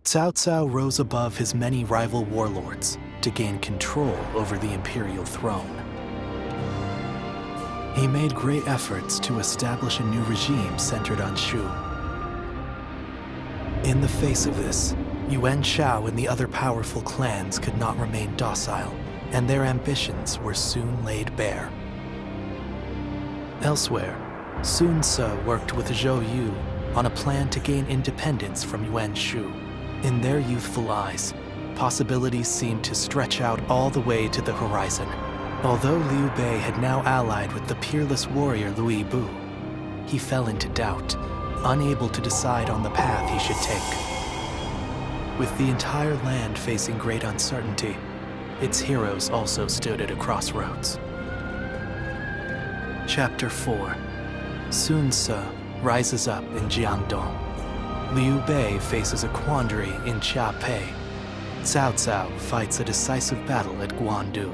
Cao Cao rose above his many rival warlords to gain control over the imperial throne. He made great efforts to establish a new regime centered on Shu. In the face of this, Yuan Shao and the other powerful clans could not remain docile, and their ambitions were soon laid bare. Elsewhere, Sun Ce worked with Zhou Yu on a plan to gain independence from Yuan Shu. In their youthful eyes, possibilities seemed to stretch out all the way to the horizon. Although Liu Bei had now allied with the peerless warrior Louis Bu, he fell into doubt, unable to decide on the path he should take. With the entire land facing great uncertainty, its heroes also stood at a crossroads. Chapter 4. Sun Ce rises up in Jiangdong. Liu Bei faces a quandary in Xiaopei. Cao Cao fights a decisive battle at Guandu.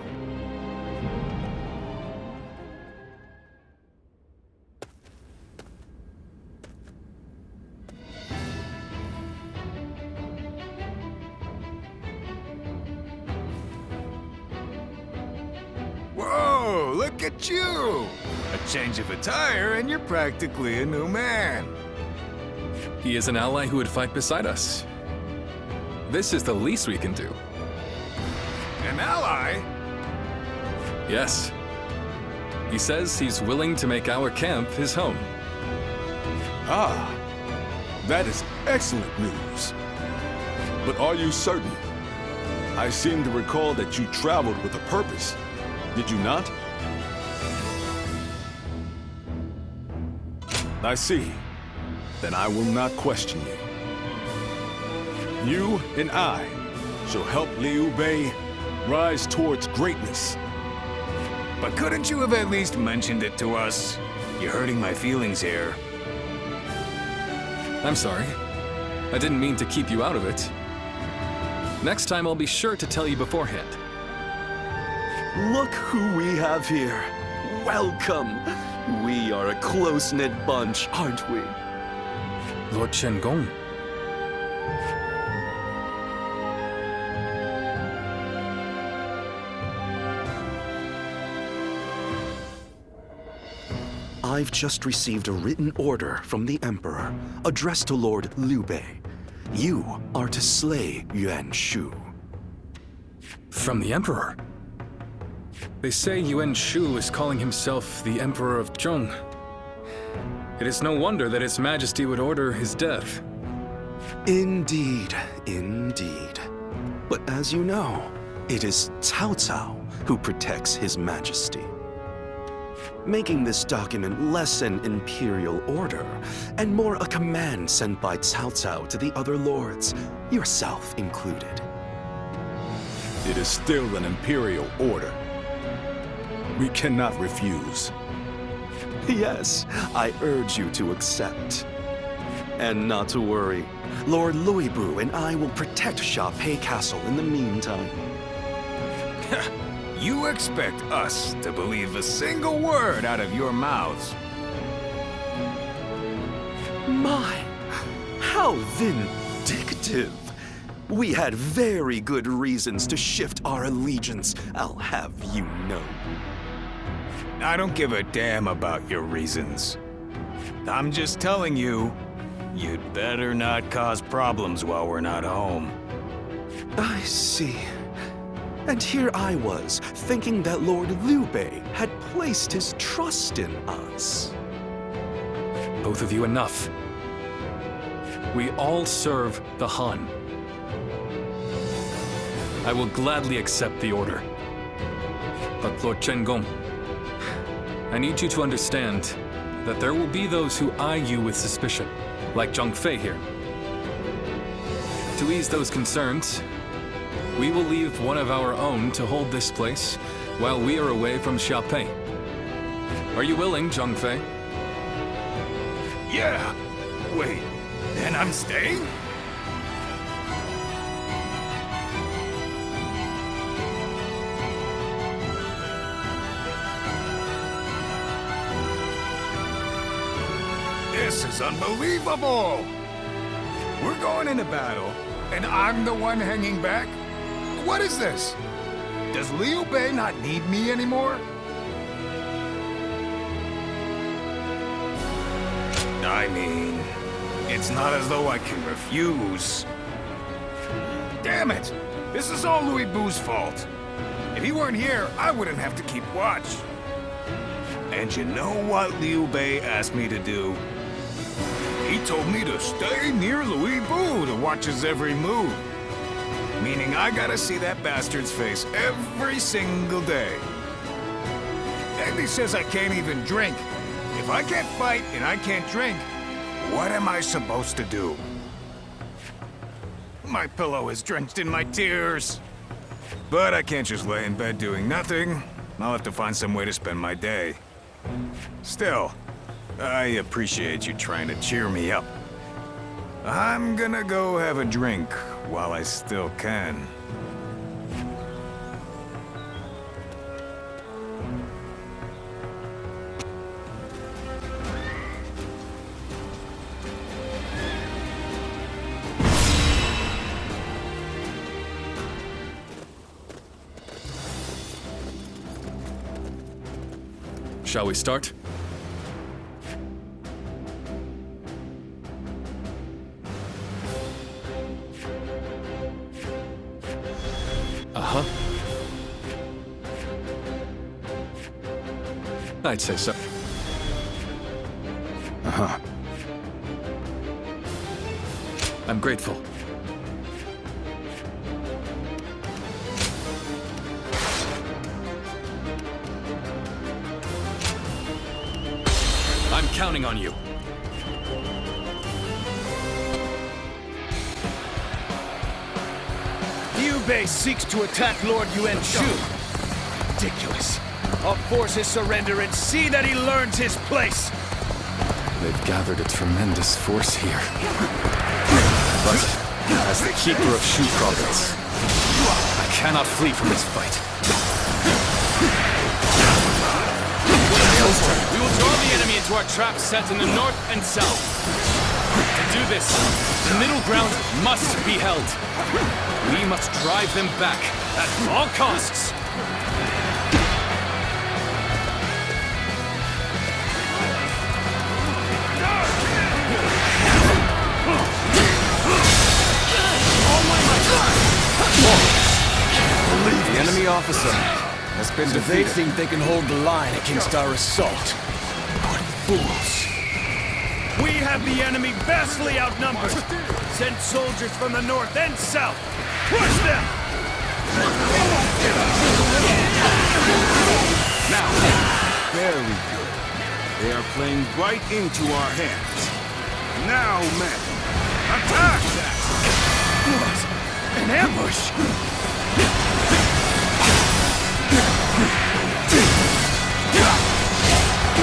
Whoa, look at you! A change of attire and you're practically a new man. He is an ally who would fight beside us. This is the least we can do. An ally? Yes. He says he's willing to make our camp his home. Ah, that is excellent news. But are you certain? I seem to recall that you traveled with a purpose. Did you not? I see. Then I will not question you. You and I shall help Liu Bei rise towards greatness. But couldn't you have at least mentioned it to us? You're hurting my feelings here. I'm sorry. I didn't mean to keep you out of it. Next time I'll be sure to tell you beforehand. Look who we have here. Welcome. We are a close-knit bunch, aren't we? Lord Shen-gong. I've just received a written order from the Emperor, addressed to Lord Liu Bei. You are to slay Yuan Shu. From the Emperor? They say Yuan Shu is calling himself the Emperor of Zhong. It is no wonder that His Majesty would order his death. Indeed, indeed. But as you know, it is Cao Cao who protects His Majesty. Making this document less an imperial order, and more a command sent by Cao Cao to the other lords, yourself included. It is still an imperial order. We cannot refuse. Yes, I urge you to accept. And not to worry, Lord Louis Bu and I will protect Xiaopei Castle in the meantime. You expect us to believe a single word out of your mouths? My, how vindictive. We had very good reasons to shift our allegiance, I'll have you know. I don't give a damn about your reasons. I'm just telling you, you'd better not cause problems while we're not home. I see. And here I was, thinking that Lord Liu Bei had placed his trust in us. Both of you enough. We all serve the Han. I will gladly accept the order. But Lord Chen-gong, I need you to understand that there will be those who eye you with suspicion, like Zhang Fei here. To ease those concerns, we will leave one of our own to hold this place while we are away from Xiaopei. Are you willing, Zhang Fei? Yeah. Wait, and I'm staying? This is unbelievable! We're going into battle, And I'm the one hanging back? What is this? Does Liu Bei not need me anymore? I mean, it's not as though I can refuse. Damn it! This is all Louis Boo's fault. If he weren't here, I wouldn't have to keep watch. And you know what Liu Bei asked me to do? He told me to stay near Louis Boo to watch his every move. Meaning I gotta see that bastard's face every single day. And he says I can't even drink. If I can't fight and I can't drink, what am I supposed to do? My pillow is drenched in my tears. But I can't just lay in bed doing nothing. I'll have to find some way to spend my day. Still, I appreciate you trying to cheer me up. I'm gonna go have a drink while I still can. Shall we start? Uh-huh. I'd say so. Uh-huh. I'm grateful. I'm counting on you. Liu Bei seeks to attack Lord Yuan Shu. Ridiculous. I'll force his surrender and see that he learns his place. They've gathered a tremendous force here. But, as the keeper of Shu province, I cannot flee from this fight. We will draw the enemy into our trap set in the north and south. To do this, the middle ground must be held. We must drive them back at all costs. The enemy officer has been defeated. They think they can hold the line against our assault. What fools! We have the enemy vastly outnumbered. Send soldiers from the north and south. Crush them! Now, very good. They are playing right into our hands. Now, men, attack that! What? An ambush!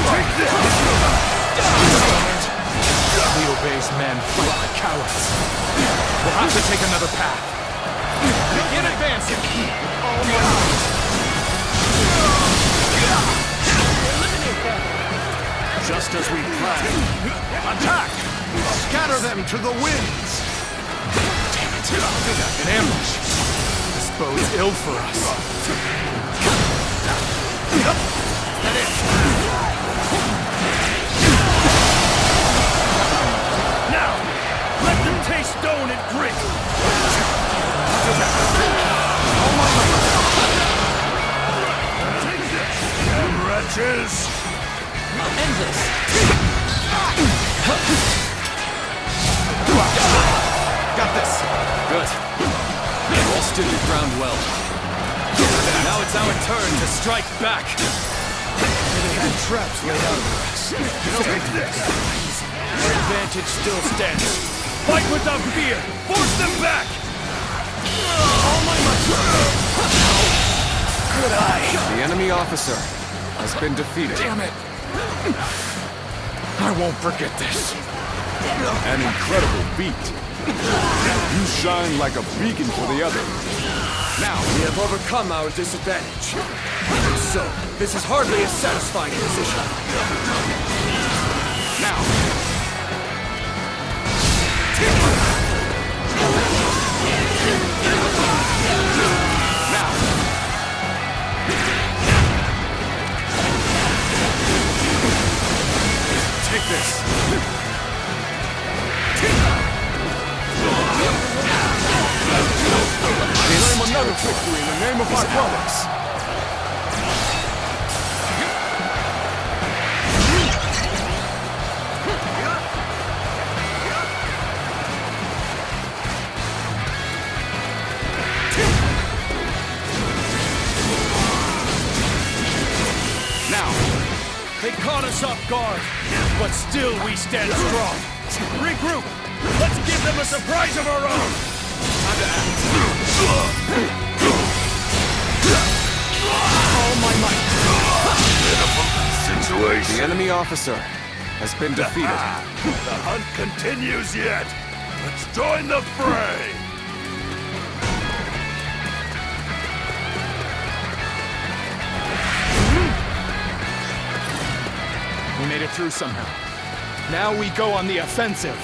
Take this! Liu Bei's men fight like cowards. We'll have to take another path. Begin advancing! Just as we planned. Attack! Scatter them to the winds! Damn it! An ambush! This bodes ill for us. That is. Now, let them taste stone and grit. Damn wretches! End this. Got this. Good. You all stood your ground well. Now it's our turn to strike back. They had traps laid out for us. Take this. Our advantage still stands. Fight without fear. Force them back. All my might. Good eye. The enemy officer has been defeated. Damn it. I won't forget this. An incredible feat. You shine like a beacon for the others. Now we have overcome our disadvantage. So, this is hardly a satisfying position. Now. Take this! Claim another victory in the name of my brothers! They caught us off guard, but still we stand strong. Regroup! Let's give them a surprise of our own! Time to act. All my might. Situation. The enemy officer has been defeated. The hunt continues yet. Let's join the fray. We made it through somehow. Now we go on the offensive.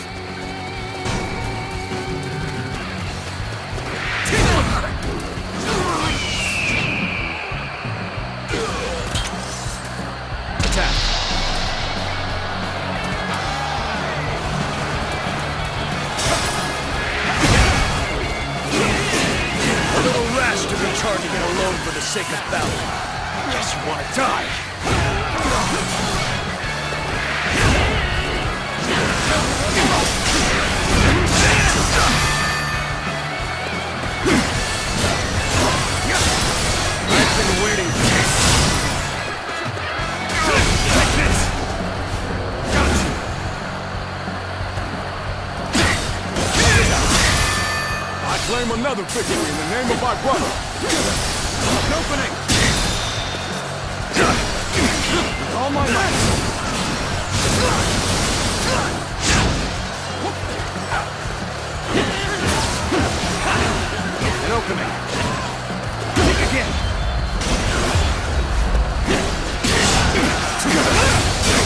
Attack. A little rash to be charging it alone for the sake of battle. Guess you want to die. I've been waiting. Take this! Got you! I claim another victory in the name of my brother! An opening! With all my might! An opening! Think again!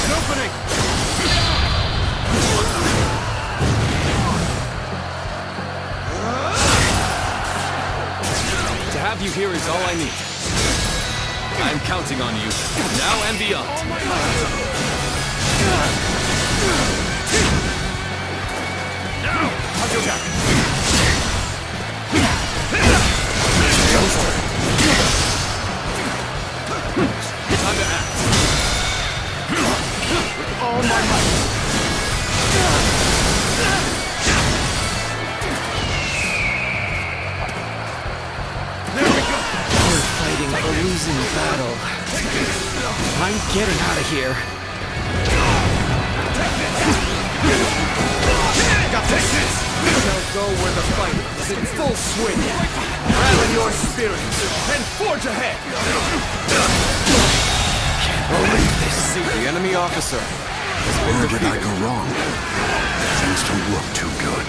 An opening! To have you here is all I need. I'm counting on you, now and beyond. Now! How's your back? Time to act. With all my might. There we go. We're fighting a losing battle. I'm getting out of here. Got this. Now go where the fight is in full swing. Rally your spirits and forge ahead. Can't believe this. The enemy officer has been Where did I defeated. go wrong? Things don't look too good.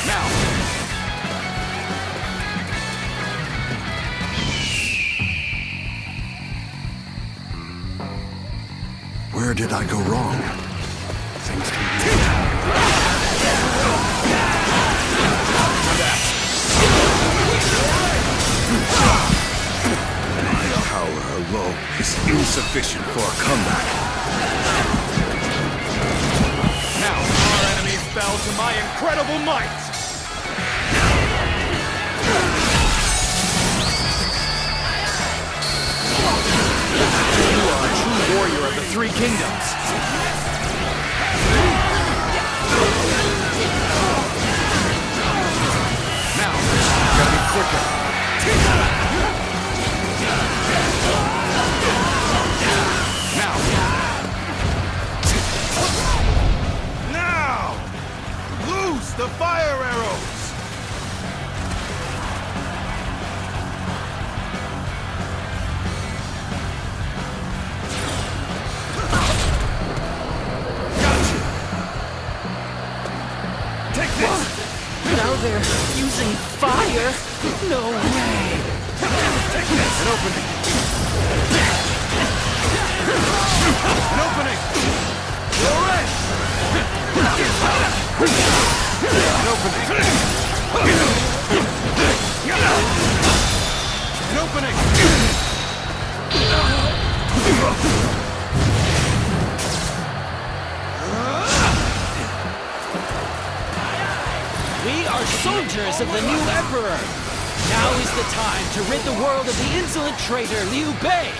Now! Where did I go wrong? Things can be... My power alone is insufficient for a comeback. Now our enemies fell to my incredible might. You are a true warrior of the Three Kingdoms. Now, gotta be quicker. Now! Loose the fire arrows! Now they're using fire? No way! An opening! An opening! You're in! An opening! An opening! We are soldiers of the new Emperor. Now is the time to rid the world of the insolent traitor Liu Bei.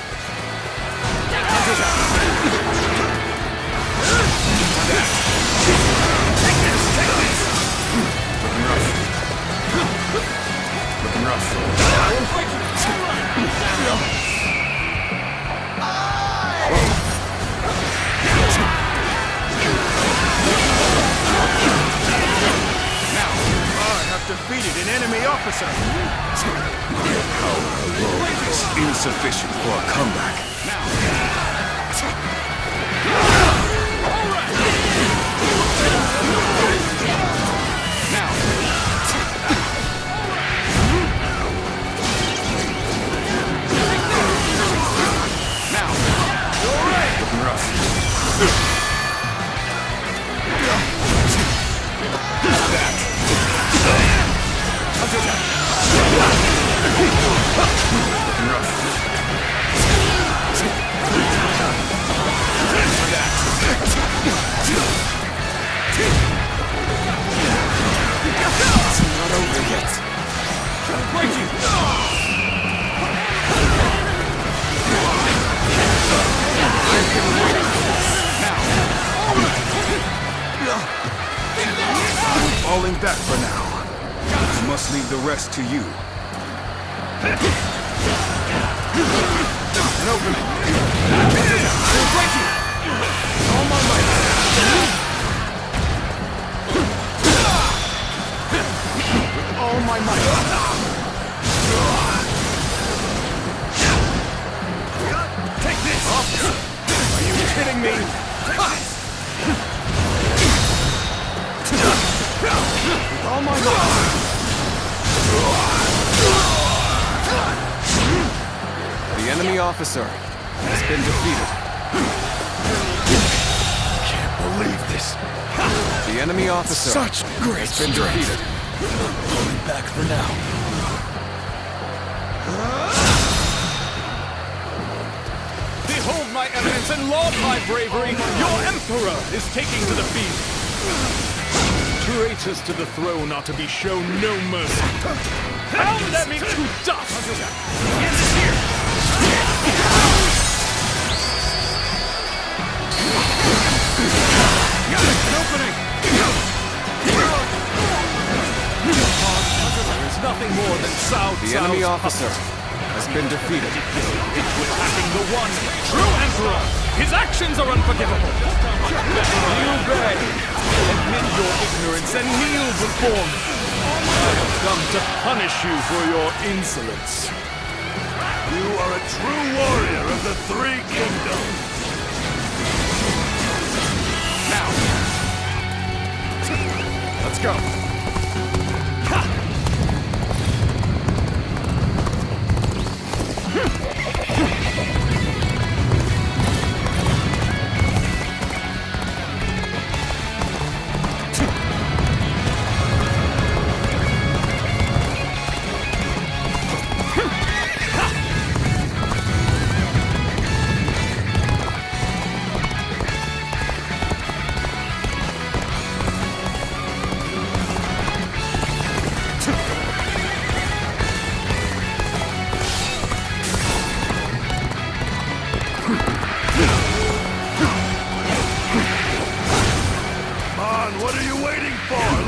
Looking rough. Defeated an enemy officer. It's insufficient for a comeback. Looking rough. Falling back for now. I must leave the rest to you. An opening. All my might. With all my might. Take this! Are you kidding me? With all my might. The enemy officer has been defeated. Can't believe this. The enemy officer Such great has been defeated. Pulling back for now. Behold my eminence and laud my bravery! Your emperor is taking to the field! Traitors to the throne are to be shown no mercy. Pound them into dust! There is nothing more than Cao The enemy officer has been defeated. attacking the one true emperor! His actions are unforgivable! Liu Bei, admit your ignorance and kneel before me. I have come to punish you for your insolence. You are a true warrior of the Three Kingdoms. Now, let's go.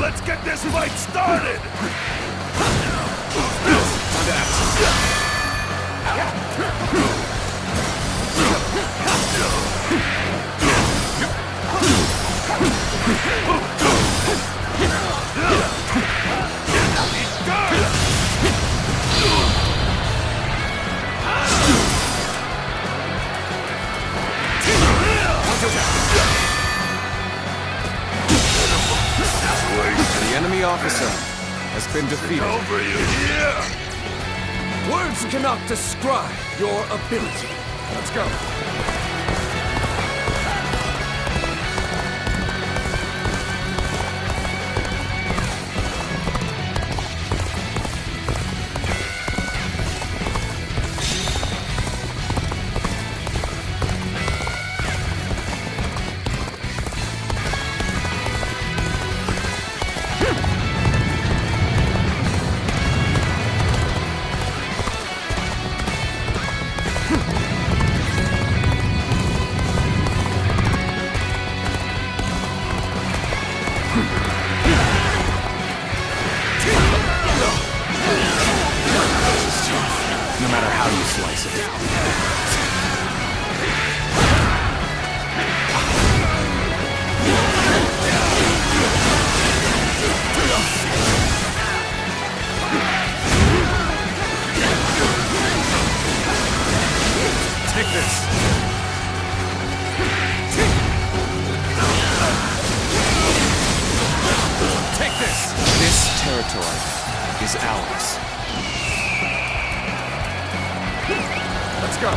Let's get this fight started! The enemy officer has been defeated. Over you here! Words cannot describe your ability. Let's go. No matter how you slice it. Take this. Take this. This territory is ours. Let's go.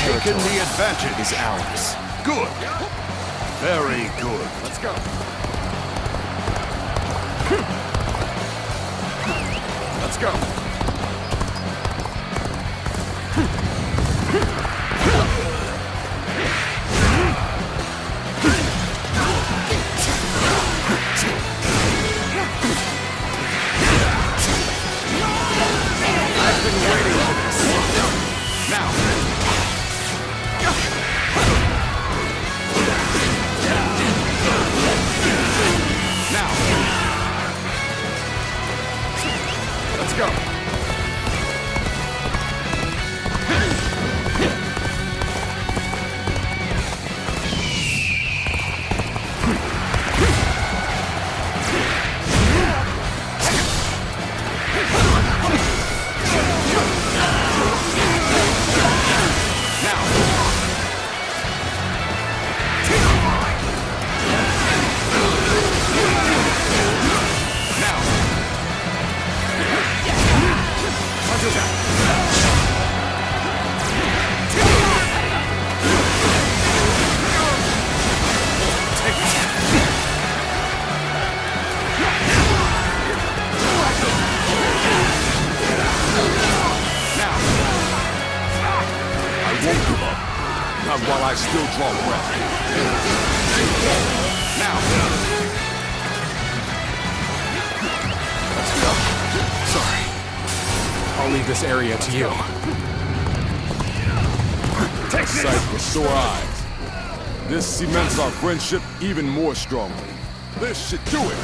Taking the advantage Is ours. Good. Very good. Let's go. Let's go. I've been waiting for this. Now. Let's go. Not while I still draw breath. Now. Let's go. Sorry. I'll leave this area to you. Sight with sore eyes. This cements our friendship even more strongly. This should do it.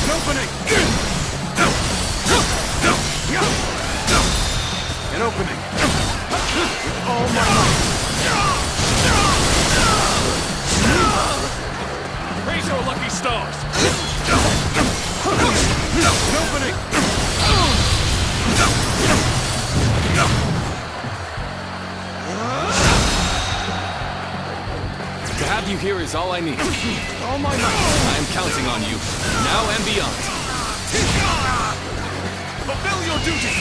An opening! An opening! With all my might! Raise your lucky stars! An opening! To have you here is all I need. All my might! I am counting on you, now and beyond. Fulfill your duty!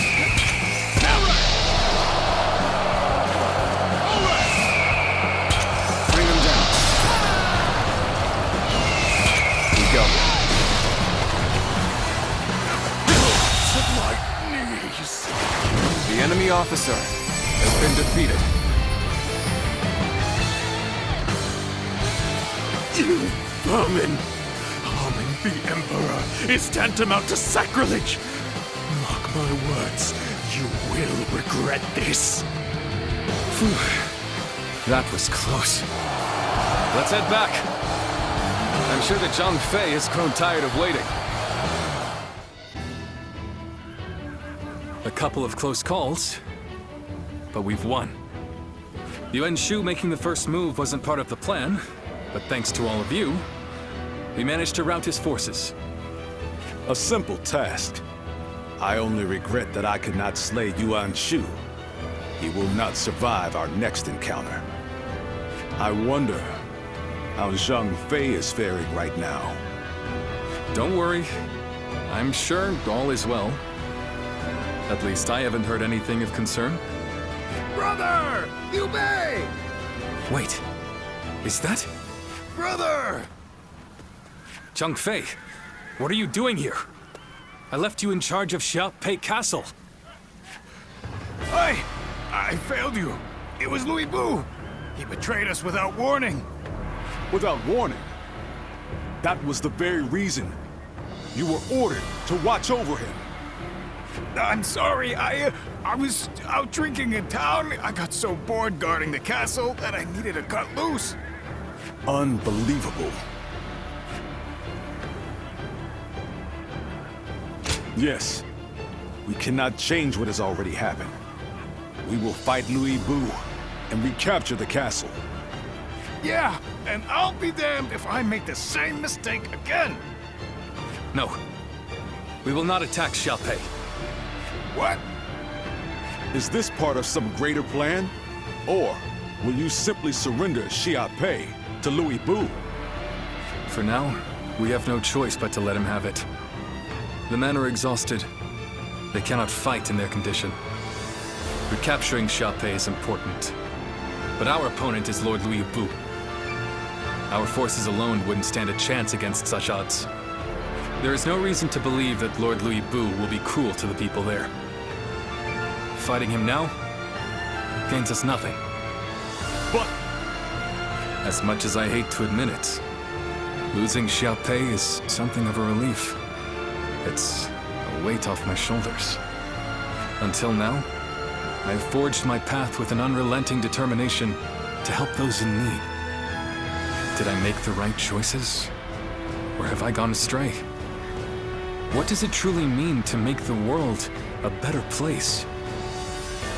Bring him down. We go. To my knees! The enemy officer has been defeated. You vermin! Harming the Emperor is tantamount to sacrilege! Mark my words, you will regret this. That was close. Let's head back. I'm sure that Zhang Fei has grown tired of waiting. A couple of close calls, but we've won. Yuan Shu making the first move wasn't part of the plan, but thanks to all of you, we managed to rout his forces. A simple task. I only regret that I could not slay Yuan Shu. He will not survive our next encounter. I wonder how Zhang Fei is faring right now. Don't worry. I'm sure all is well. At least I haven't heard anything of concern. Brother! Liu Bei! Wait, is that Brother! Zhang Fei? What are you doing here? I left you in charge of Xiaopei Castle. I failed you. It was Louis Bu. He betrayed us without warning. Without warning. That was the very reason you were ordered to watch over him. I'm sorry, I was out drinking in town. I got so bored guarding the castle that I needed to cut loose. Unbelievable. Yes, we cannot change what has already happened. We will fight Louis Bu and recapture the castle. Yeah, and I'll be damned if I make the same mistake again. No. We will not attack Xiaopei. What? Is this part of some greater plan? Or will you simply surrender Xiaopei to Louis Bu? For now, we have no choice but to let him have it. The men are exhausted. They cannot fight in their condition. Recapturing Xiaopei is important. But our opponent is Lord Louis Bu. Our forces alone wouldn't stand a chance against such odds. There is no reason to believe that Lord Louis Bu will be cruel to the people there. Fighting him now gains us nothing. But as much as I hate to admit it, losing Xiaopei is something of a relief. It's a weight off my shoulders. Until now, I have forged my path with an unrelenting determination to help those in need. Did I make the right choices? Or have I gone astray? What does it truly mean to make the world a better place?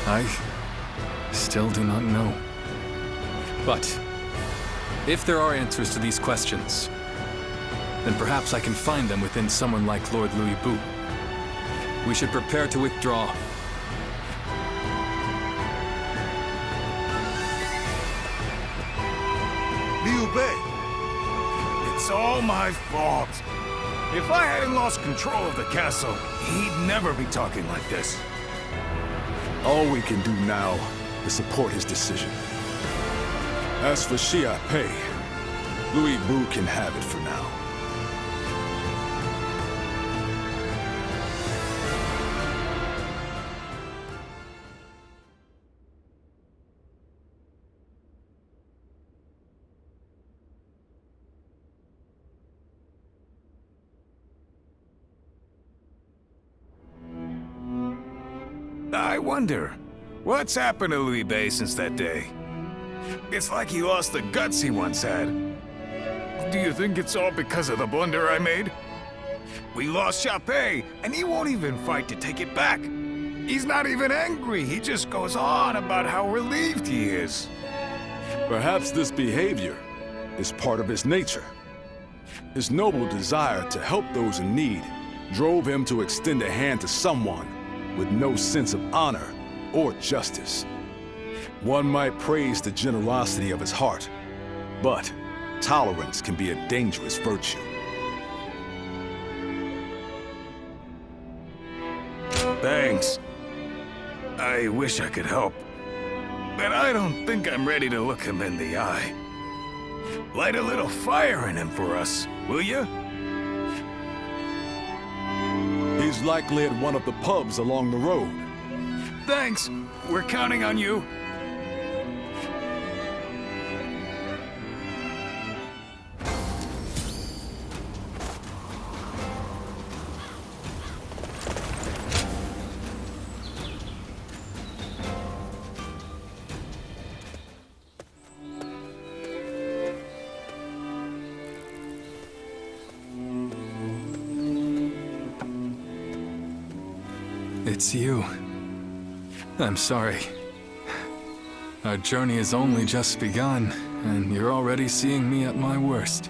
I still do not know. But if there are answers to these questions, then perhaps I can find them within someone like Lord Louis Bu. We should prepare to withdraw. Liu Bei! It's all my fault. If I hadn't lost control of the castle, he'd never be talking like this. all we can do now is support his decision. As for Xiaopei, Louis Bu can have it for now. I wonder, what's happened to Liu Bei since that day? It's like he lost the guts he once had. Do you think it's all because of the blunder I made? We lost Xiaopei, and he won't even fight to take it back. He's not even angry, he just goes on about how relieved he is. Perhaps this behavior is part of his nature. His noble desire to help those in need drove him to extend a hand to someone with no sense of honor or justice. One might praise the generosity of his heart, but tolerance can be a dangerous virtue. Thanks. I wish I could help, but I don't think I'm ready to look him in the eye. Light a little fire in him for us, will you? He's likely at one of the pubs along the road. Thanks. We're counting on you. It's you. I'm sorry. Our journey has only just begun, and you're already seeing me at my worst.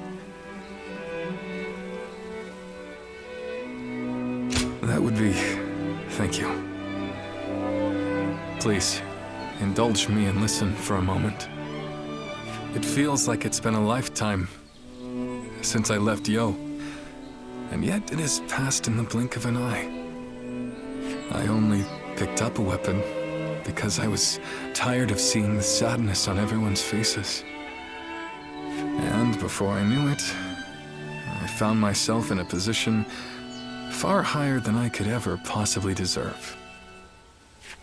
That would be... thank you. Please, indulge me and listen for a moment. It feels like it's been a lifetime since I left Yo, and yet it has passed in the blink of an eye. I only picked up a weapon because I was tired of seeing the sadness on everyone's faces. And before I knew it, I found myself in a position far higher than I could ever possibly deserve.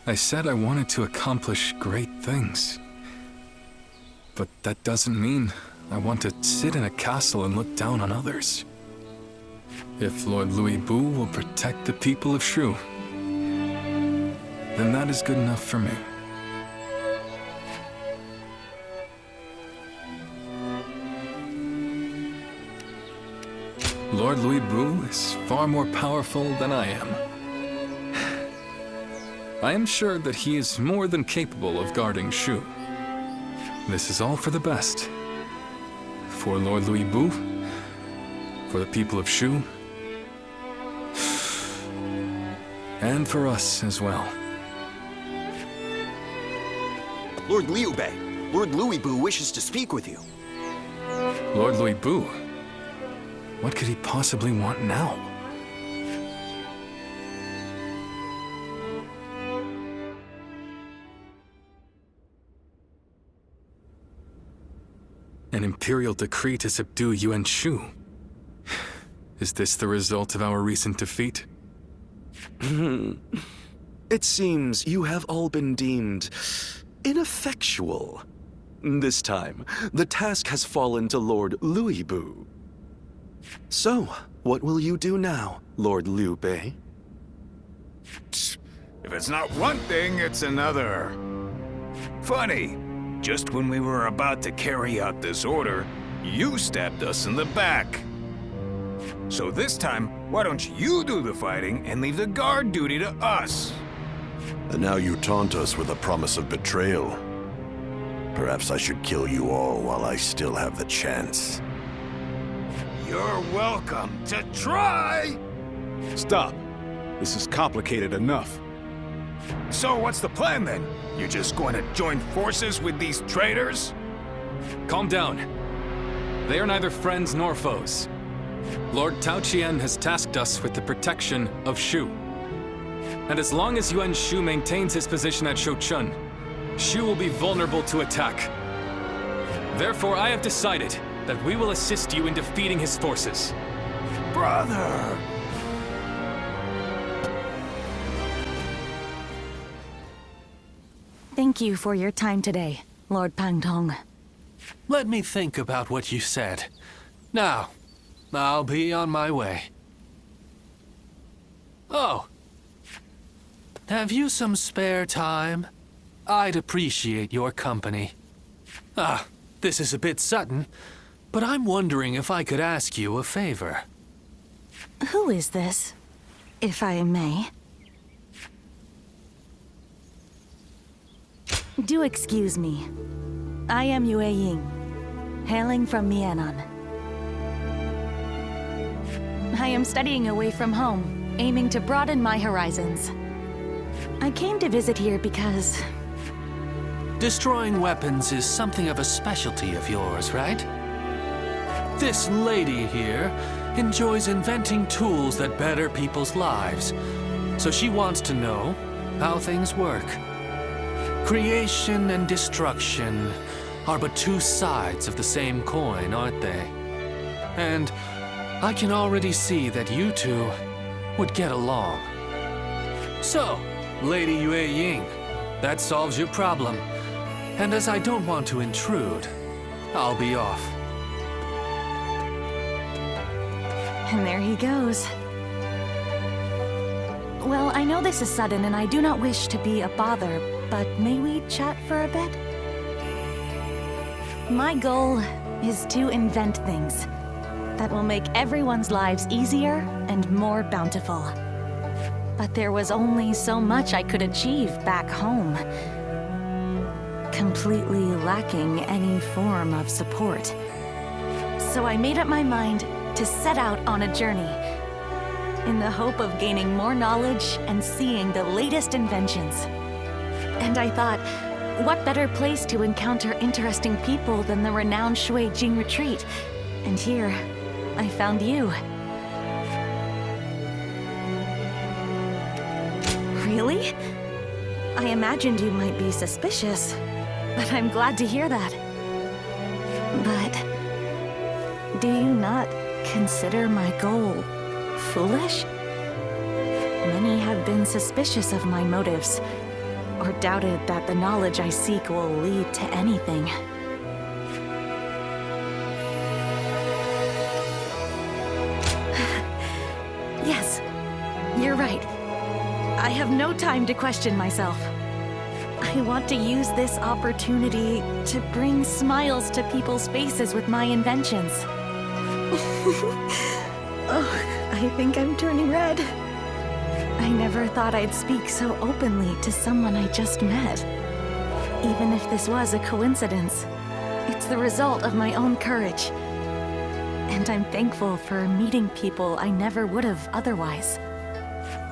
I said I wanted to accomplish great things. But that doesn't mean I want to sit in a castle and look down on others. If Lord Louis Bu will protect the people of Shu, then that is good enough for me. Lord Louis Bu is far more powerful than I am. I am sure that he is more than capable of guarding Shu. This is all for the best. For Lord Louis Bu, for the people of Shu, and for us as well. Lord Liu Bei, Lord Louis Bu wishes to speak with you. Lord Louis Bu? What could he possibly want now? An imperial decree to subdue Yuan Shu. Is this the result of our recent defeat? It seems you have all been deemed ineffectual. This time, the task has fallen to Lord Louis Bu. So, what will you do now, Lord Liu Bei? If it's not one thing, it's another. Funny, just when we were about to carry out this order, you stabbed us in the back. So this time, why don't you do the fighting and leave the guard duty to us? And now you taunt us with a promise of betrayal. Perhaps I should kill you all while I still have the chance. You're welcome to try! Stop. This is complicated enough. So what's the plan then? You're just going to join forces with these traitors? Calm down. They are neither friends nor foes. Lord Tao Qian has tasked us with the protection of Shu. And as long as Yuan Shu maintains his position at Shouchun, Shu will be vulnerable to attack. Therefore, I have decided that we will assist you in defeating his forces. Brother! Thank you for your time today, Lord Pangtong. Let me think about what you said. Now, I'll be on my way. Oh. Have you some spare time? I'd appreciate your company. This is a bit sudden, but I'm wondering if I could ask you a favor. Who is this, if I may? Do excuse me. I am Yue Ying, hailing from Mianan. I am studying away from home, aiming to broaden my horizons. I came to visit here because... Destroying weapons is something of a specialty of yours, right? This lady here enjoys inventing tools that better people's lives, so she wants to know how things work. Creation and destruction are but two sides of the same coin, aren't they? And I can already see that you two would get along. So, Lady Yue Ying, that solves your problem. And as I don't want to intrude, I'll be off. And there he goes. Well, I know this is sudden and I do not wish to be a bother, but may we chat for a bit? My goal is to invent things that will make everyone's lives easier and more bountiful. But there was only so much I could achieve back home, completely lacking any form of support. So I made up my mind to set out on a journey in the hope of gaining more knowledge and seeing the latest inventions. And I thought, what better place to encounter interesting people than the renowned Shui Jing retreat? And here, I found you. Really? I imagined you might be suspicious, but I'm glad to hear that. But do you not consider my goal foolish? Many have been suspicious of my motives, or doubted that the knowledge I seek will lead to anything. Yes, you're right. I have no time to question myself. I want to use this opportunity to bring smiles to people's faces with my inventions. Oh, I think I'm turning red. I never thought I'd speak so openly to someone I just met. Even if this was a coincidence, it's the result of my own courage. And I'm thankful for meeting people I never would have otherwise.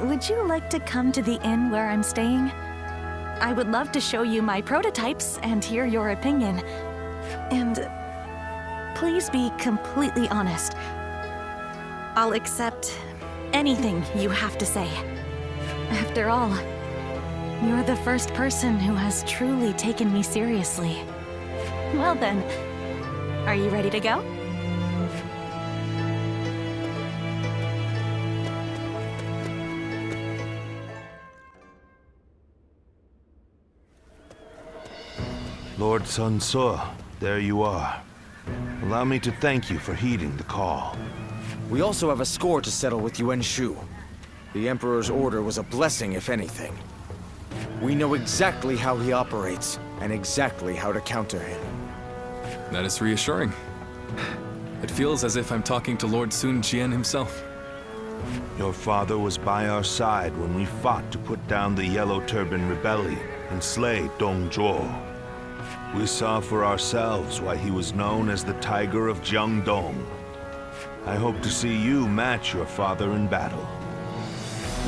Would you like to come to the inn where I'm staying? I would love to show you my prototypes and hear your opinion. And please be completely honest. I'll accept anything you have to say. After all, you're the first person who has truly taken me seriously. Well then, are you ready to go? Lord Sun Ce, there you are. Allow me to thank you for heeding the call. We also have a score to settle with Yuan Shu. The Emperor's order was a blessing, if anything. We know exactly how he operates, and exactly how to counter him. That is reassuring. It feels as if I'm talking to Lord Sun Jian himself. Your father was by our side when we fought to put down the Yellow Turban Rebellion and slay Dong Zhuo. We saw for ourselves why he was known as the Tiger of Jiangdong. I hope to see you match your father in battle.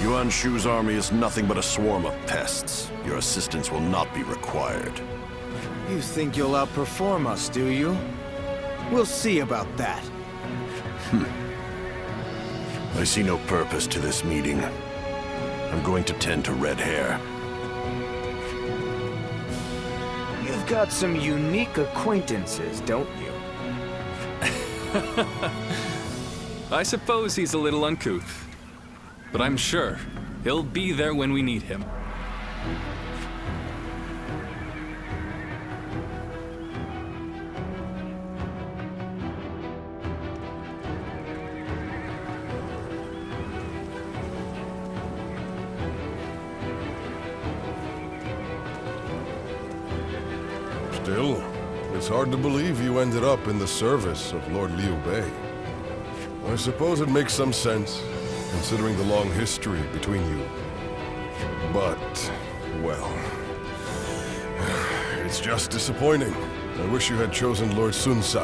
Yuan Shu's army is nothing but a swarm of pests. Your assistance will not be required. You think you'll outperform us, do you? We'll see about that. I see no purpose to this meeting. I'm going to tend to red hair. You've got some unique acquaintances, don't you? I suppose he's a little uncouth. But I'm sure he'll be there when we need him. Still, it's hard to believe you ended up in the service of Lord Liu Bei. I suppose it makes some sense, considering the long history between you. But, well, it's just disappointing. I wish you had chosen Lord Sun Ce.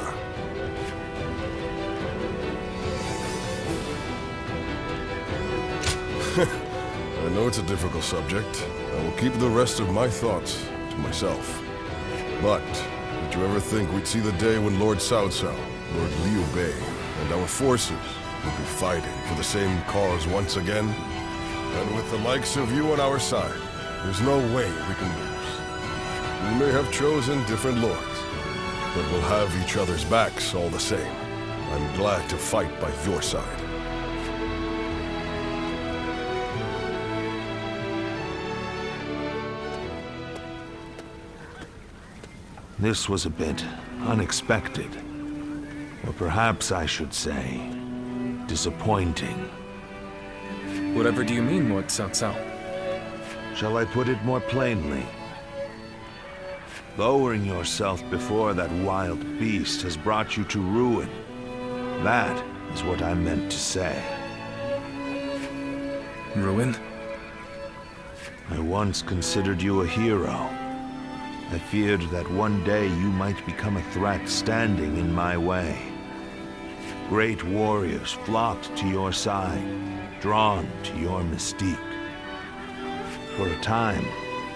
I know it's a difficult subject. I will keep the rest of my thoughts to myself. But, did you ever think we'd see the day when Lord Cao Cao, Lord Liu Bei, and our forces would be fighting for the same cause once again? And with the likes of you on our side, there's no way we can lose. We may have chosen different lords, but we'll have each other's backs all the same. I'm glad to fight by your side. This was a bit unexpected. Or perhaps I should say, disappointing. Whatever do you mean, Lord Cao Cao? Shall I put it more plainly? Lowering yourself before that wild beast has brought you to ruin. That is what I meant to say. Ruin? I once considered you a hero. I feared that one day you might become a threat standing in my way. Great warriors flocked to your side, drawn to your mystique. For a time,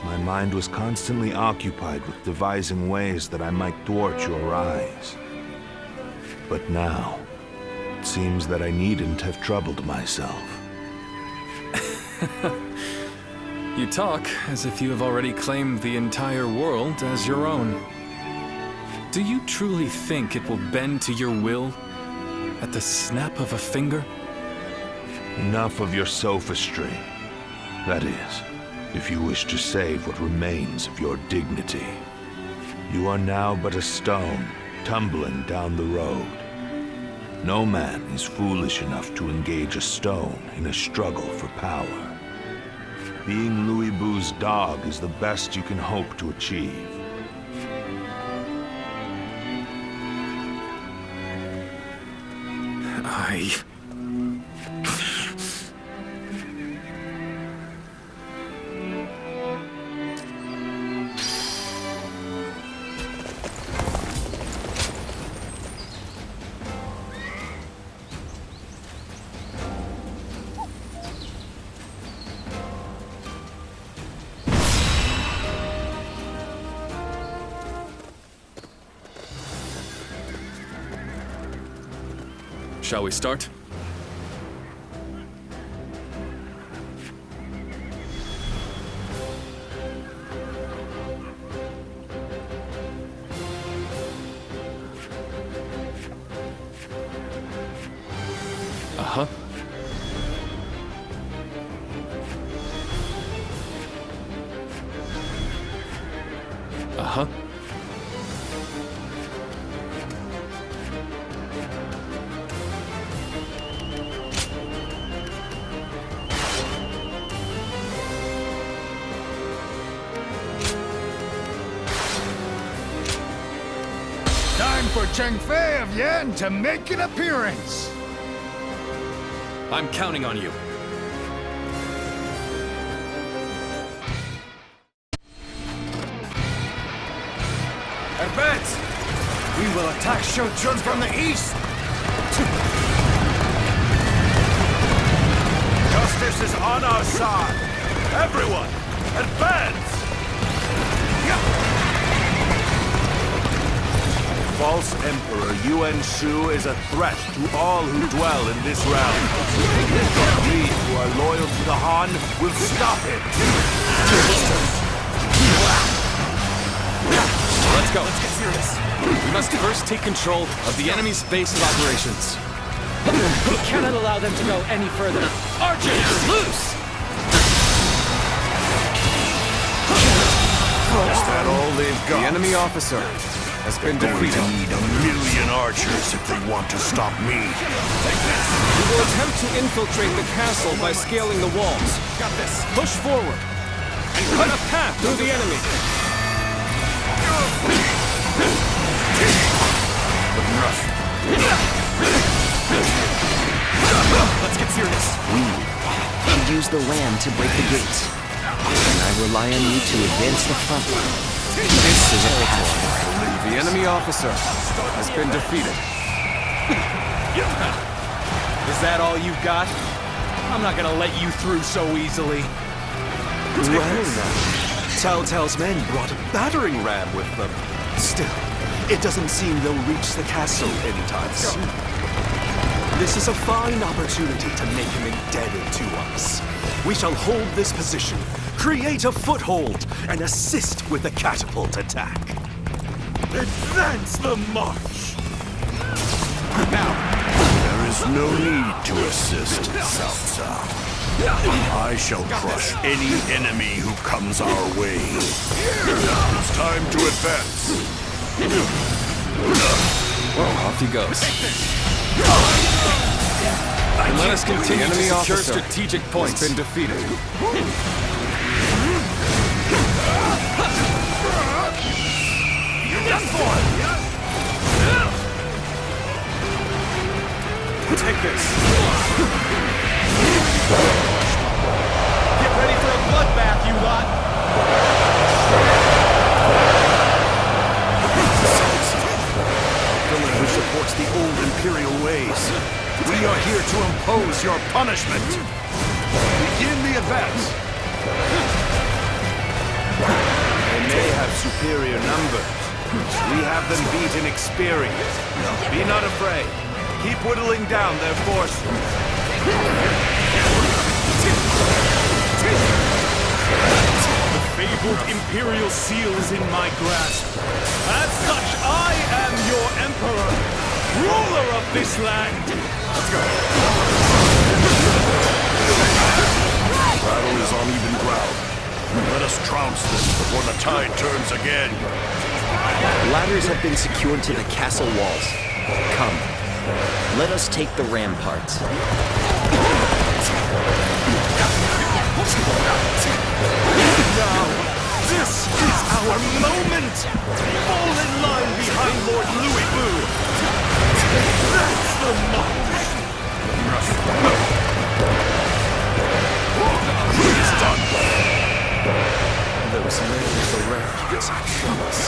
my mind was constantly occupied with devising ways that I might thwart your rise. But now, it seems that I needn't have troubled myself. You talk as if you have already claimed the entire world as your own. Do you truly think it will bend to your will at the snap of a finger? Enough of your sophistry. That is, if you wish to save what remains of your dignity. You are now but a stone, tumbling down the road. No man is foolish enough to engage a stone in a struggle for power. Being Louis Bu's dog is the best you can hope to achieve. Shall we start? Uh-huh. Uh-huh. For Cheng Fei of Yan to make an appearance. I'm counting on you. Advance! We will attack Shochun from the east! Justice is on our side! Everyone, advance! False Emperor Yuan Shu is a threat to all who dwell in this realm. We who are loyal to the Han will stop him. Let's go. Let's get serious. We must first take control of the enemy's base of operations. We cannot allow them to go any further. Archers, loose! Is that all they've got? The enemy officer has been defeated. Need 1,000,000 archers if they want to stop me. We will attempt to infiltrate the castle by scaling the walls. Got this. Push forward and cut a path through the enemy. Looking rough. Let's get serious. We can use the ram to break the gates. And I rely on you to advance the front line. This is a path. The enemy officer has been defeated. Is that all you've got? I'm not gonna let you through so easily. Well then, Cao Cao's men brought a battering ram with them. Still, it doesn't seem they'll reach the castle anytime soon. This is a fine opportunity to make him indebted to us. We shall hold this position, create a foothold, and assist with the catapult attack. Advance the march! Now, there is no need to assist, Cao Cao. I shall crush any enemy who comes our way. It's time to advance. Off he goes. And let us continue to secure strategic points. Has been defeated. Take this. Get ready for a bloodbath, you lot. Villain who supports the old Imperial ways. We are here to impose your punishment. Begin the advance. They may have superior numbers. We have them beat in experience. Be not afraid. Keep whittling down their forces. fabled Imperial seal is in my grasp. As such, I am your Emperor, ruler of this land. Let's go. Battle is on even ground. Let us trounce them before the tide turns again. Ladders have been secured to the castle walls. Come, let us take the ramparts. Now, this is our moment! Fall in line behind Lord Louis Boo! That's the moment! It's done! Those layers around us kill us.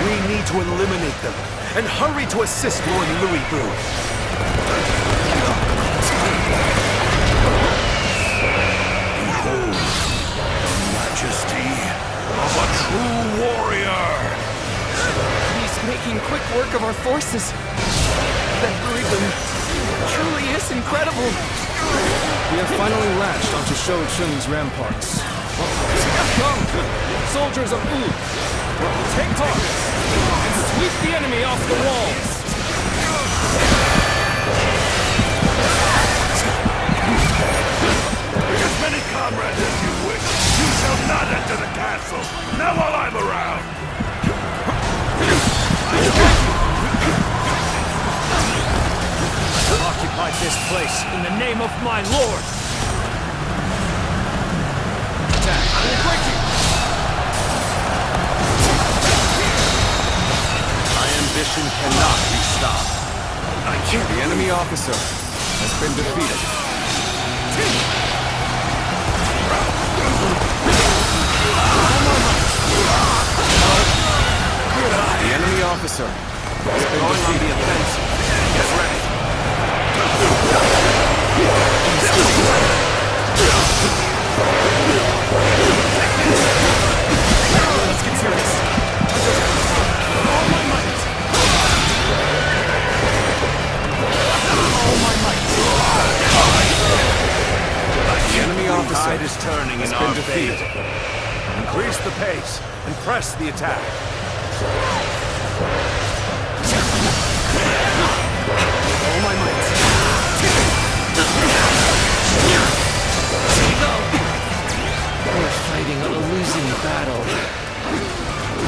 We need to eliminate them, and hurry to assist Lord Louis Boo. Behold, the majesty of a true warrior! He's making quick work of our forces. That Brigand truly is incredible. We have finally latched onto Shou Chun's ramparts. Come, soldiers of Wu, take heart and sweep the enemy off the walls. Bring as many comrades as you wish. You shall not enter the castle, not while I'm around. Occupy this place in the name of my lord. Attack! My ambition cannot be stopped. The enemy officer has been defeated. The enemy officer has been defeated. On the offensive. Get ready. Let's get serious. All my might. All my might. The enemy officer Tide is turning in our defeated. favor. Increase the pace and press the attack. All my might. We're fighting a losing battle.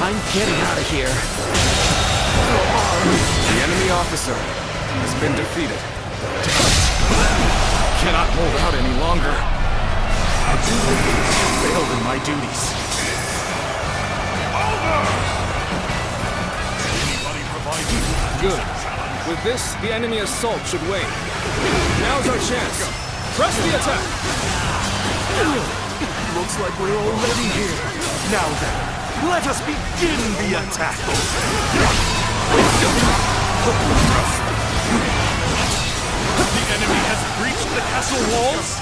I'm getting out of here. The enemy officer has been defeated. Cannot hold out any longer. Failed in my duties. Anybody provide you? Good. With this, the enemy assault should wane. Now's our chance. Press the attack. Looks like we're already here. Now then, let us begin the attack. The enemy has breached the castle walls.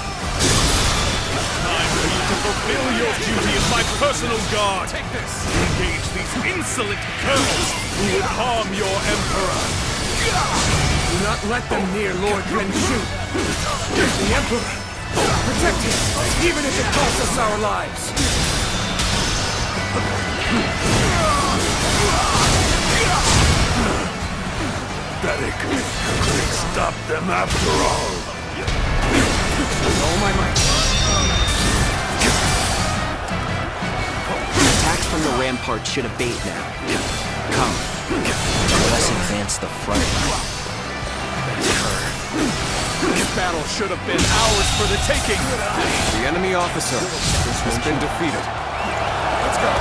Time for you to fulfill your duty as my personal guard. Take this. Engage these insolent colonels who would harm your emperor. Do not let them near Lord Yuan Shu. The emperor. Protect him, even if it costs us our lives. Pathetic. Couldn't stop them after all. All my might. Attacks from the rampart should abate now. Come, let us advance the front line. This battle should have been ours for the taking. The enemy officer has been defeated. Let's go.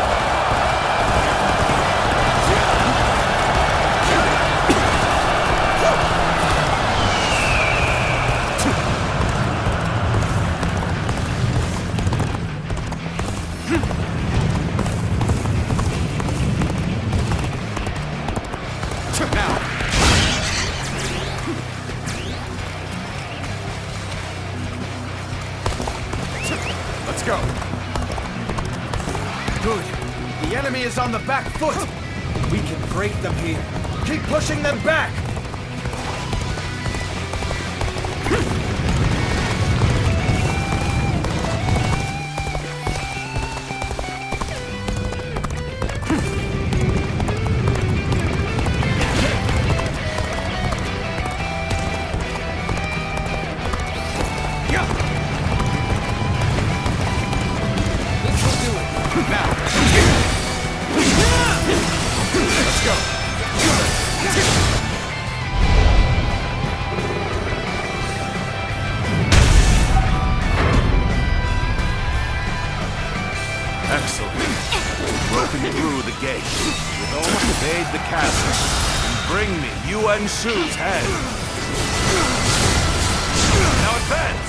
Good. The enemy is on the back foot. We can break them here. Keep pushing them back. nothing through the gate. Invade the castle and bring me Yuan Shu's head. Now advance!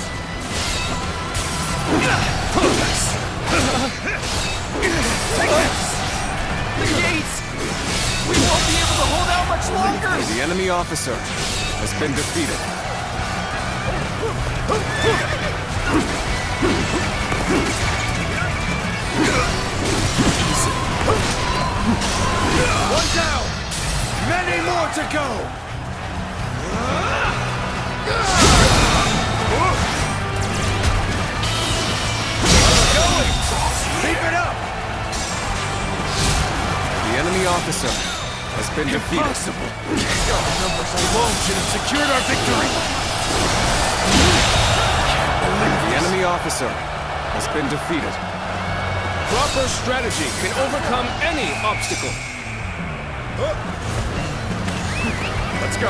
The gates! We won't be able to hold out much longer! The enemy officer has been defeated. One down! Many more to go! Going! Keep it up! The enemy officer has been defeated. Impossible! Our numbers alone should have secured our victory! The enemy officer has been defeated. Proper strategy can overcome any obstacle. Let's go!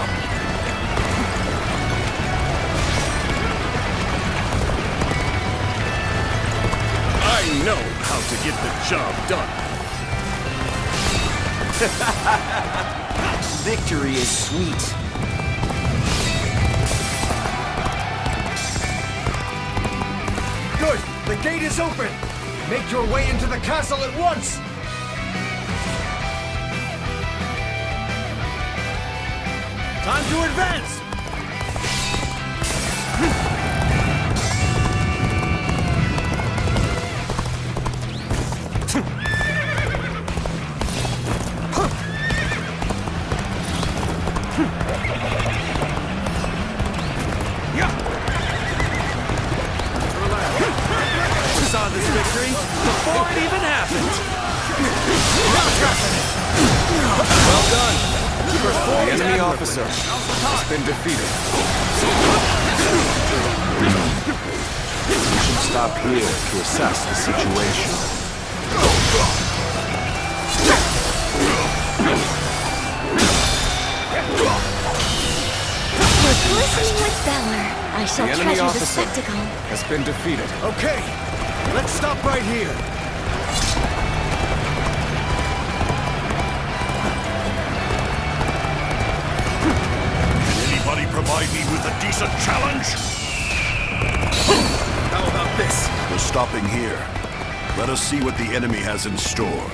I know how to get the job done. Victory is sweet. Good! The gate is open! Make your way into the castle at once! Time to advance! Saw this victory before it even happened. Well done. The enemy officer has been defeated. We should stop here to assess the situation. Glistening with valor, I shall The enemy treasure the officer spectacle. has been defeated. Okay, let's stop right here. Can anybody provide me with a decent challenge? How about this? We're stopping here. Let us see what the enemy has in store.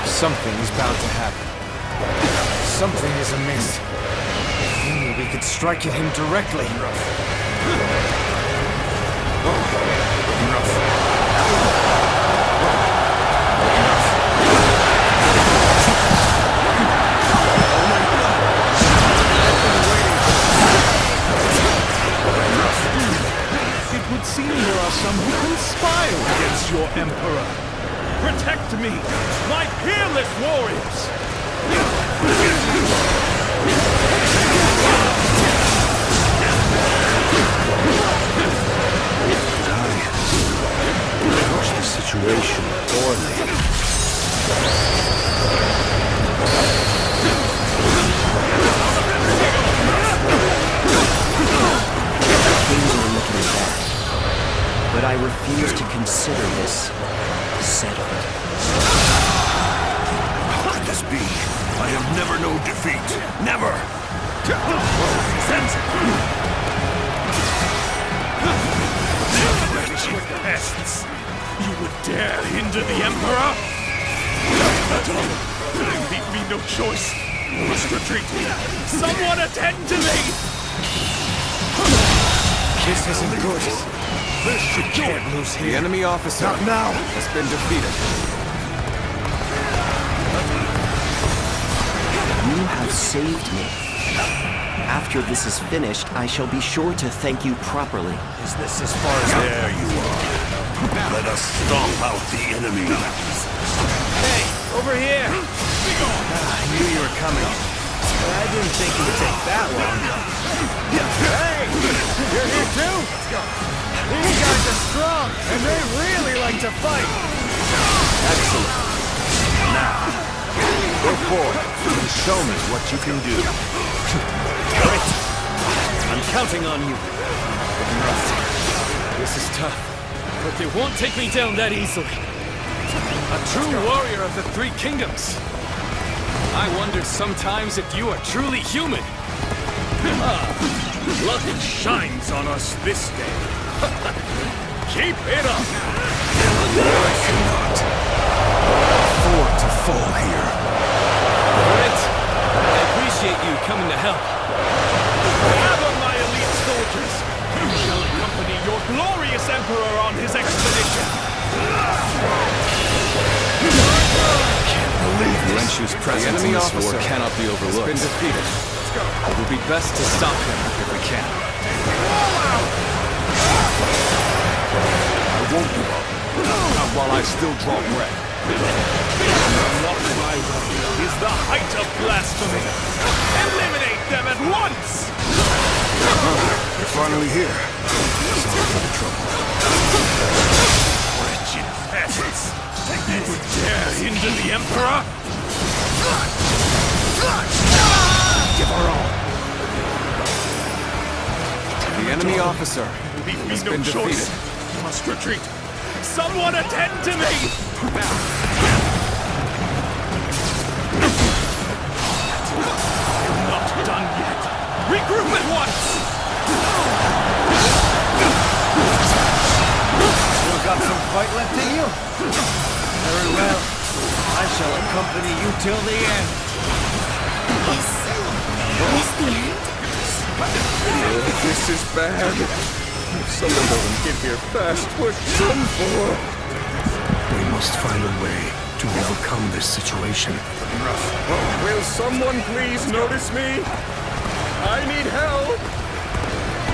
Something is bound to happen. Something is amiss. If only we could strike at him directly. It would seem there are some who conspire against your Emperor. Protect me, my peerless warriors! I approached the situation poorly. Things are looking bad. but I refuse to consider this settled. How could this be? I have never known defeat. Never! Wretched pests! You would dare hinder the Emperor? Leave me no choice. Must retreat. Someone attend to me! This isn't good. You can't lose here. The enemy officer Not now. has been defeated. You have saved me. After this is finished, I shall be sure to thank you properly. Is this as far as... There you are. Let us stomp out the enemy. Hey, over here! I knew you were coming. I didn't think it would take that long. Hey! You're here too? These guys are strong, and they really like to fight. Excellent. Now, go forward and show me what you can do. Great! I'm counting on you. This is tough. But they won't take me down that easily. A true warrior of the Three Kingdoms. I wondered sometimes if you are truly human. Luck shines on us this day. Keep it up! I cannot afford to fall here. Great! I appreciate you coming to help. Gather my elite soldiers! You shall accompany your glorious Emperor on his expedition! Yuan Shu's presence in this war cannot be overlooked. He's been defeated. It will be best to stop him if we can. I won't give up. Not while I still draw breath. Not my way is the height of blasphemy. Eliminate them at once! You're finally here. Sorry for the trouble. Wretched peasants! You would dare hinder the Emperor? Give our all. The enemy officer Leave me has no been choice. defeated. Must retreat. Someone attend to me! I'm not done yet. Regroup at once! Still got some fight left in you? Very well. I shall accompany you till the end. Is the end? This is bad. If someone doesn't get here fast, we're done for. We must find a way to overcome this situation. Will someone please notice me? I need help.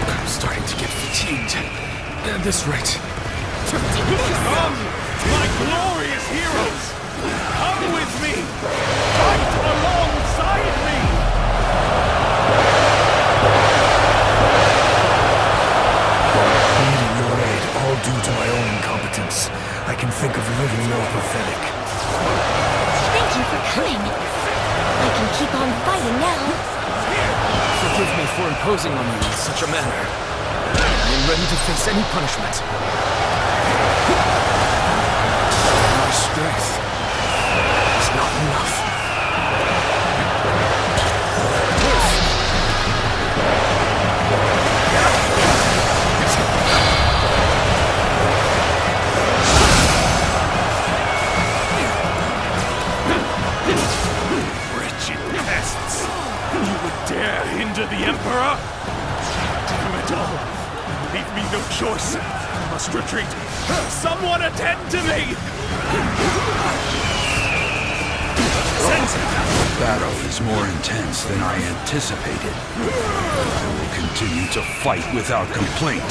I'm starting to get fatigued. At this rate. Come, my glorious heroes! Come with me! Fight alongside me! Needing your aid, all due to my own incompetence. I can think of little more pathetic. Thank you for coming. I can keep on fighting now. Forgive me for imposing on you in such a manner. I am ready to face any punishment. My strength is not enough. Wretched pests! You would dare hinder the Emperor? Damn it all! Leave me no choice. I must retreat. Someone attend to me! The battle is more intense than I anticipated. I will continue to fight without complaint.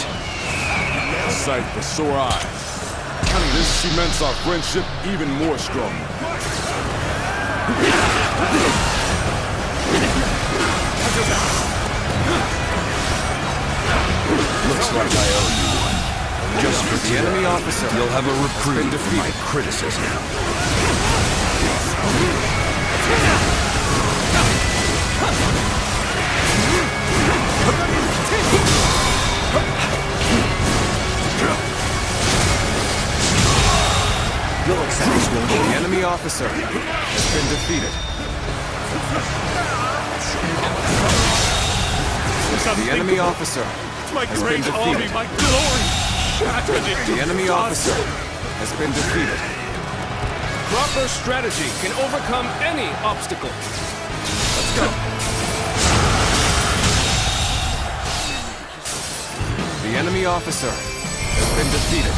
Sight for sore eyes. This cements our friendship even more strongly. Looks like I owe you one. Just for The enemy officer you'll have a reprieve been from my defeated. criticism. enemy officer has been defeated. The enemy officer has been defeated. My glory shattered into The enemy dust. officer has been defeated. Proper strategy can overcome any obstacle. Let's go. The enemy officer has been defeated.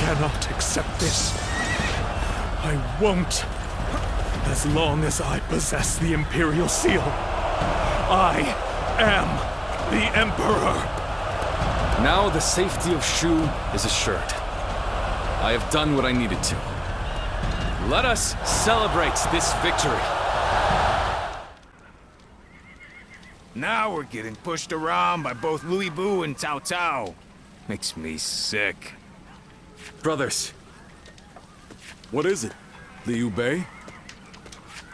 I cannot accept this. I won't. As long as I possess the Imperial Seal, I am the Emperor. Now the safety of Shu is assured. I have done what I needed to. Let us celebrate this victory. Now we're getting pushed around by both Louis Bu and Cao Cao. Makes me sick. Brothers, What is it? Liu Bei?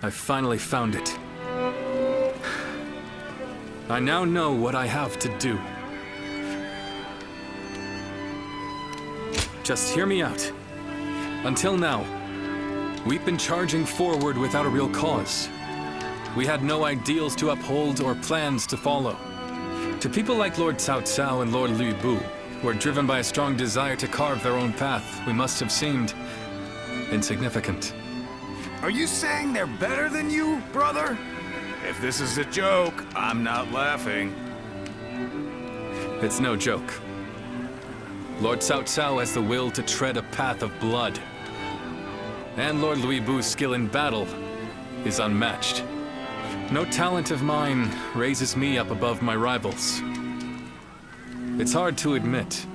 I finally found it. I now know what I have to do. Just hear me out. Until now, we've been charging forward without a real cause. We had no ideals to uphold or plans to follow. To people like Lord Cao Cao and Lord Lu Bu, who are driven by a strong desire to carve their own path, we must have seemed insignificant. Are you saying they're better than you, brother? If this is a joke, I'm not laughing. It's no joke. Lord Cao Cao has the will to tread a path of blood. And Lord Louis Bu's skill in battle is unmatched. No talent of mine raises me up above my rivals. It's hard to admit,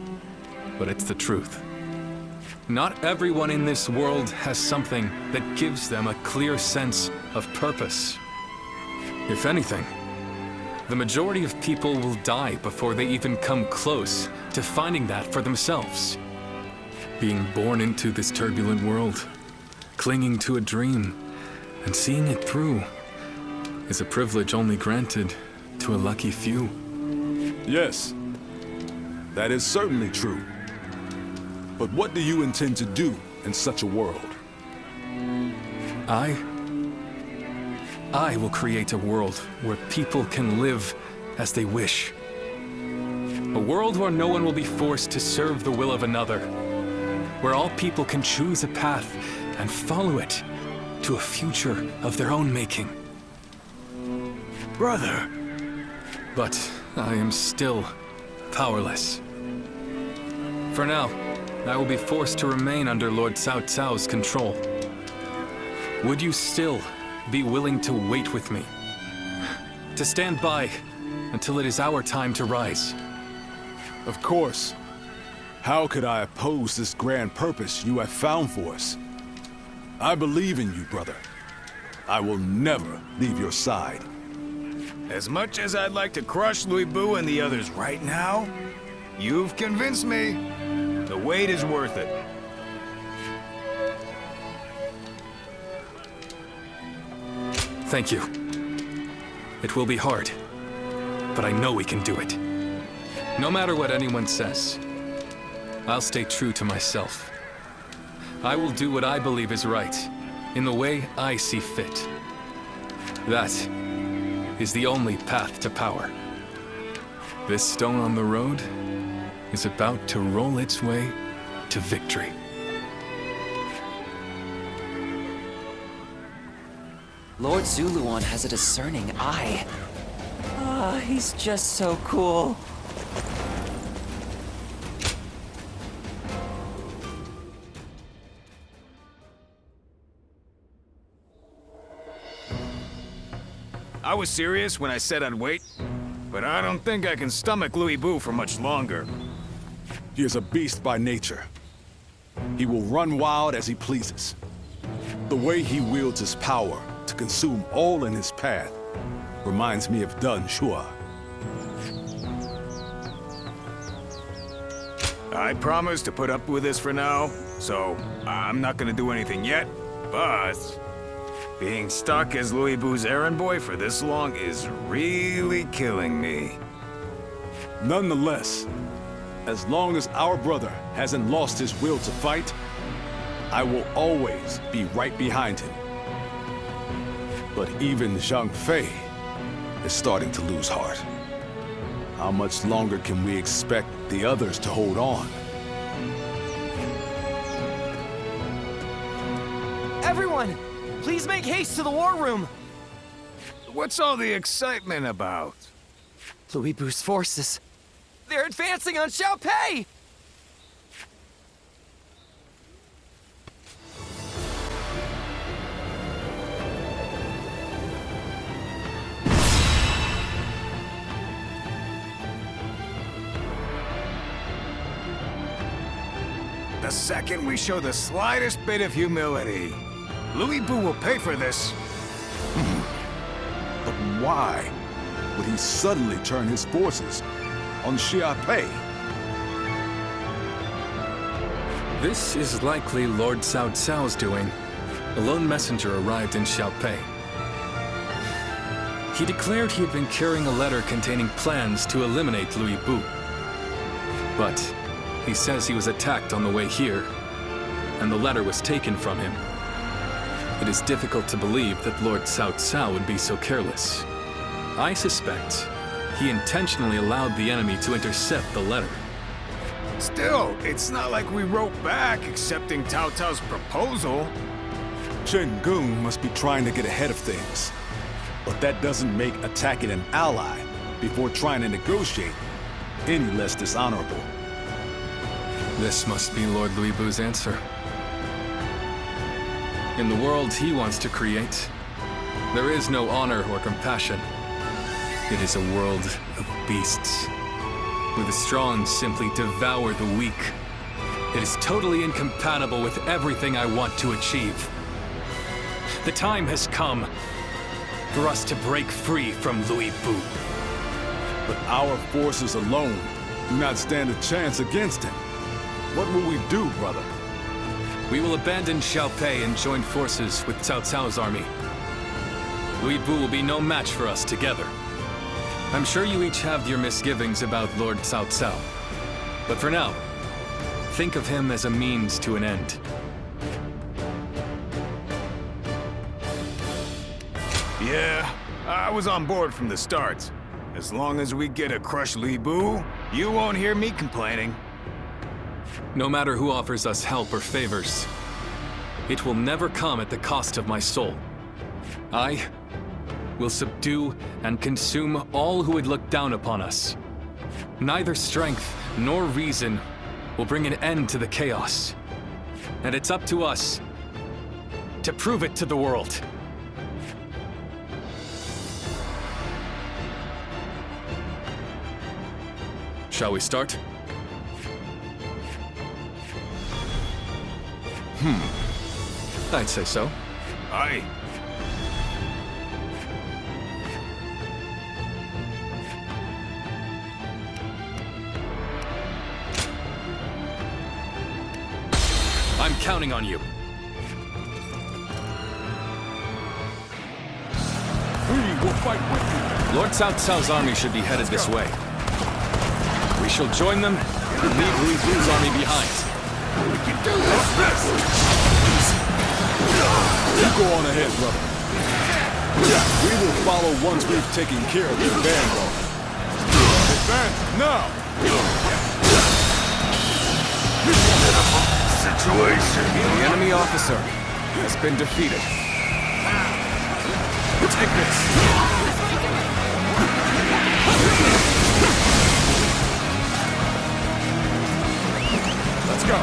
but it's the truth. Not everyone in this world has something that gives them a clear sense of purpose. If anything, the majority of people will die before they even come close to finding that for themselves. Being born into this turbulent world, clinging to a dream, and seeing it through is a privilege only granted to a lucky few. Yes, that is certainly true. But what do you intend to do in such a world? I will create a world where people can live as they wish. A world where no one will be forced to serve the will of another. Where all people can choose a path and follow it to a future of their own making. Brother. But I am still powerless. For now, I will be forced to remain under Lord Cao Cao's control. Would you still be willing to wait with me? To stand by until it is our time to rise? Of course. How could I oppose this grand purpose you have found for us? I believe in you, brother. I will never leave your side. As much as I'd like to crush Louis Bu and the others right now, you've convinced me. The wait is worth it. Thank you. It will be hard, but I know we can do it. No matter what anyone says, I'll stay true to myself. I will do what I believe is right, in the way I see fit. That is the only path to power. This stone on the road is about to roll its way to victory. Lord Zuluan has a discerning eye. Ah, he's just so cool. I was serious when I said I'd wait, but I don't think I can stomach Louis Bu for much longer. He is a beast by nature. He will run wild as he pleases. The way he wields his power to consume all in his path reminds me of Dun Shua. I promise to put up with this for now, so I'm not gonna do anything yet, but being stuck as Louis Bu's errand boy for this long is really killing me. Nonetheless, As long as our brother hasn't lost his will to fight, I will always be right behind him. But even Xiaopei is starting to lose heart. How much longer can we expect the others to hold on? Everyone, please make haste to the war room. What's all the excitement about? Louis Bu's forces. They're advancing on Xiaopei! The second we show the slightest bit of humility, Louis Bu will pay for this. But why would he suddenly turn his forces on Xiaopei? This is likely Lord Cao Cao's doing. A lone messenger arrived in Xiaopei. He declared he had been carrying a letter containing plans to eliminate Louis Bu. But he says he was attacked on the way here, and the letter was taken from him. It is difficult to believe that Lord Cao Cao would be so careless. I suspect he intentionally allowed the enemy to intercept the letter. Still, it's not like we wrote back accepting Cao Cao's proposal. Chen Gong must be trying to get ahead of things. But that doesn't make attacking an ally before trying to negotiate any less dishonorable. This must be Lord Louis Bu's answer. In the world he wants to create, there is no honor or compassion. It is a world of beasts, where the strong simply devour the weak. It is totally incompatible with everything I want to achieve. The time has come for us to break free from Louis Bu. But our forces alone do not stand a chance against him. What will we do, brother? We will abandon Xiaopei and join forces with Cao Cao's army. Louis Bu will be no match for us together. I'm sure you each have your misgivings about Lord Cao Cao. But for now, think of him as a means to an end. Yeah, I was on board from the start. As long as we get to crush Louis Bu, you won't hear me complaining. No matter who offers us help or favors, it will never come at the cost of my soul. I will subdue and consume all who would look down upon us. Neither strength nor reason will bring an end to the chaos. And it's up to us to prove it to the world. Shall we start? I'd say so. Aye. I'm counting on you. We will fight with you. Lord Cao Cao's army should be headed this way. We shall join them and leave Louis Bu's army behind. We can do this! You go on ahead, brother. We will follow once we've taken care of the vanguard. Advance now! Situation. The enemy officer has been defeated. Take this. Let's go.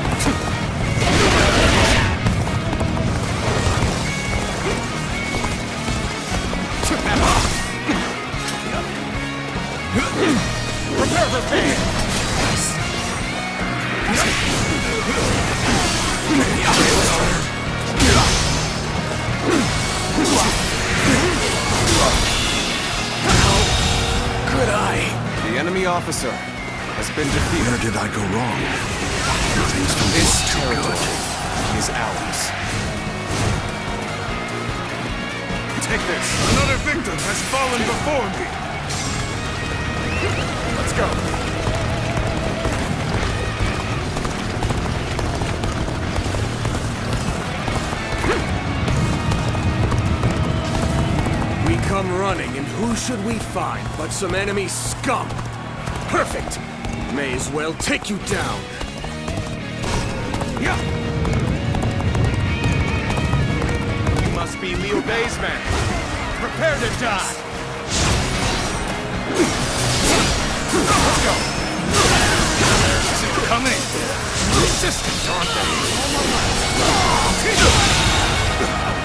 Prepare for pain! How could I? The enemy officer has been defeated. Where did I go wrong? Things don't This look too territory is ours. Take this. Another victim has fallen before me. Let's go. Who should we find but some enemy scum? Perfect! May as well take you down. Yeah. You must be Liu Bei's men. Prepare to die. Let's go. Coming. Resistant, aren't they?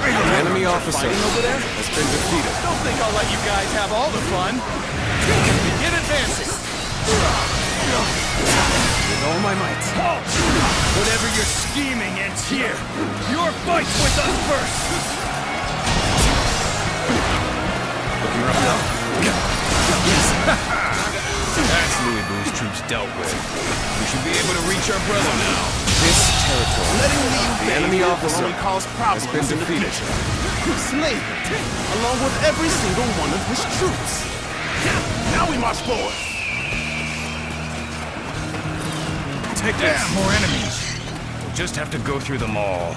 Enemy officer over there has been defeated. Don't think I'll let you guys have all the fun. Begin advancing. With all my might. Whatever you're scheming ends here. Your fight's with us first. Looking rough now. That's Louis Boo's troops dealt with. We should be able to reach our brother now. This territory, the enemy officer has been defeated. Slay him, along with every single one of his troops. Now we march forward. Take this. More enemies. We'll just have to go through them all.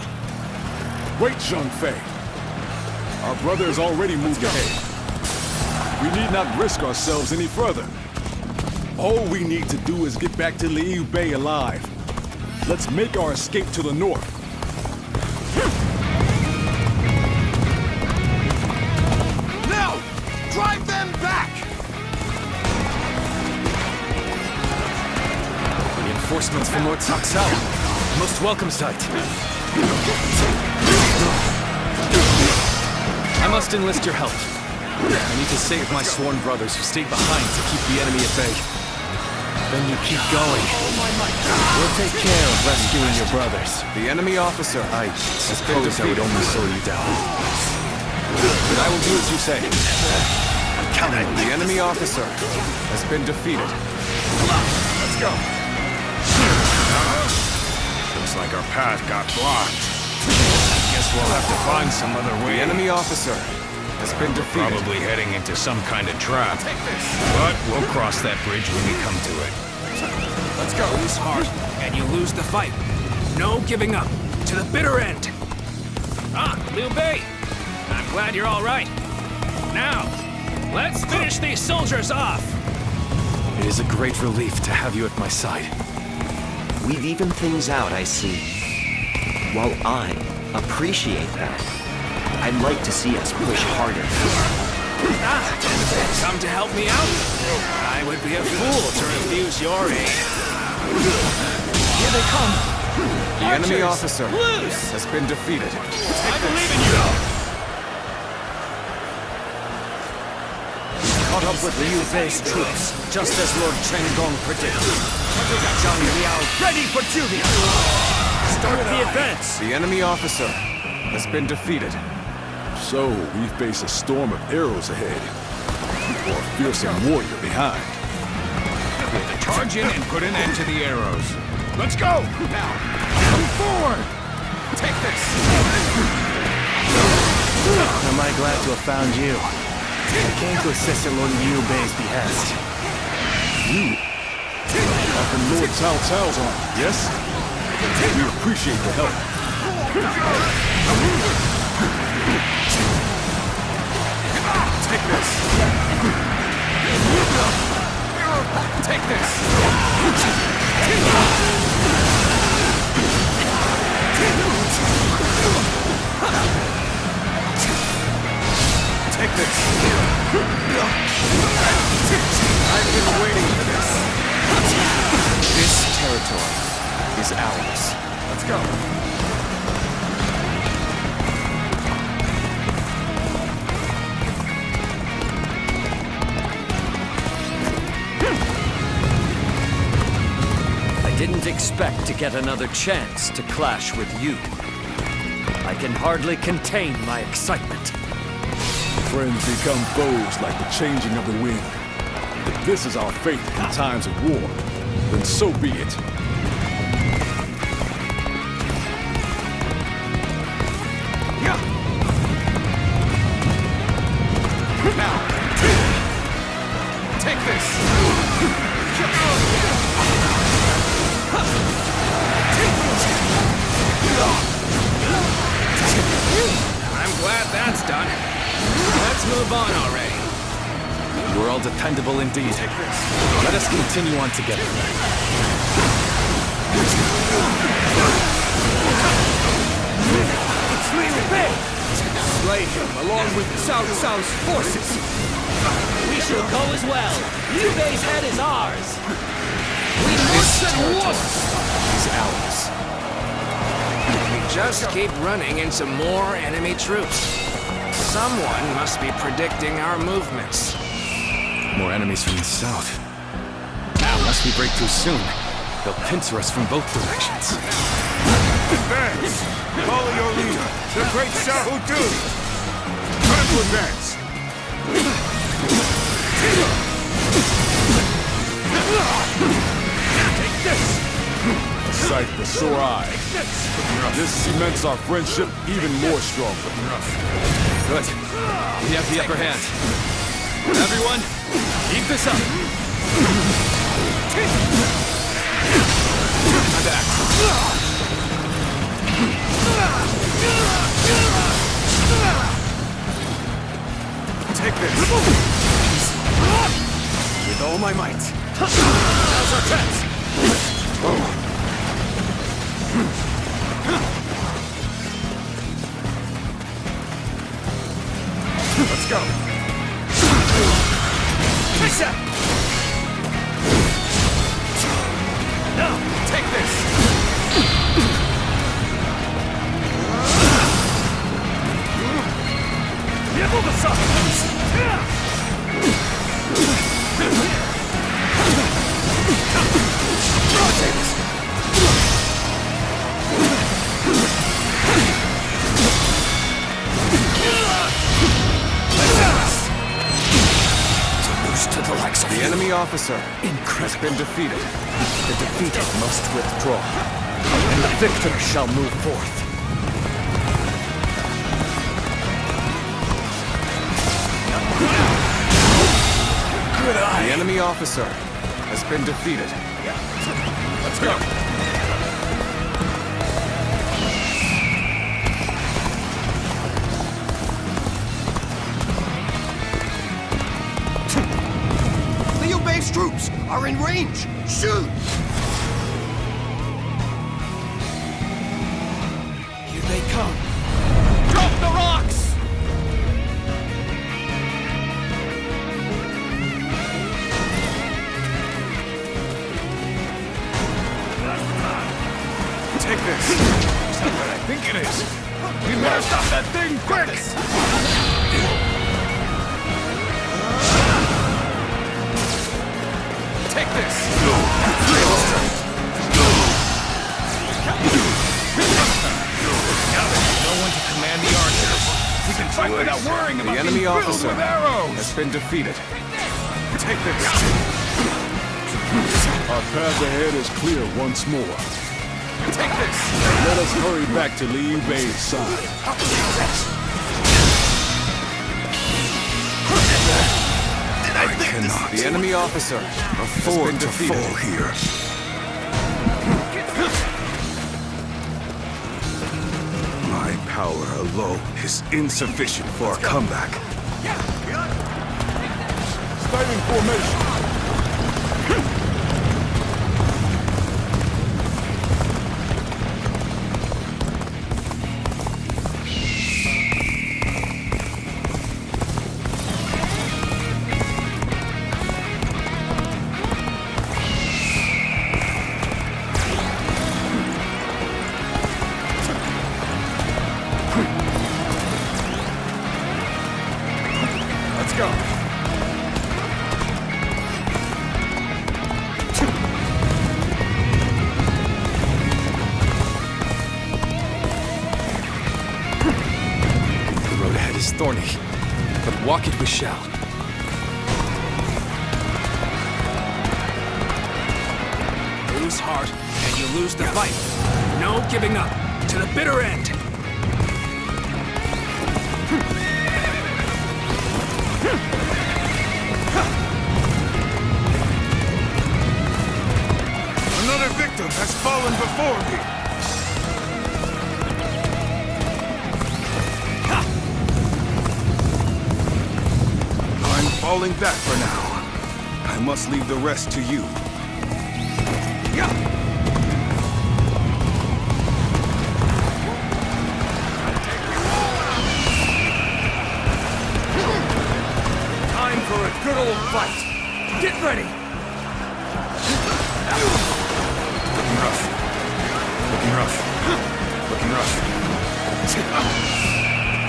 Wait, Xiaopei. Our brother has already moved ahead. We need not risk ourselves any further. All we need to do is get back to Liu Bei alive. Let's make our escape to the north. Now! Drive them back! Reinforcements from Lord Cao. Most welcome sight. I must enlist your help. I need to save my sworn brothers who stayed behind to keep the enemy at bay. Then you keep going. We'll take care of rescuing your brothers. The enemy officer, I suppose I would only slow you down. But I will do as you say. I'm counting on the enemy officer has been defeated. Let's go. Looks like our path got blocked. Guess we'll have to find some other way. The enemy officer has been defeated. Probably heading into some kind of trap. But we'll cross that bridge when we come to it. Let's go. Lose heart, and you lose the fight. No giving up. To the bitter end. Ah, Liu Bei. I'm glad you're all right. Now, let's finish these soldiers off. It is a great relief to have you at my side. We've evened things out, I see. While I appreciate that, I'd like to see us push harder. Come to help me out? I would be a fool to refuse your aid. Here they come. The enemy officer has been defeated. I believe in you. Caught up with Liu Bei's troops, just as Lord Chen Gong predicted. Zhang Liao ready for duty. Start the advance. The enemy officer has been defeated. So, we face a storm of arrows ahead. Or a fearsome warrior behind. Charge in and put an end to the arrows. Let's go! Now, come forward! Take this! Am I glad to have found you? I came to assist at Lord Liu Bei's behest. You are from Lord Cao Cao's army, yes? We appreciate the help. Take this. Take this. Take this. I've been waiting for this. This territory is ours. Let's go. I didn't expect to get another chance to clash with you. I can hardly contain my excitement. Friends become foes like the changing of the wind. If this is our fate in times of war, then so be it. Now, take this. I'm glad that's done. Let's move on already. dependable indeed. Let us continue on together. It's Liu Bei! Slay him along with Cao Cao's forces! We shall go as well. Liu Bei's head is ours. We must at once. These allies. We just keep running into more enemy troops. Someone must be predicting our movements. More enemies from the south. Unless we break through soon, they'll pincer us from both directions. Advance! Follow your leader, the great Xiaopei. Time to advance! Take this! Sight for sore eye. This cements our friendship even more stronger. Good. We have the upper hand. Everyone, keep this up. Attack. Take this! With all my might. Now's our chance! Let's go! Now, take this! The enemy officer has been defeated. The defeated must withdraw, and the victor shall move forth. Good eye! The enemy officer has been defeated. Let's go! Liu Bei's troops are in range! Shoot! Here they come! Drop the rocks! Take this! It's not what I think it is! We better stop that thing quick! Take this! No one to command the archers. We can fight without worrying about The enemy being filled officer with arrows! has been defeated. Take this! Our path ahead is clear once more. Take this! Let us hurry back to Liu Bei's side. The enemy officer has been defeated. Here. My power alone is insufficient for a comeback. Stay in formation. Let's go! The road ahead is thorny, but walk it we shall. Lose heart, and you lose the fight. No giving up. To the bitter end. Another victim has fallen before me! I'm falling back for now. I must leave the rest to you. Time for a good old fight. Get ready. Looking rough. Looking rough. Looking rough.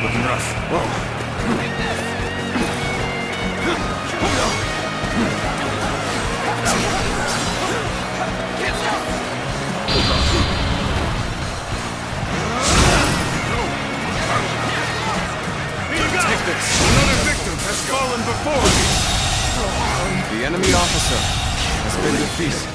Looking rough. Whoa. Take this. Another victim has fallen before me. The enemy officer has been defeated.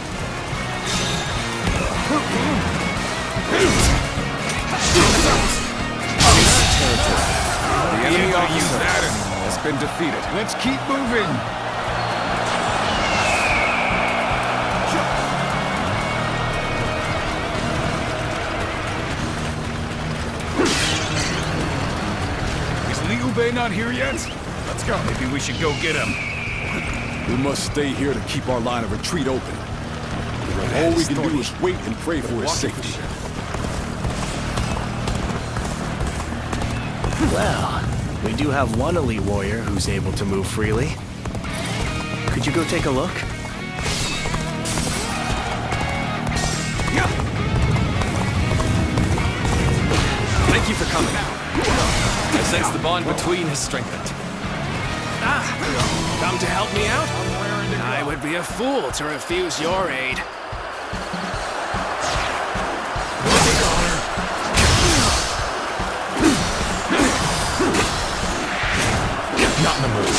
The enemy officer has been defeated. Let's keep moving. Is Liu Bei not here yet? Let's go. Maybe we should go get him. We must stay here to keep our line of retreat open. All we can do is wait and pray for his safety. Well, we do have one elite warrior who's able to move freely. Could you go take a look? Thank you for coming. I sense the bond between has strengthened. Come to help me out? I would be a fool to refuse your aid. Not in the mood.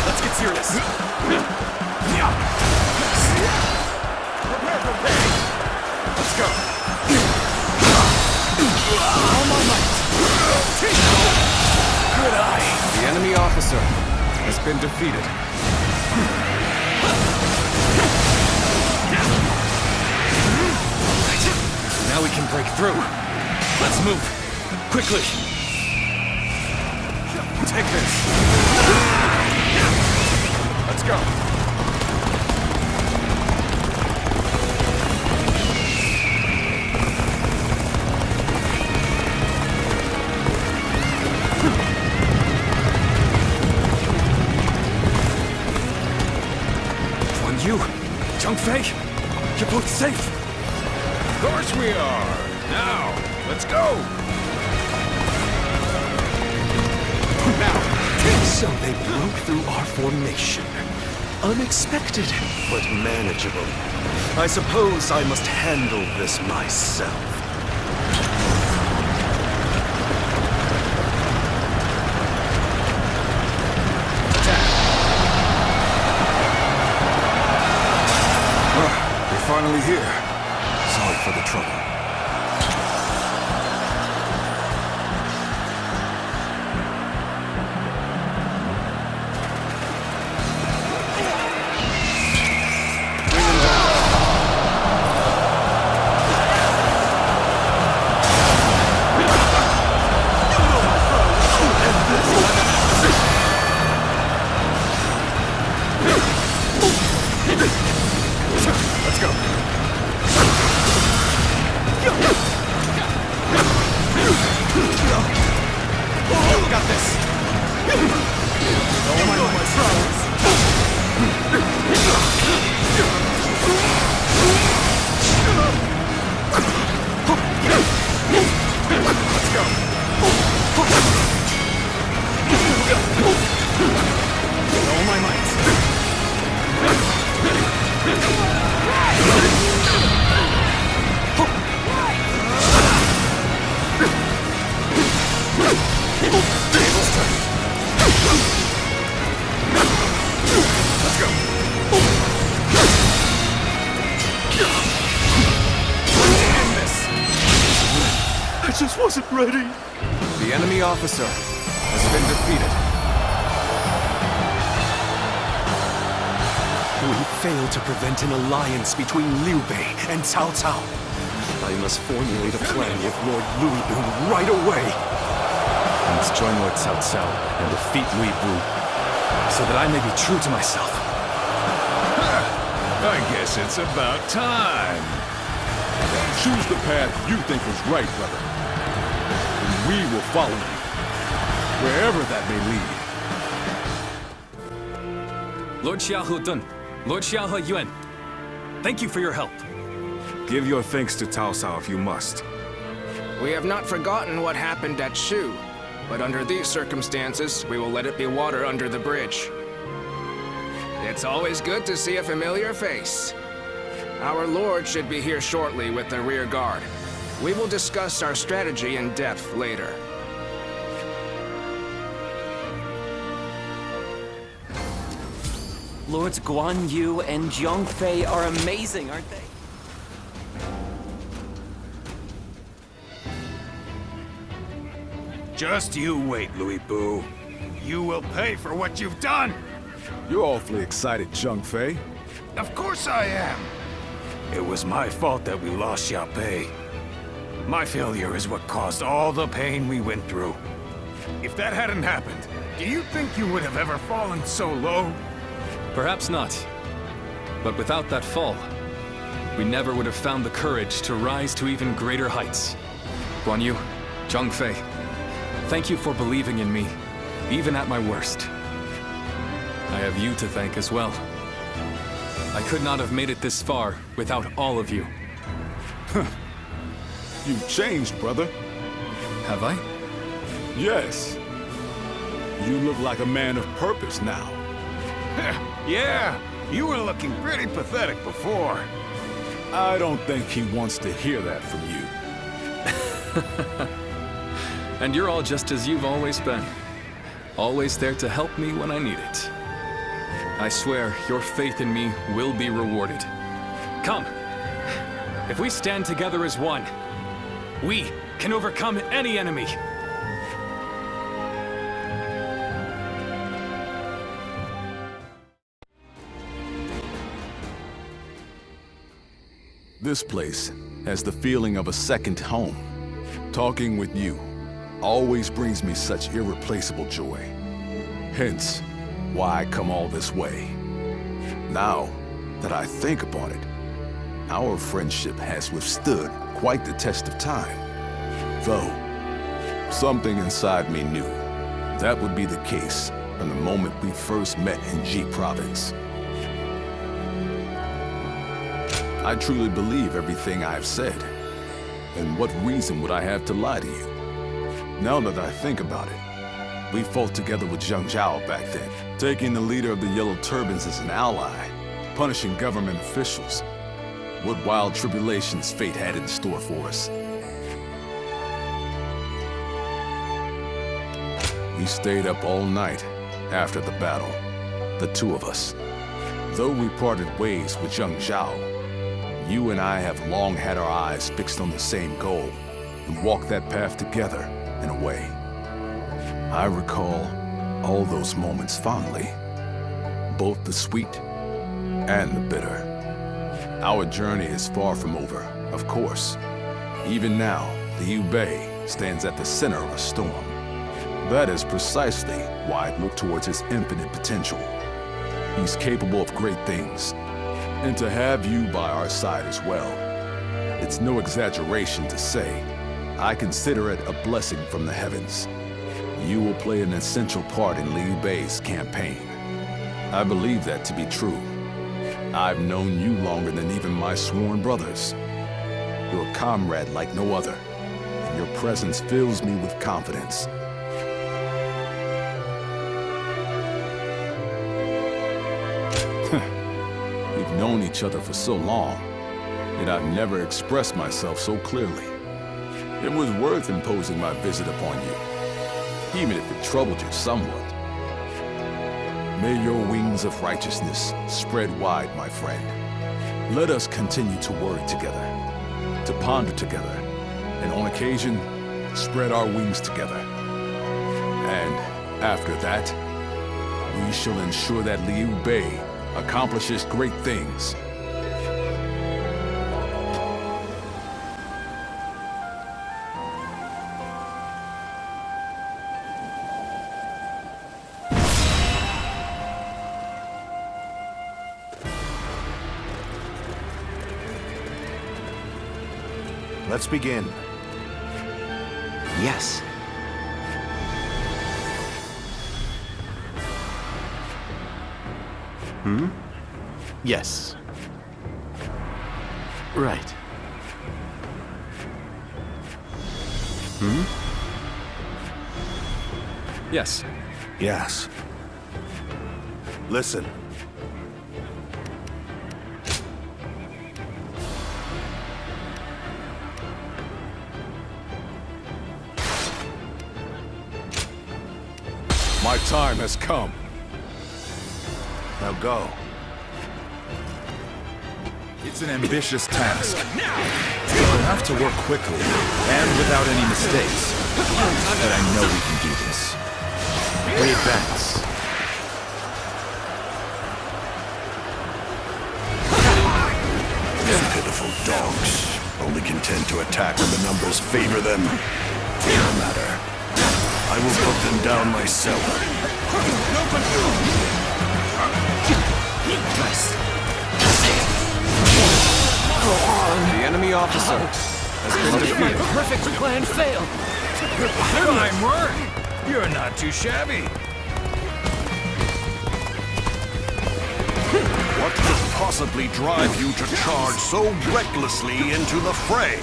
Let's get serious. Let's go. All my might. Good eye. The enemy officer has been defeated. Now we can break through. Let's move. Quickly. Take this. Let's go. You, Fei, you're both safe. Of course we are. Now, let's go. Now, so they broke through our formation. Unexpected, but manageable. I suppose I must handle this myself. Finally here. Sorry for the trouble. Let's go. Got this. Oh my Let's go. All my might. Let's go. End this. I just wasn't ready. The enemy officer has been defeated. We failed to prevent an alliance between Liu Bei and Cao Cao. I must formulate a plan with Lord Louis Bu right away. I must join Lord Cao Cao and defeat Louis Bu, so that I may be true to myself. I guess it's about time. Choose the path you think is right, brother. And we will follow you, wherever that may lead. Lord Xiahou Dun, Lord Xiahou Yuan, thank you for your help. Give your thanks to Cao Cao if you must. We have not forgotten what happened at Shu, but under these circumstances, we will let it be water under the bridge. It's always good to see a familiar face. Our Lord should be here shortly with the rear guard. We will discuss our strategy in depth later. Lords Guan Yu and Xiaopei are amazing, aren't they? Just you wait, Louis Bu. You will pay for what you've done! You're awfully excited, Xiaopei. Of course I am! It was my fault that we lost Xiaopei. My failure is what caused all the pain we went through. If that hadn't happened, do you think you would have ever fallen so low? Perhaps not. But without that fall, we never would have found the courage to rise to even greater heights. Guan Yu, Xiaopei, thank you for believing in me, even at my worst. I have you to thank as well. I could not have made it this far without all of you. You've changed, brother. Have I? Yes. You look like a man of purpose now. Yeah, you were looking pretty pathetic before. I don't think he wants to hear that from you. And you're all just as you've always been. Always there to help me when I need it. I swear, your faith in me will be rewarded. Come. If we stand together as one, we can overcome any enemy. This place has the feeling of a second home. Talking with you always brings me such irreplaceable joy. Hence, why I come all this way. Now that I think upon it, our friendship has withstood quite the test of time. Though, something inside me knew that would be the case from the moment we first met in Ji Province. I truly believe everything I've said. And what reason would I have to lie to you? Now that I think about it, we fought together with Zheng Zhao back then, taking the leader of the Yellow Turbans as an ally, punishing government officials. What wild tribulations fate had in store for us. We stayed up all night after the battle, the two of us. Though we parted ways with Zheng Zhao, you and I have long had our eyes fixed on the same goal and walked that path together in a way. I recall all those moments fondly, both the sweet and the bitter. Our journey is far from over, of course. Even now, Liu Bei stands at the center of a storm. That is precisely why I look towards his infinite potential. He's capable of great things. And to have you by our side as well, it's no exaggeration to say, I consider it a blessing from the heavens. You will play an essential part in Liu Bei's campaign. I believe that to be true. I've known you longer than even my sworn brothers. You're a comrade like no other, and your presence fills me with confidence. We've known each other for so long, yet I've never expressed myself so clearly. It was worth imposing my visit upon you, even if it troubled you somewhat. May your wings of righteousness spread wide, my friend. Let us continue to worry together, to ponder together, and on occasion, spread our wings together. And after that, we shall ensure that Liu Bei accomplishes great things. let's begin. Yes. Yes. Right. Yes. Yes. Listen. My time has come. Now go. It's an ambitious task. We'll have to work quickly, and without any mistakes. But I know we can do this. We advance. Pitiful dogs. Only content to attack when the numbers favor them. No matter. I will put them down myself. The enemy officer has been defeated. Perfect plan failed. Climber! You're not too shabby. What could possibly drive you to charge so recklessly into the fray?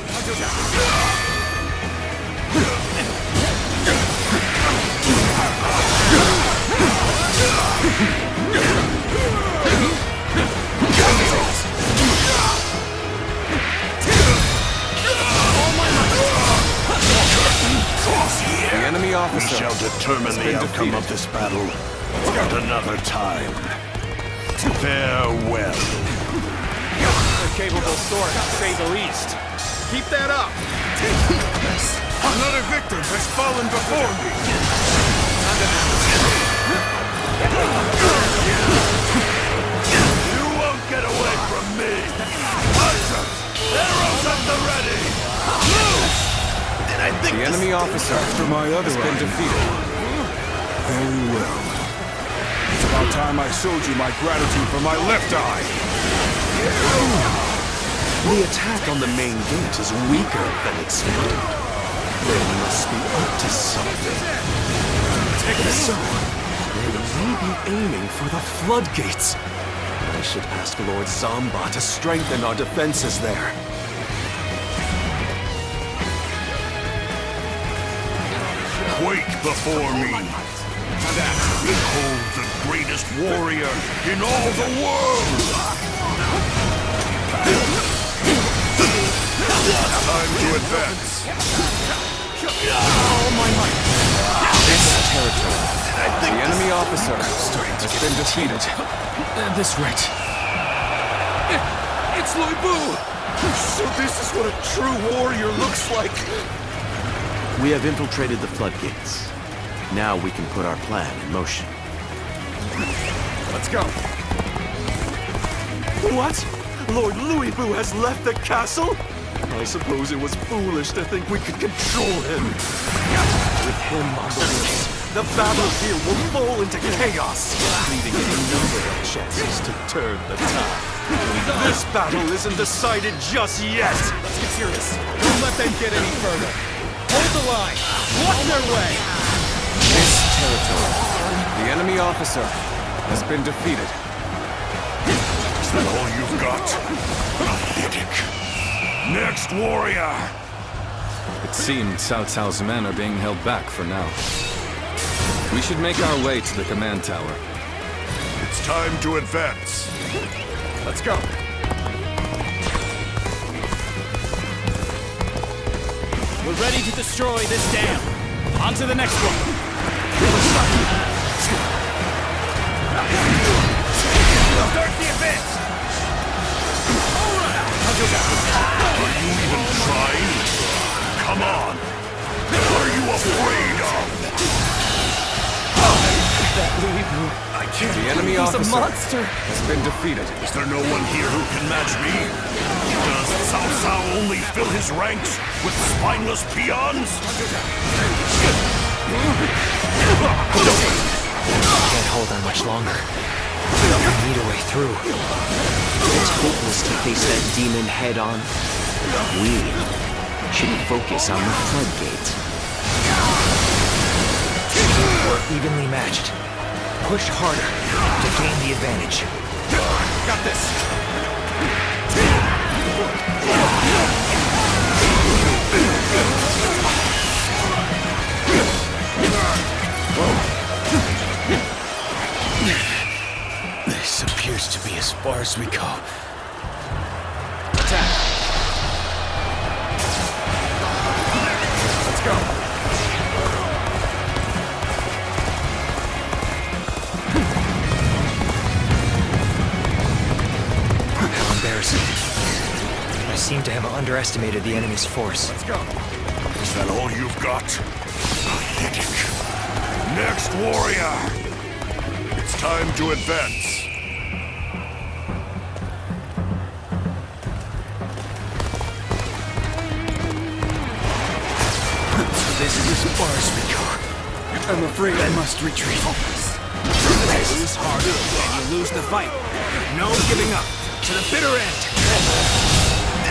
The enemy officer We shall determine the outcome of this battle at another time. Farewell. A capable sort, to say the least. Keep that up! Another victim has fallen before me. You won't get away from me! Hunters! Arrows at the ready! Loose! And I think The enemy officer has been defeated. Very well. It's about time I showed you my gratitude for my left eye. The attack on the main gate is weaker than expected. They must be up to something. So, they may be aiming for the floodgates. I should ask Lord Zamba to strengthen our defenses there. quake before me. Behold the greatest warrior in all the world! Time to advance. All my might. This territory. The enemy officer has been defeated. This right. It's Loi Bu! So this is what a true warrior looks like! We have infiltrated the floodgates. Now we can put our plan in motion. Let's go. What? Lord Louis Bu has left the castle? I suppose it was foolish to think we could control him. With him on the loose, the battlefield will fall into chaos, leaving a number of chances to turn the tide. This battle isn't decided just yet! Let's get serious. Don't let them get any further. Hold the line. Block their way. This territory. The enemy officer has been defeated. Is that all you've got? Pathetic. Next warrior! It seems Cao Cao's men are being held back for now. We should make our way to the command tower. It's time to advance. Let's go. We're ready to destroy this dam. On to the next one. Start the advance. Are you even trying? Come on! What are you afraid of? That Louis Bu. I can't. The enemy He's a officer monster. has been defeated. Is there no one here who can match me? Does Cao Cao only fill his ranks with spineless peons? Can't hold on much longer. We need a way through. It's hopeless to face that demon head on. We should focus on the floodgate. We're evenly matched. Push harder to gain the advantage. Got this! This appears to be as far as we go. Attack! Let's go! How embarrassing. I seem to have underestimated the enemy's force. Let's go! Is that all you've got? Pathetic. Next warrior! It's time to advance. This is as far as we go. I'm afraid I must retreat. You lose hard, and you lose the fight. No giving up. To the bitter end.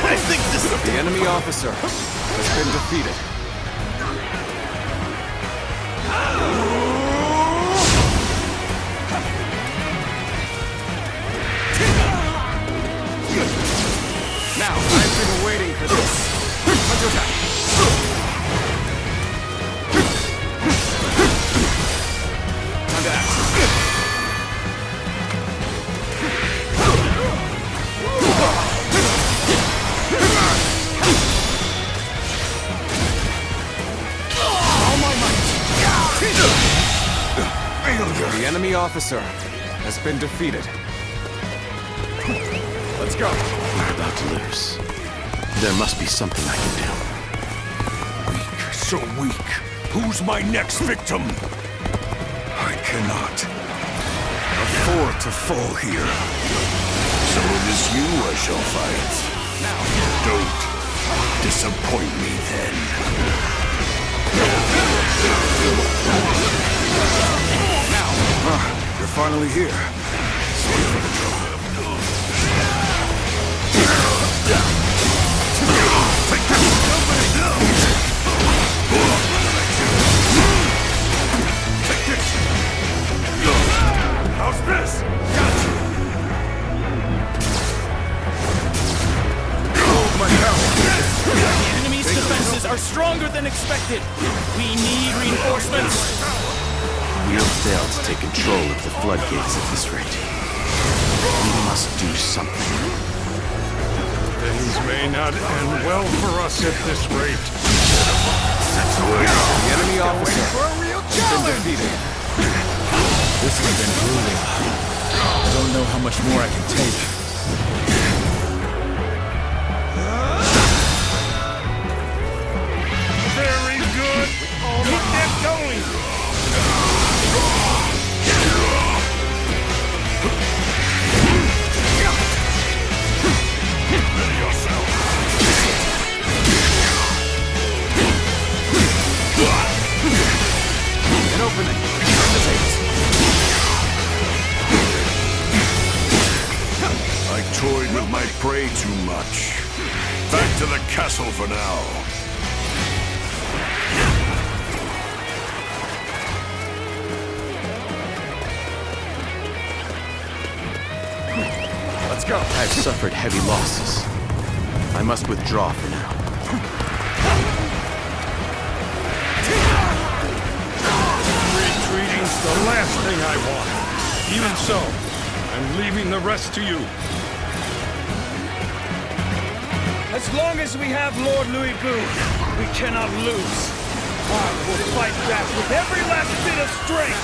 I think this is The enemy officer has been defeated. Now, I've been waiting for this. Counterattack! Time to act. All my might. The enemy officer has been defeated. Let's go. We're about to lose. There must be something I can do. Weak, so weak. Who's my next victim? I cannot afford to fall here. So it is you I shall fight. Now. Don't disappoint me then. Now. You're finally here. Sorry for the trouble. How's this? Gotcha! Hold my power! The enemy's defenses are stronger than expected! We need reinforcements! We'll fail to take control of the floodgates at this rate. We must do something. Things may not end well for us at this rate. The enemy officer has been defeated. This has been grueling. I don't know how much more I can take. Very good. Keep that going. Ready yourself. An opening. I toyed with my prey too much. Back to the castle for now. Let's go. I've suffered heavy losses. I must withdraw for now. Retreating's the last thing I want. Even so, I'm leaving the rest to you. As long as we have Lord Louis Bu, we cannot lose. I will fight back with every last bit of strength.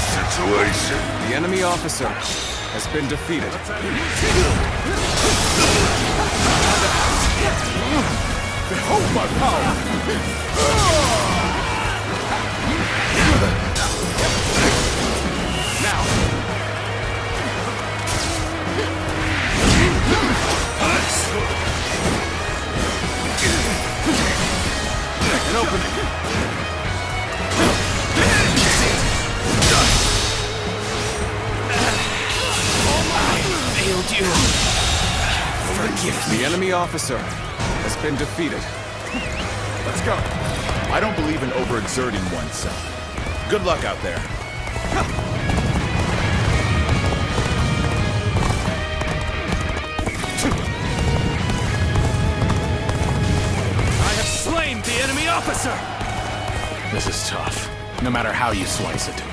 Situation. The enemy officer has been defeated. Behold my power! Now! enemy officer has been defeated. Let's go. I don't believe in overexerting oneself. Good luck out there. I have slain the enemy officer! This is tough, no matter how you slice it.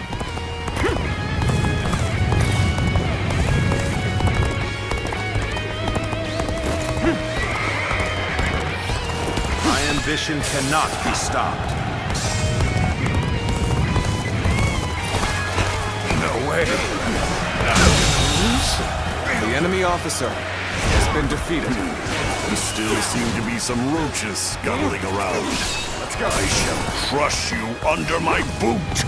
My ambition cannot be stopped. No way. The enemy officer has been defeated. There still seem to be some roaches scuttling around. Let's go. I shall crush you under my boot.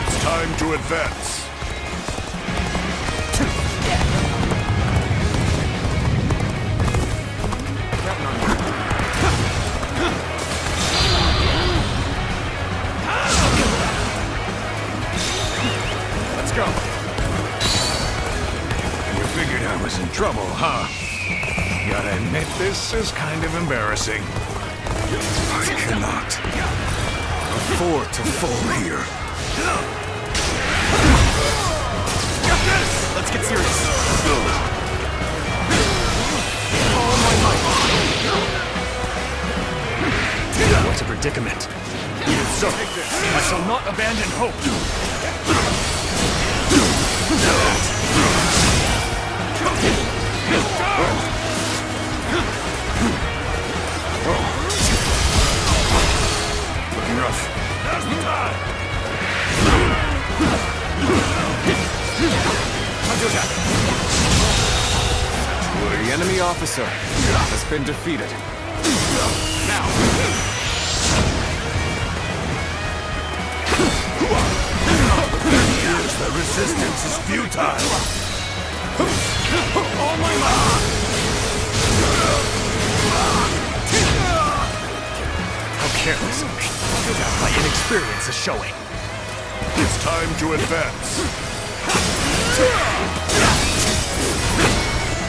It's time to advance. Let's go. You figured I was in trouble, huh? Gotta admit, this is kind of embarrassing. I cannot afford to fall here. Got this! Let's get serious. All my might. What a predicament. Even so, I shall not abandon hope. Looking rough. Now's the time! Counterattack! The enemy officer has been defeated. Now! The resistance is futile. All my might! How careless of me. My inexperience is showing. It's time to advance.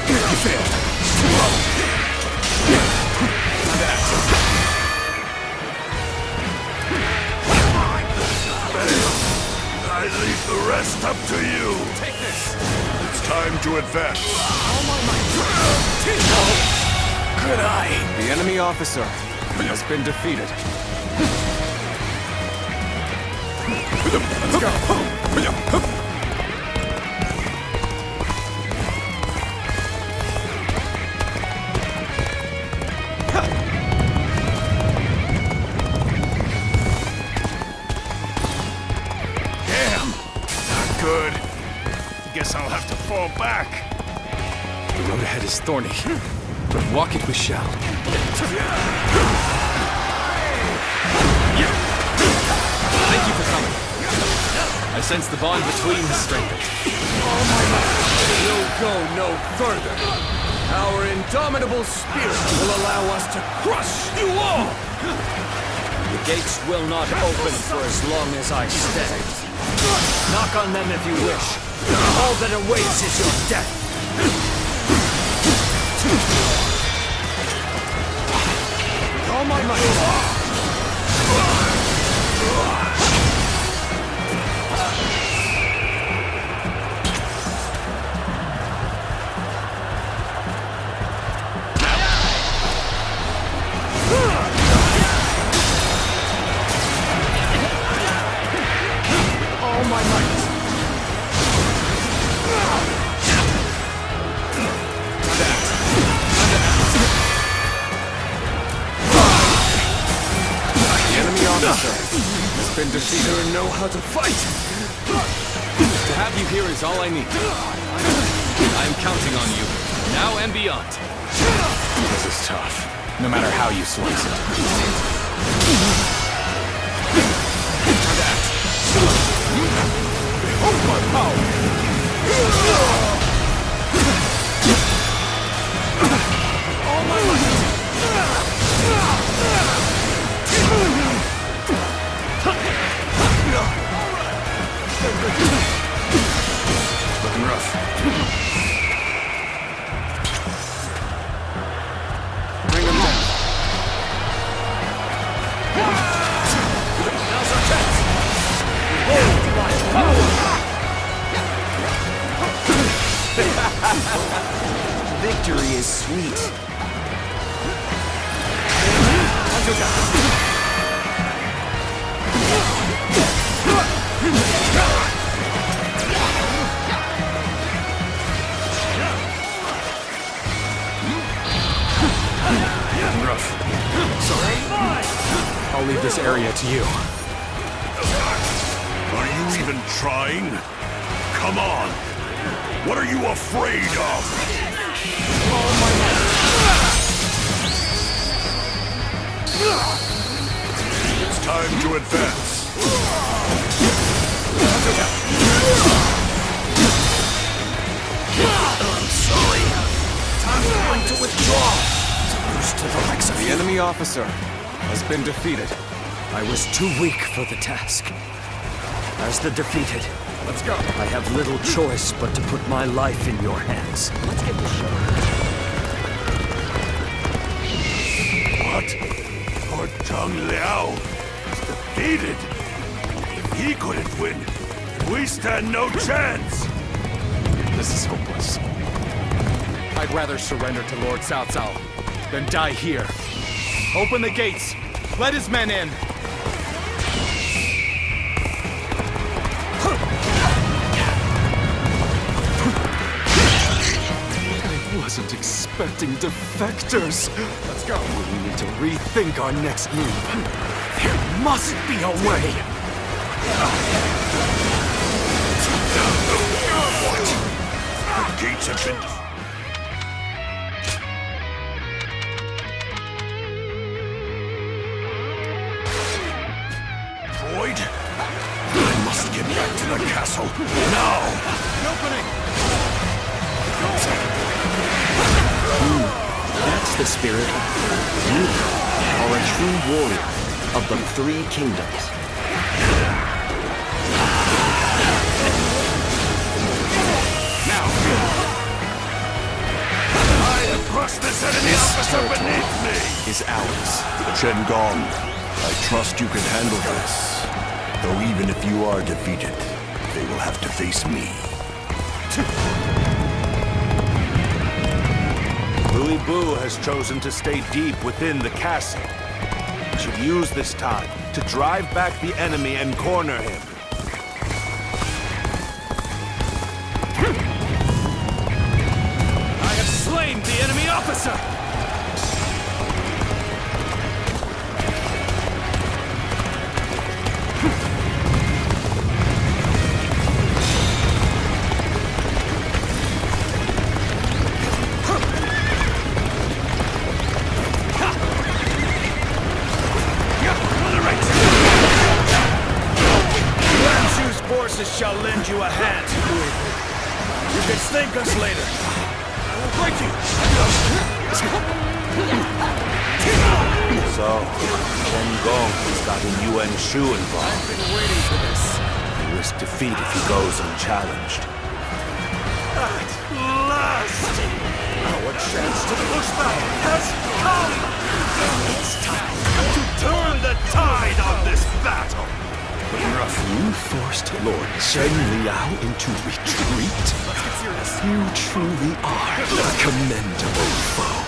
You failed. I leave the rest up to you. Take this. It's time to advance. All my might. Good eye. The enemy officer has been defeated. Let's go. Damn. Not good. Guess I'll have to fall back. The road ahead is thorny, but walk it we shall. Thank you for coming. I sense the bond between has strengthened. We'll go no further. Our indomitable spirit will allow us to crush you all! The gates will not open for as long as I stay. Knock on them if you wish. All that awaits is your death. All my might! Has been defeated. You know how to fight! To have you here is all I need. I am counting on you, now and beyond. This is tough, no matter how you slice it. Behold my power! All my might! Looking rough. Victory is sweet. Rough. Sorry. I'll leave this area to you. Are you even trying? Come on! What are you afraid of? It's time to advance. I'm sorry. I'm going to withdraw. The enemy officer has been defeated. I was too weak for the task. As the defeated, Let's go. I have little choice but to put my life in your hands. Let's get this show. What? Lord Zhang Liao is defeated? If he couldn't win, we stand no chance! This is hopeless. I'd rather surrender to Lord Cao Cao than die here. Open the gates. Let his men in. I wasn't expecting defectors. Let's go. We need to rethink our next move. There must be a way. What? The gates have been... destroyed? I must get back to the castle, now! The opening! That's the spirit. You are a true warrior of the Three Kingdoms. Now! I have crushed this enemy officer beneath me! Is ours. Chen Gong, I trust you can handle this. Though even if you are defeated, they will have to face me. Louis Bu has chosen to stay deep within the castle. We should use this time to drive back the enemy and corner him. I have slain the enemy officer! Shall lend you a hand. You can thank us later. I will break you. So, Chen Gong has gotten Yuan Shu involved. I've been waiting for this. He risks defeat if he goes unchallenged. At last! Our chance to push back has come! It's time to turn the tide on this battle! You forced Lord Zheng Liao into retreat? You truly are a commendable foe.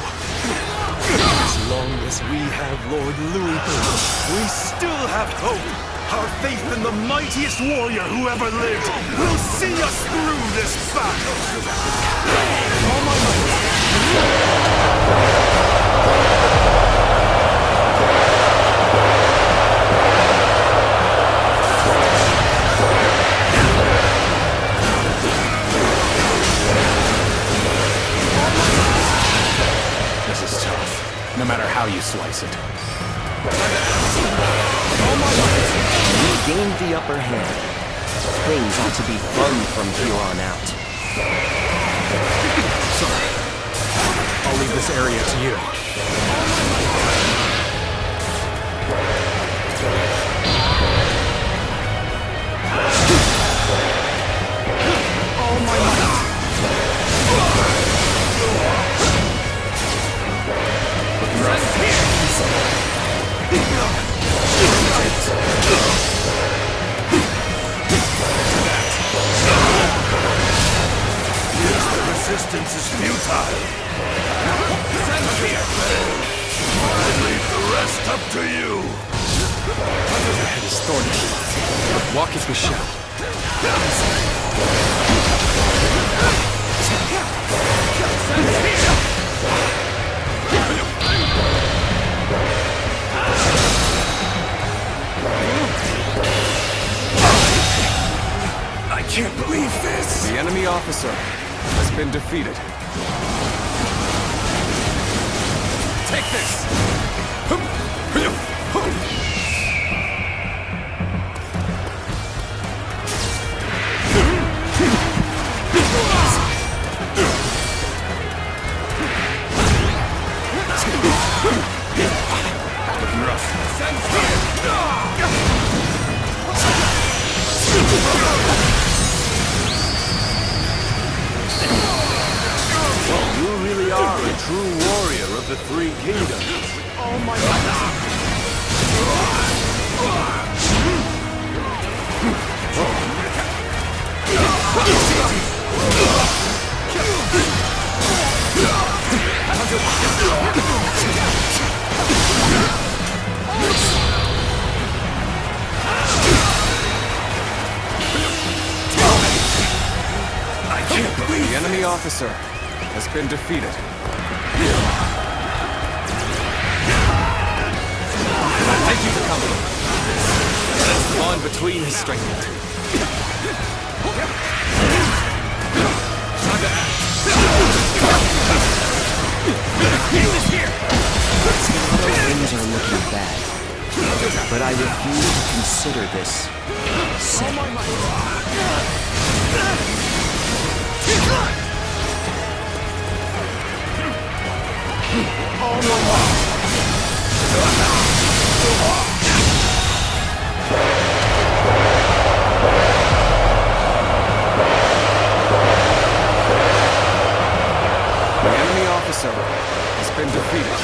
As long as we have Lord Louis Bu, we still have hope. Our faith in the mightiest warrior who ever lived will see us through this battle. All my might. No matter how you slice it. We gained the upper hand. Things ought to be fun from here on out. Sorry. I'll leave this area to you. All my might. Resistance resistance is futile. I leave the rest up to you. The head is thorny, but walk if we shall. I can't believe this. The enemy officer has been defeated. Take this! Looking rough. You really are a true warrior of the Three Kingdoms. Oh my God! I can't believe the enemy officer has been defeated. Thank you for coming. The bond between has strengthened. Time to act. Things are looking bad, but I refuse to consider this The enemy officer has been defeated.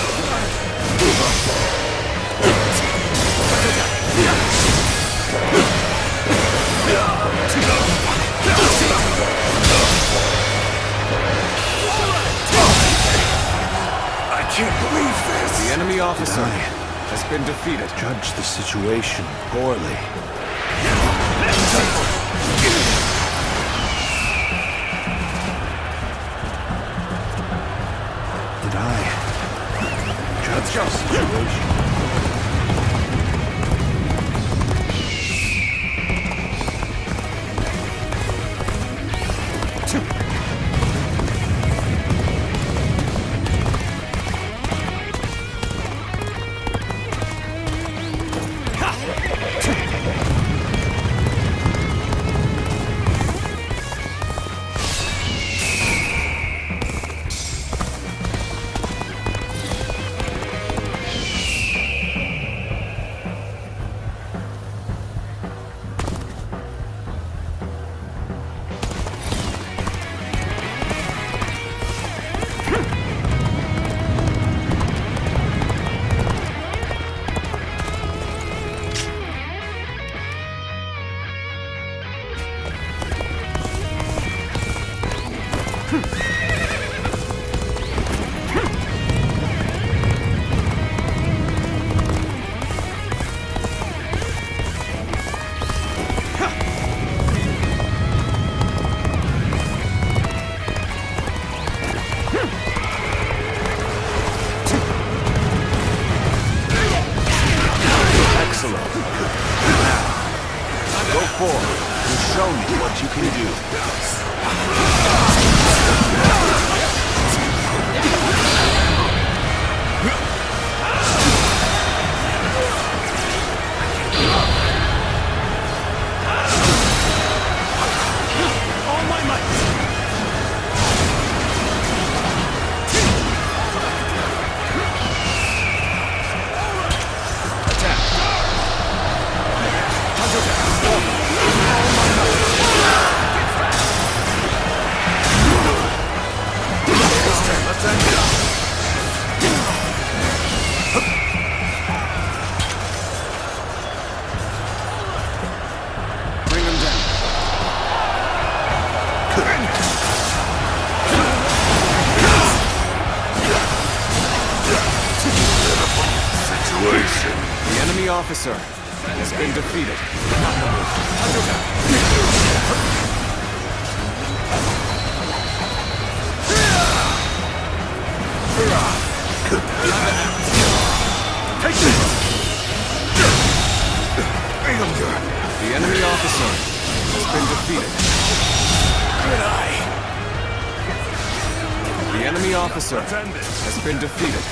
I can't believe this. The enemy officer has been defeated. Judge the situation poorly. Did I judge the situation? officer has been defeated. Take this! The enemy officer has been defeated. Good eye. The enemy officer has been defeated.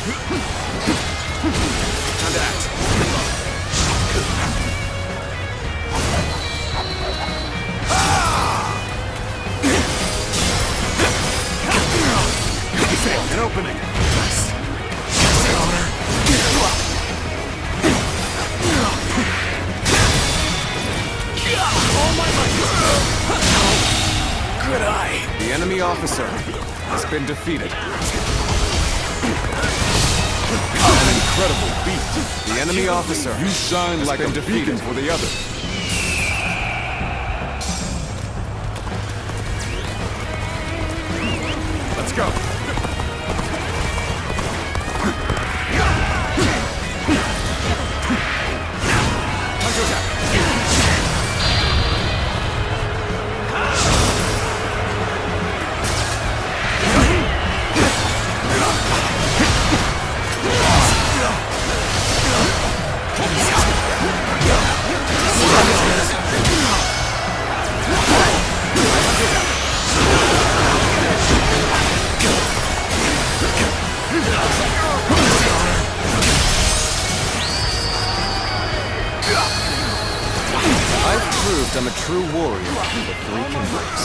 Time to act. An opening. Good eye. The enemy officer has been defeated. An incredible feat. The enemy officer You shine has like a been defeated. beacon for the others. Let's go. I've proved I'm a true warrior in the three kingdoms.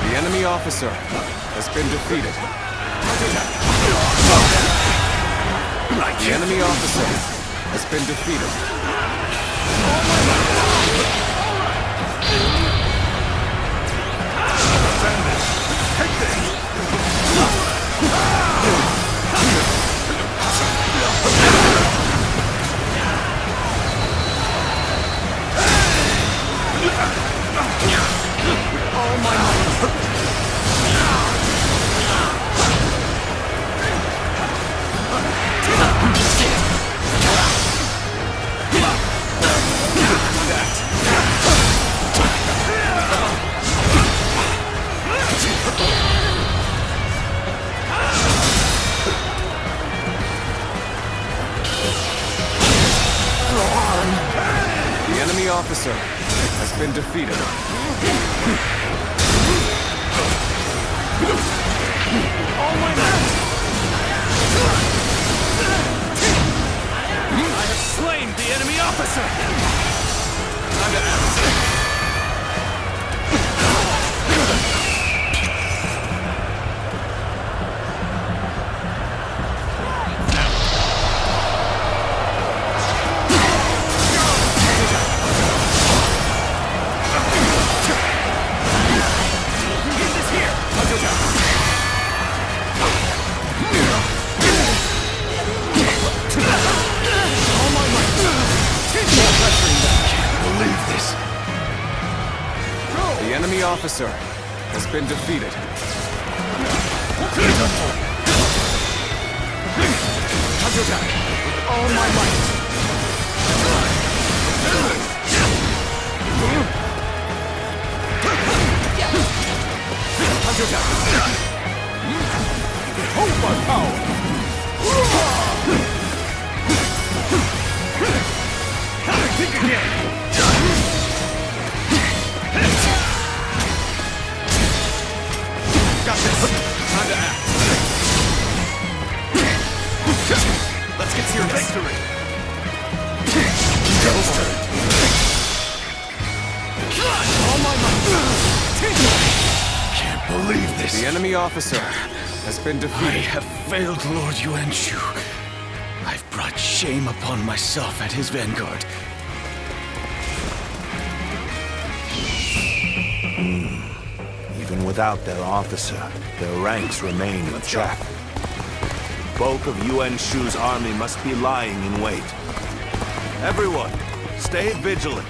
The enemy officer has been defeated. The enemy officer has been defeated. The enemy officer has been defeated. I have slain the enemy officer! Time to act. The enemy officer has been defeated. Counterattack with all my might. Counterattack. Hold my power. Think again! Got this. Time to act. Let's get serious. Victory! Devil's turn. All my might. Can't believe this. The enemy officer has been defeated. I have failed Lord Yuan Shu. I've brought shame upon myself at his vanguard. Even without their officer, their ranks remain in check. bulk of Yuan Shu's army must be lying in wait. Everyone, stay vigilant.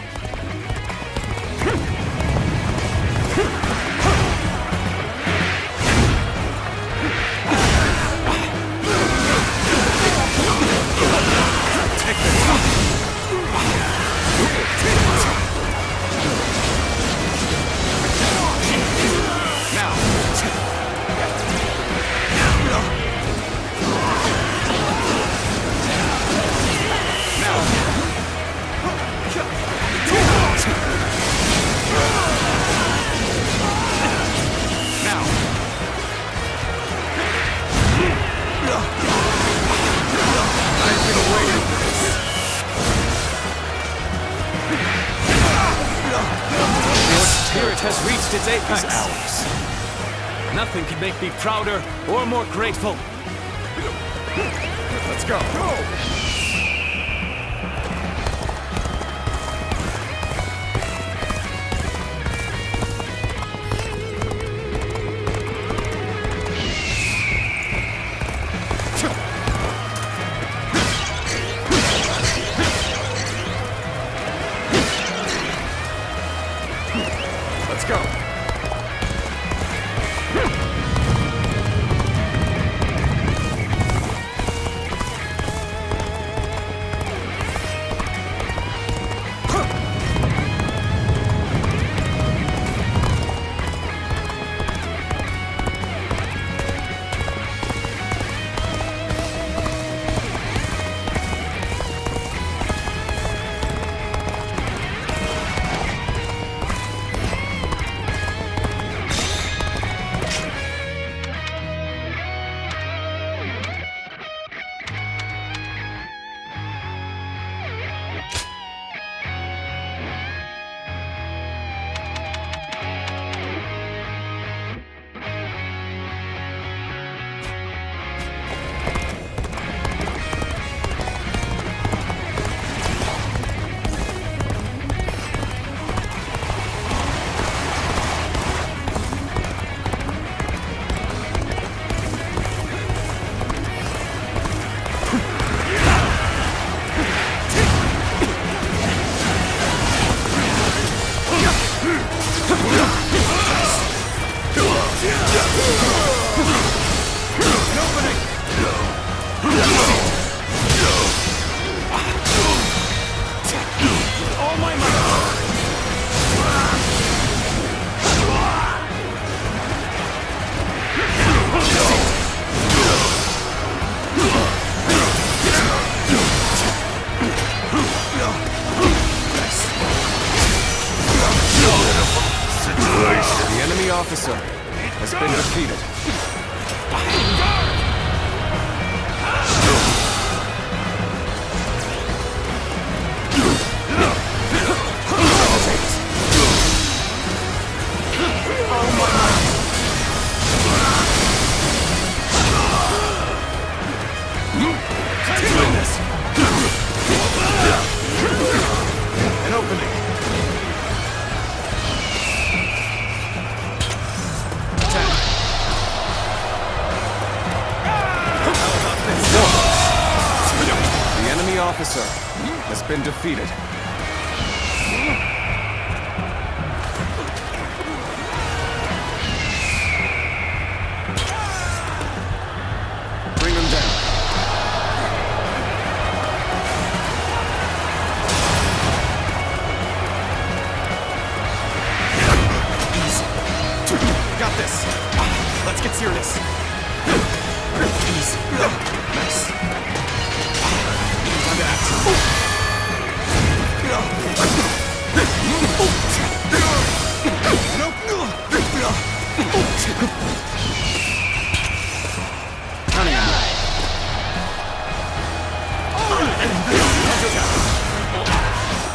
Has reached its apex. Nothing can make me prouder or more grateful. Let's go. Officer has been defeated. An opening. Officer has been defeated. Bring him down. Easy. Got this. Let's get serious. Easy. Nice.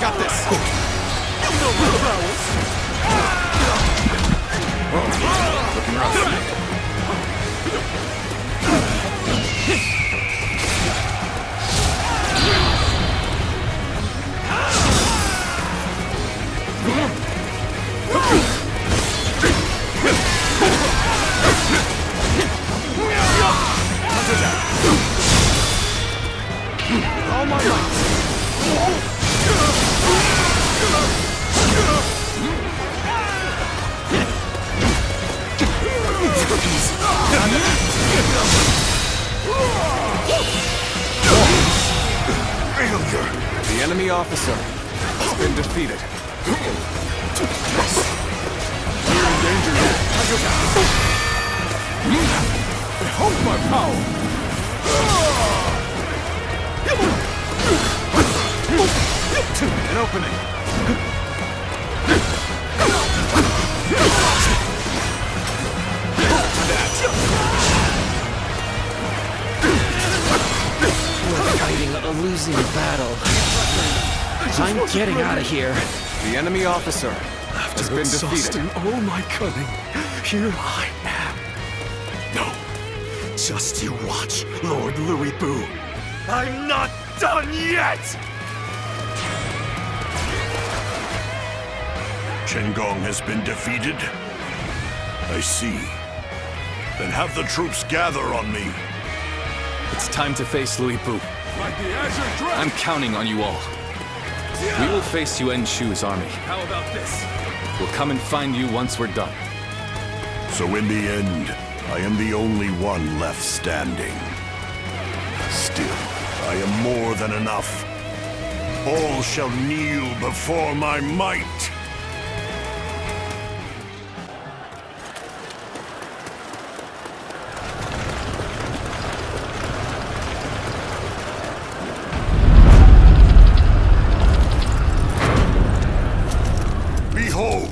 Got this. Looking rough. enemy officer has been defeated. We're in danger here. Behold my power! An opening. We're fighting a losing battle. I'm getting out of here. The enemy officer has been defeated. all my cunning, here I am. No, just you watch, Lord Louis Boo. I'm not done yet! Chengong has been defeated? I see. Then have the troops gather on me. It's time to face Louis Pu. Like the Azure Dragon! I'm counting on you all. We will face Yuan Shu's army. How about this? We'll come and find you once we're done. So in the end, I am the only one left standing. Still, I am more than enough. All shall kneel before my might. Behold,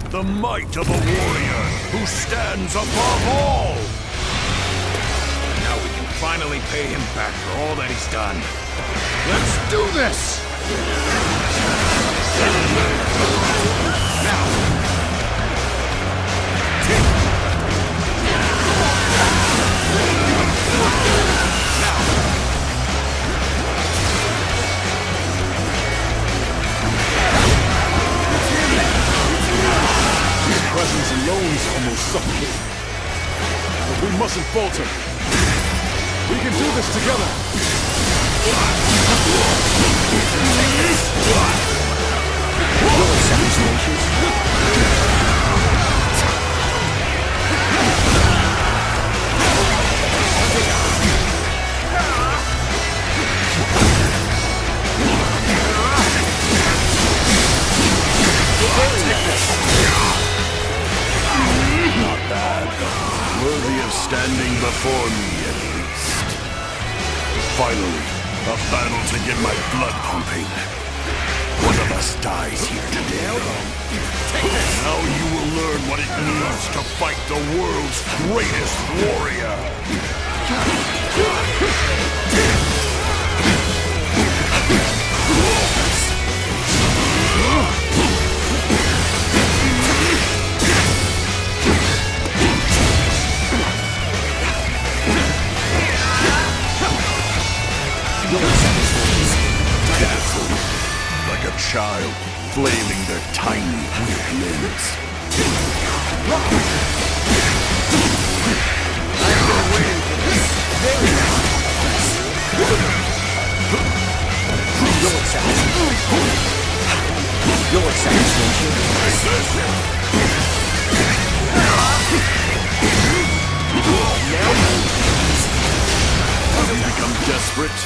the might of a warrior who stands above all! Now we can finally pay him back for all that he's done. Let's do this! Now! Presence alone is almost suffocating. But we mustn't falter. We can do this together. Not bad. Worthy of standing before me, at least. Finally, a battle to get my blood pumping. One of us dies here today. Now you will learn what it means to fight the world's greatest warrior. Dazzled, like a child flailing their tiny, weak limbs. I've been waiting for this. Your assassination. When you become desperate,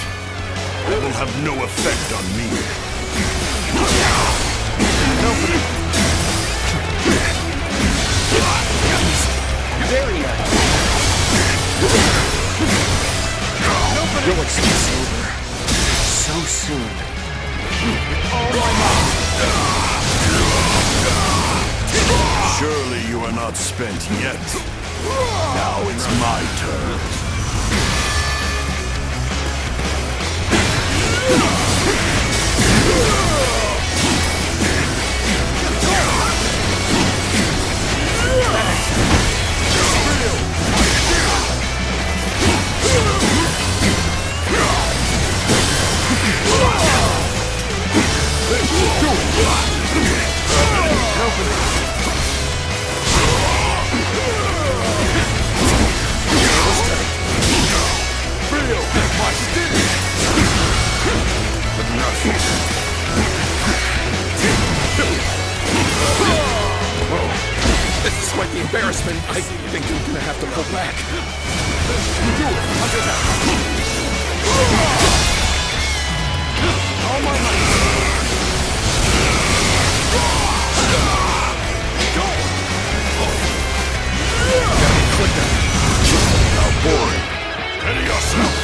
it will have no effect on me. Very nice. Your is over. So soon. Surely you are not spent yet. Now it's my turn. Despite the embarrassment, I think I'm gonna have to pull back. all my might. Now, boy, ready yourself.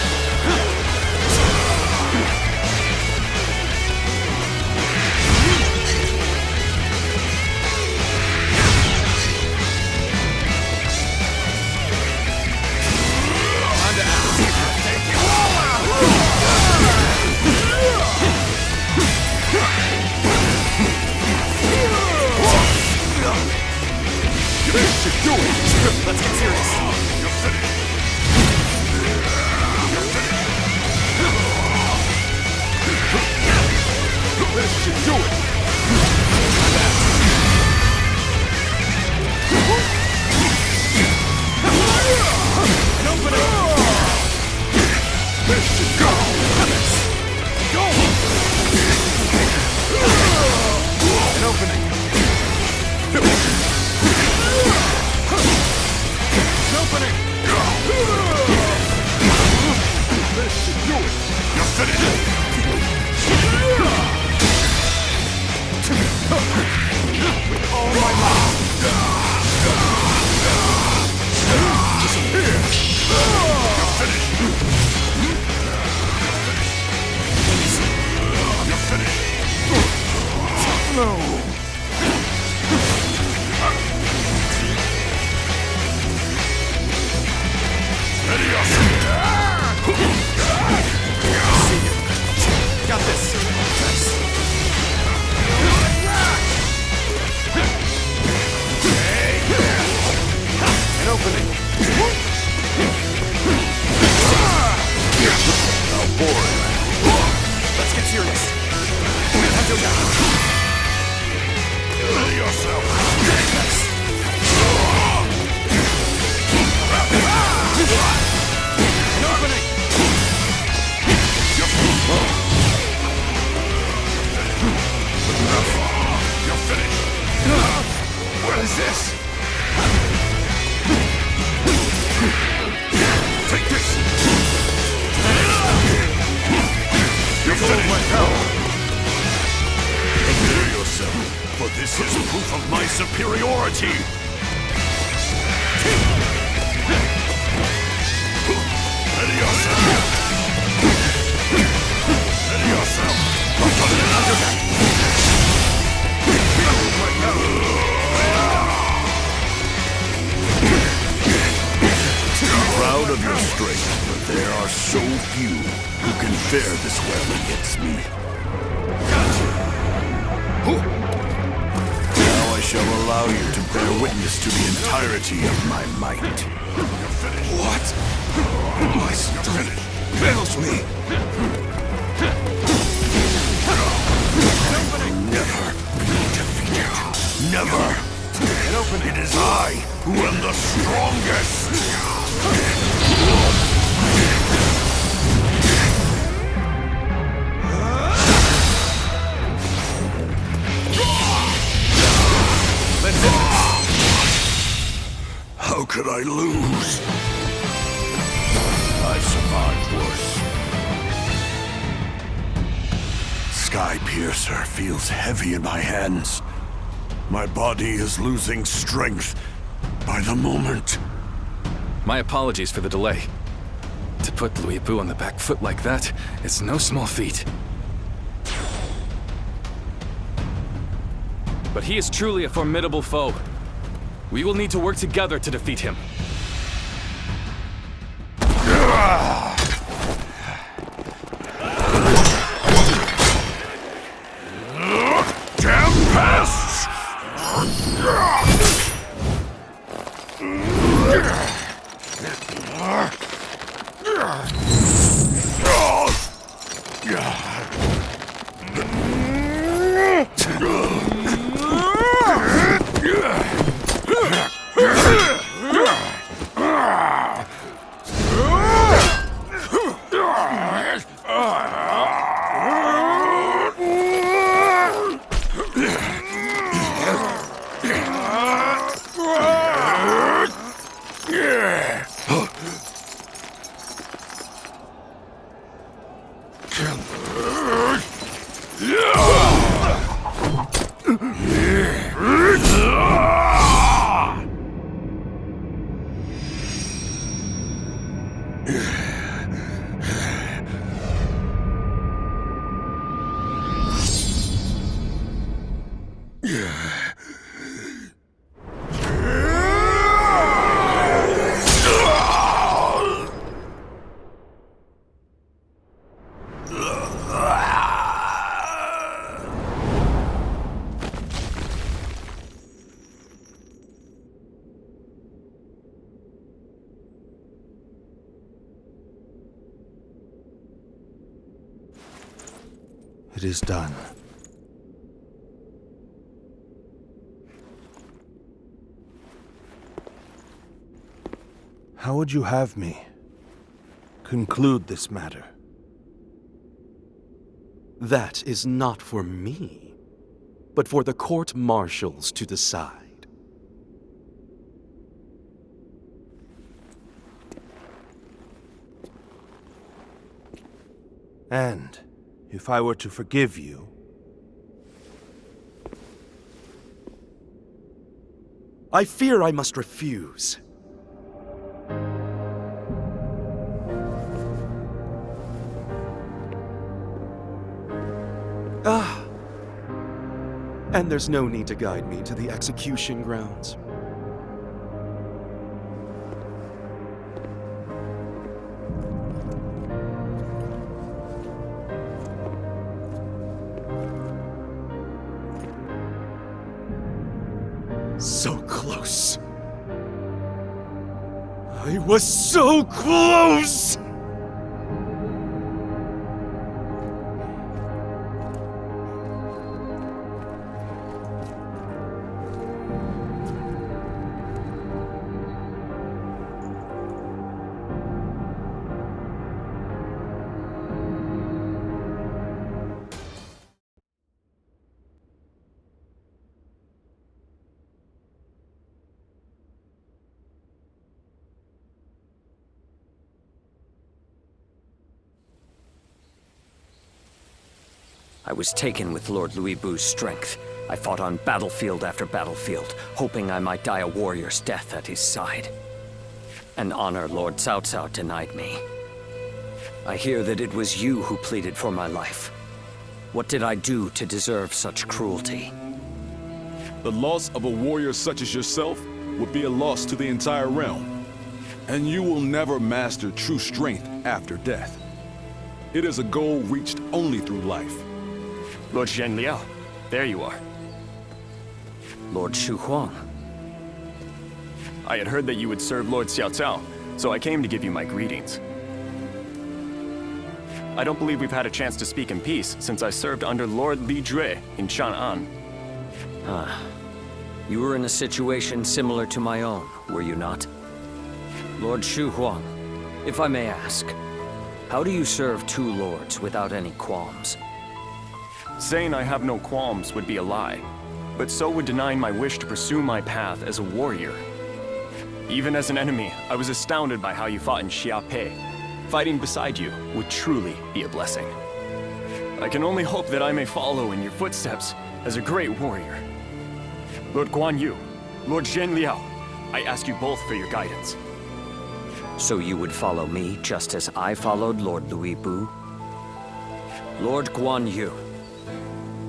This should do it! Let's get serious. You're finished. This should do it! An opening! This should go! Go! An opening! An opening! This should do it! You're finished. With all my might! Disappear! You're finished. You're finished. No! Ready yourself. See you. Got this. Nice. An opening. Now, boy. Let's get serious. Until down. Ready yourself. An opening. You're finished. What is this? Take this. You're Hold my power. Prepare yourself, for this is proof of my superiority. Ready yourself. Ready yourself. Proud of your strength, but there are so few who can fare this well against me. Now I shall allow you to bear witness to the entirety of my might. What? My strength fails me. Never be defeated. Never. It is I who am the strongest. How could I lose? I've survived worse. Sky Piercer feels heavy in my hands. My body is losing strength by the moment. My apologies for the delay. To put Louis Bu on the back foot like that is no small feat. But he is truly a formidable foe. We will need to work together to defeat him. Damn pests! It is done. How would you have me conclude this matter? That is not for me, but for the court-martials to decide. And if I were to forgive you, I fear I must refuse. And there's no need to guide me to the execution grounds. So close. I was so close! I was taken with Lord Louis Bu's strength. I fought on battlefield after battlefield, hoping I might die a warrior's death at his side. An honor Lord Cao Cao denied me. I hear that it was you who pleaded for my life. What did I do to deserve such cruelty? The loss of a warrior such as yourself would be a loss to the entire realm. And you will never master true strength after death. It is a goal reached only through life. Lord Zhenliao, there you are. Lord Shu Huang. I had heard that you would serve Lord Xiao Cao, so I came to give you my greetings. I don't believe we've had a chance to speak in peace since I served under Lord Li Jue in Chang'an. You were in a situation similar to my own, were you not? Lord Shu Huang, if I may ask, how do you serve two lords without any qualms? Saying I have no qualms would be a lie, but so would denying my wish to pursue my path as a warrior. Even as an enemy, I was astounded by how you fought in Xiaopei. Fighting beside you would truly be a blessing. I can only hope that I may follow in your footsteps as a great warrior. Lord Guan Yu, Lord Zhenliao, I ask you both for your guidance. So you would follow me just as I followed Lord Louis Bu? Lord Guan Yu,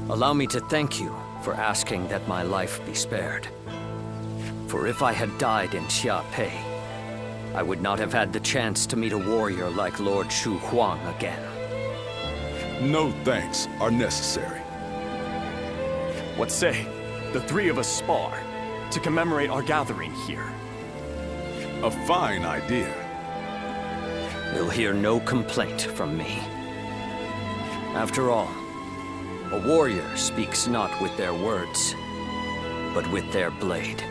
allow me to thank you for asking that my life be spared. For if I had died in Xiaopei, I would not have had the chance to meet a warrior like Lord Shu Huang again. No thanks are necessary. What say the three of us spar to commemorate our gathering here? A fine idea. You'll hear no complaint from me. After all, a warrior speaks not with their words, but with their blade.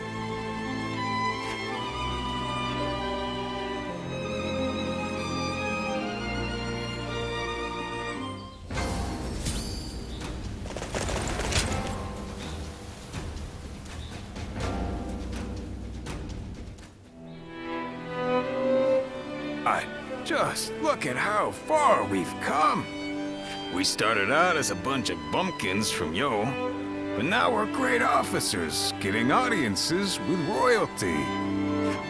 Just look at how far we've come. We started out as a bunch of bumpkins from Yo, but now we're great officers, getting audiences with royalty.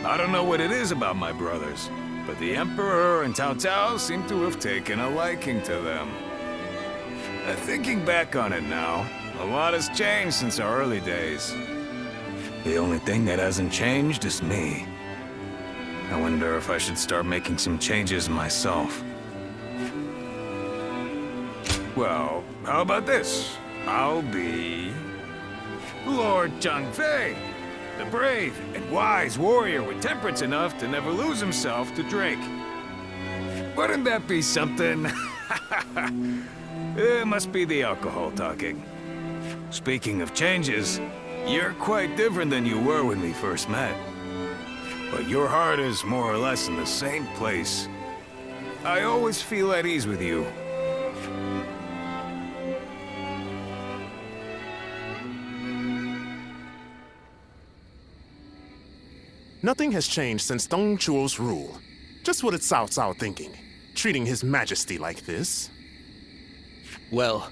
I don't know what it is about my brothers, but the Emperor and Cao Cao seem to have taken a liking to them. Thinking back on it now, a lot has changed since our early days. The only thing that hasn't changed is me. I wonder if I should start making some changes myself. Well, how about this? I'll be Lord Zhangfei, the brave and wise warrior with temperance enough to never lose himself to drink. Wouldn't that be something? It must be the alcohol talking. Speaking of changes, you're quite different than you were when we first met. But your heart is more or less in the same place. I always feel at ease with you. Nothing has changed since Dong Zhuo's rule. Just what is Cao Cao thinking? Treating His Majesty like this? Well,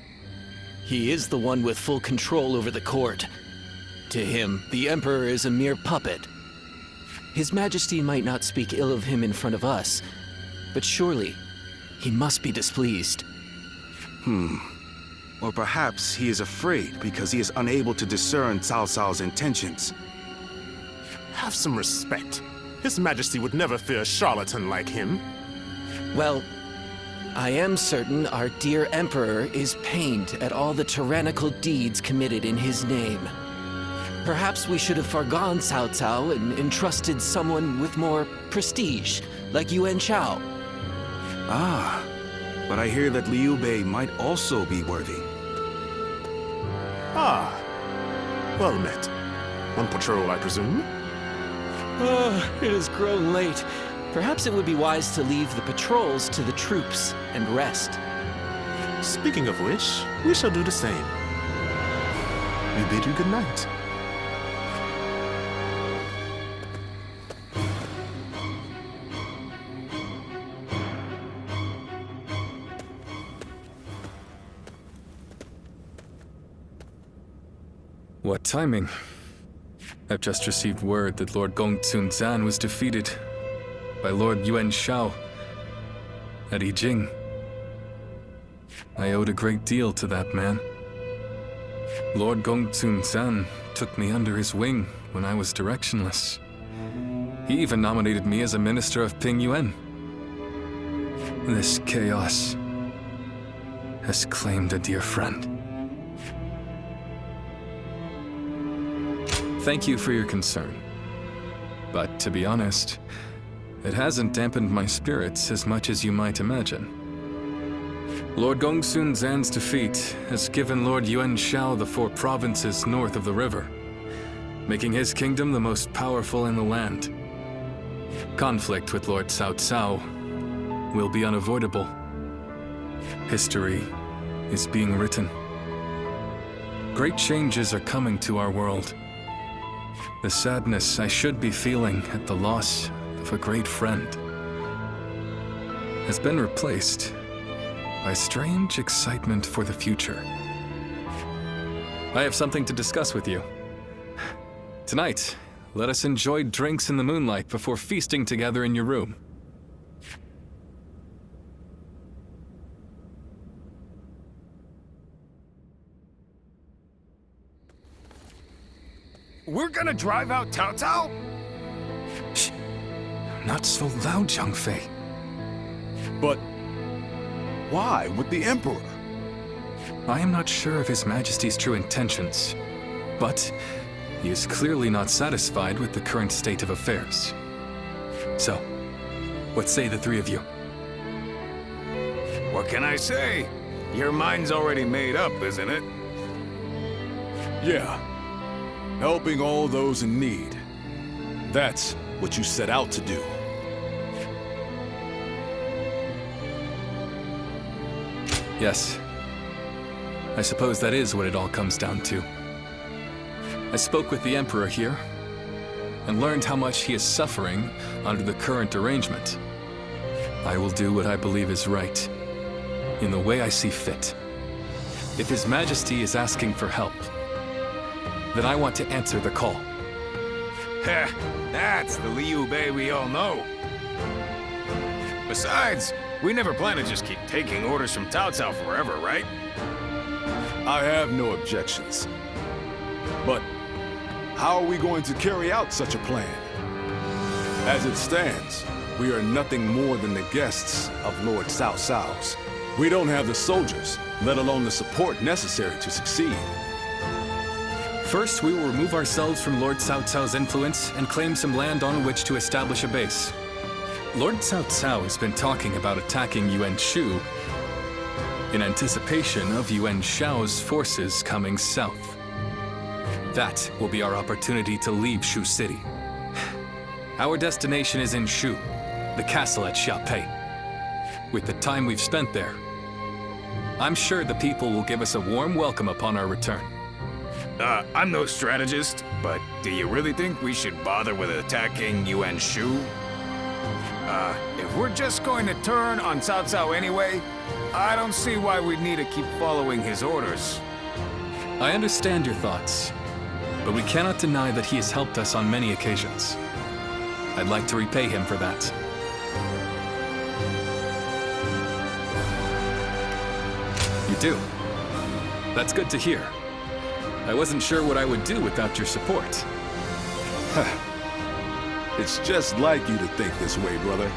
he is the one with full control over the court. To him, the Emperor is a mere puppet. His Majesty might not speak ill of him in front of us, but surely he must be displeased. Or perhaps he is afraid because he is unable to discern Cao Cao's intentions. Have some respect. His Majesty would never fear a charlatan like him. Well, I am certain our dear Emperor is pained at all the tyrannical deeds committed in his name. Perhaps we should have forgone Cao Cao and entrusted someone with more prestige, like Yuan Shao. Ah, but I hear that Liu Bei might also be worthy. Ah, well met. On patrol, I presume? It has grown late. Perhaps it would be wise to leave the patrols to the troops and rest. Speaking of which, we shall do the same. We bid you good night. What timing? I've just received word that Lord Gongsun Zan was defeated by Lord Yuan Shao at Yijing. I owed a great deal to that man. Lord Gongsun Zan took me under his wing when I was directionless. He even nominated me as a minister of Ping Yuan. This chaos has claimed a dear friend. Thank you for your concern. But to be honest, it hasn't dampened my spirits as much as you might imagine. Lord Gongsun Zan's defeat has given Lord Yuan Shao the 4 provinces north of the river, making his kingdom the most powerful in the land. Conflict with Lord Cao Cao will be unavoidable. History is being written. Great changes are coming to our world. The sadness I should be feeling at the loss of a great friend has been replaced by strange excitement for the future. I have something to discuss with you. Tonight, let us enjoy drinks in the moonlight before feasting together in your room. We're gonna drive out Cao Cao? Shh! Not so loud, Zhangfei. But why with the Emperor? I am not sure of His Majesty's true intentions, but he is clearly not satisfied with the current state of affairs. So, what say the 3 of you? What can I say? Your mind's already made up, isn't it? Yeah. Helping all those in need. That's what you set out to do. Yes. I suppose that is what it all comes down to. I spoke with the Emperor here, and learned how much he is suffering under the current arrangement. I will do what I believe is right, in the way I see fit. If His Majesty is asking for help, then I want to answer the call. Heh, that's the Liu Bei we all know. Besides, we never plan to just keep taking orders from Cao Cao forever, right? I have no objections. But how are we going to carry out such a plan? As it stands, we are nothing more than the guests of Lord Cao Cao's. We don't have the soldiers, let alone the support necessary to succeed. First, we will remove ourselves from Lord Cao Cao's influence and claim some land on which to establish a base. Lord Cao Cao has been talking about attacking Yuan Shu in anticipation of Yuan Shao's forces coming south. That will be our opportunity to leave Shu City. Our destination is in Shu, the castle at Xiaopei. With the time we've spent there, I'm sure the people will give us a warm welcome upon our return. I'm no strategist, but do you really think we should bother with attacking Yuan Shu? If we're just going to turn on Cao Cao anyway, I don't see why we'd need to keep following his orders. I understand your thoughts, but we cannot deny that he has helped us on many occasions. I'd like to repay him for that. You do? That's good to hear. I wasn't sure what I would do without your support. It's just like you to think this way, brother.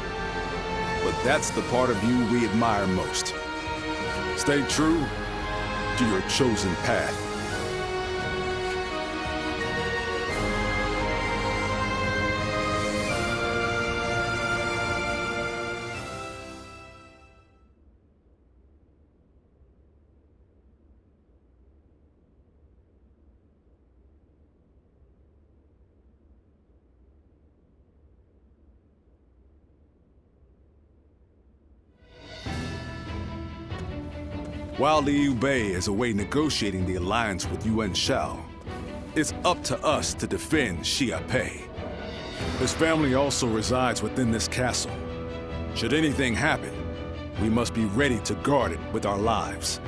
But that's the part of you we admire most. Stay true to your chosen path. While Liu Bei is away negotiating the alliance with Yuan Shao, it's up to us to defend Xiaopei. His family also resides within this castle. Should anything happen, we must be ready to guard it with our lives.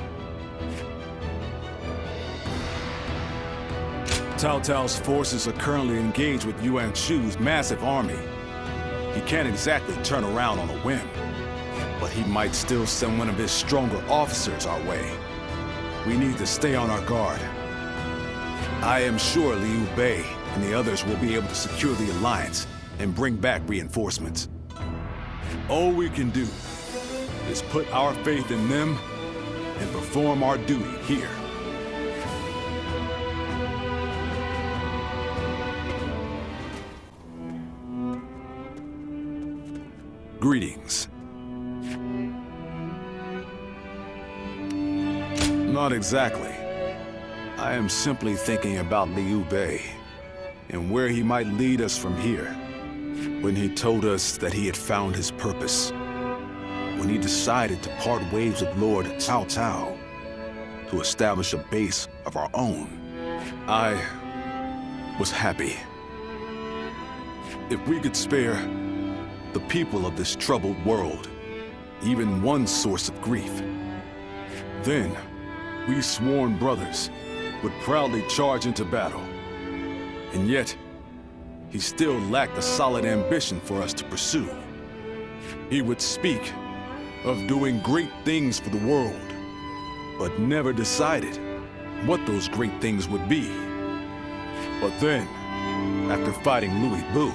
Cao Cao's forces are currently engaged with Yuan Shu's massive army. He can't exactly turn around on a whim, but he might still send one of his stronger officers our way. We need to stay on our guard. I am sure Liu Bei and the others will be able to secure the alliance and bring back reinforcements. All we can do is put our faith in them and perform our duty here. Greetings. Not exactly. I am simply thinking about Liu Bei and where he might lead us from here. When he told us that he had found his purpose. When he decided to part ways with Lord Cao Cao to establish a base of our own. I was happy. If we could spare the people of this troubled world even one source of grief, then we sworn brothers would proudly charge into battle. And yet, he still lacked a solid ambition for us to pursue. He would speak of doing great things for the world, but never decided what those great things would be. But then, after fighting Louis Bu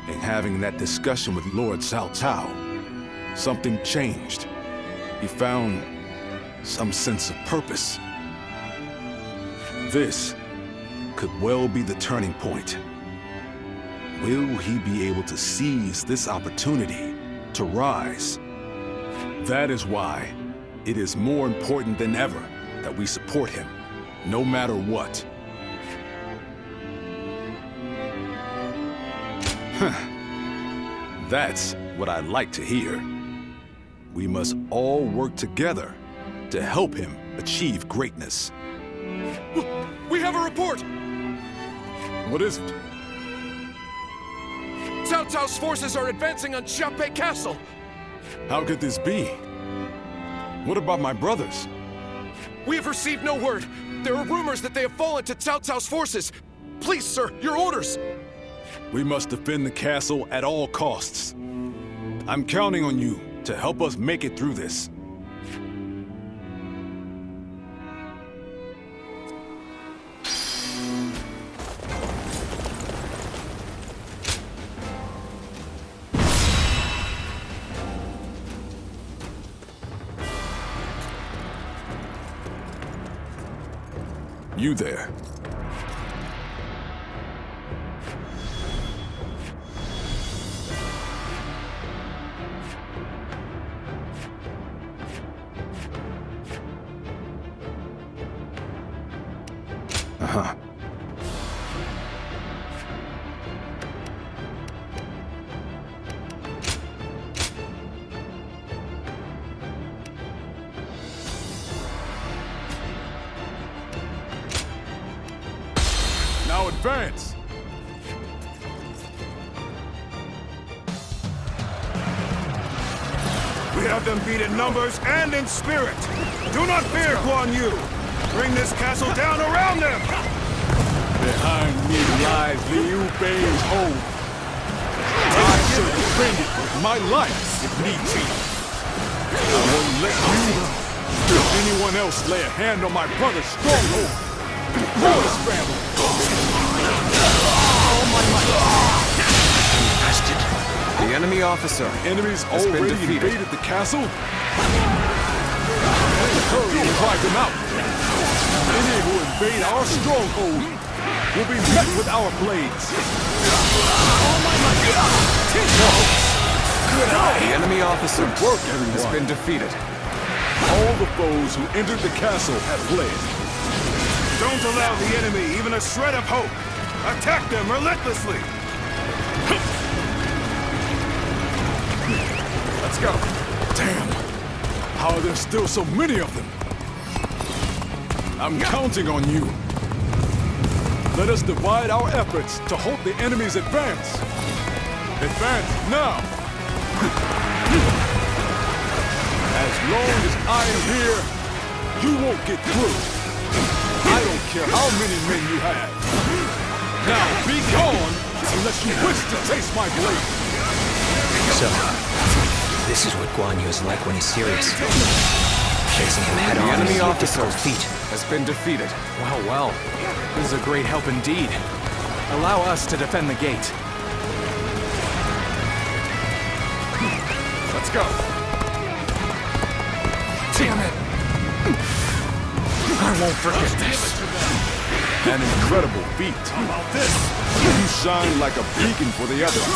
and having that discussion with Lord Cao Cao, something changed. He found some sense of purpose. This could well be the turning point. Will he be able to seize this opportunity to rise? That is why it is more important than ever that we support him, no matter what. That's what I'd like to hear. We must all work together to help him achieve greatness. We have a report! What is it? Cao Cao's forces are advancing on Xiaopei Castle! How could this be? What about my brothers? We have received no word. There are rumors that they have fallen to Cao Cao's forces. Please, sir, your orders! We must defend the castle at all costs. I'm counting on you to help us make it through this. You there. Uh-huh. Now advance! We have them beat in numbers and in spirit. Do not fear, Guan Yu. Bring this castle down around them! Behind me lies Liu Bei's home. I shall defend it with my life if need be. I won't let you or anyone else lay a hand on my brother's stronghold. For his family. Oh my might! Infested. The enemy officer. Enemies already invaded the castle? Hurry and drive them out. Any who invade our stronghold will be met with our blades. Oh my God! The enemy officer has been defeated. All the foes who entered the castle have fled. Don't allow the enemy even a shred of hope. Attack them relentlessly. Let's go. Damn. How are there still so many of them? I'm counting on you. Let us divide our efforts to halt the enemy's advance. Advance now! As long as I am here, you won't get through. I don't care how many men you have. Now be gone, unless you wish to taste my blade. So, this is what Guan Yu is like when he's serious. Facing him head on. The enemy is a officer difficult feat. has been defeated. Well, well. This is a great help indeed. Allow us to defend the gate. Let's go. Damn it! I won't forget this. An incredible feat. How about this? You shine like a beacon for the others.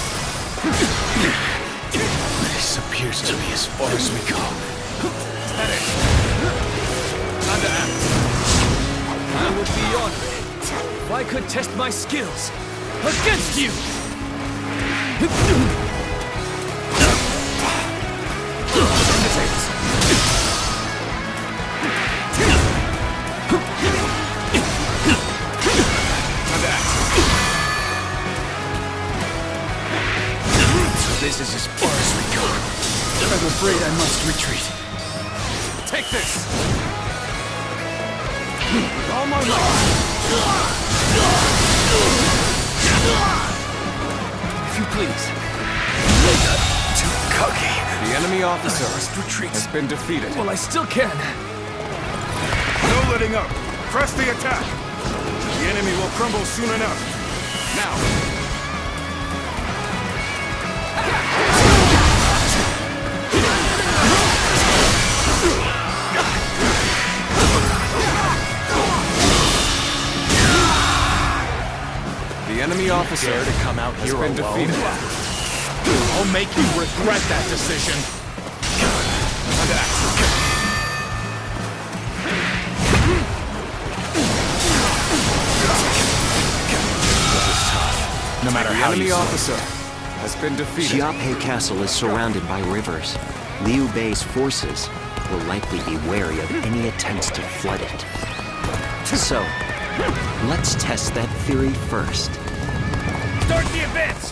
This appears to be as far as we go. I would be honored if I could test my skills against you! This is as far as we go. I'm afraid I must retreat. Take this! On my mark! If you please. Too cocky. The enemy officer has been defeated. Well, I still can. No letting up. Press the attack. The enemy will crumble soon enough. Now. The enemy officer Dare to come out has here been alone? defeated. I'll make you regret that decision. No matter how the enemy officer has been defeated. Xiaopei Castle is surrounded by rivers. Liu Bei's forces will likely be wary of any attempts to flood it. So, let's test that theory first. Start the advance!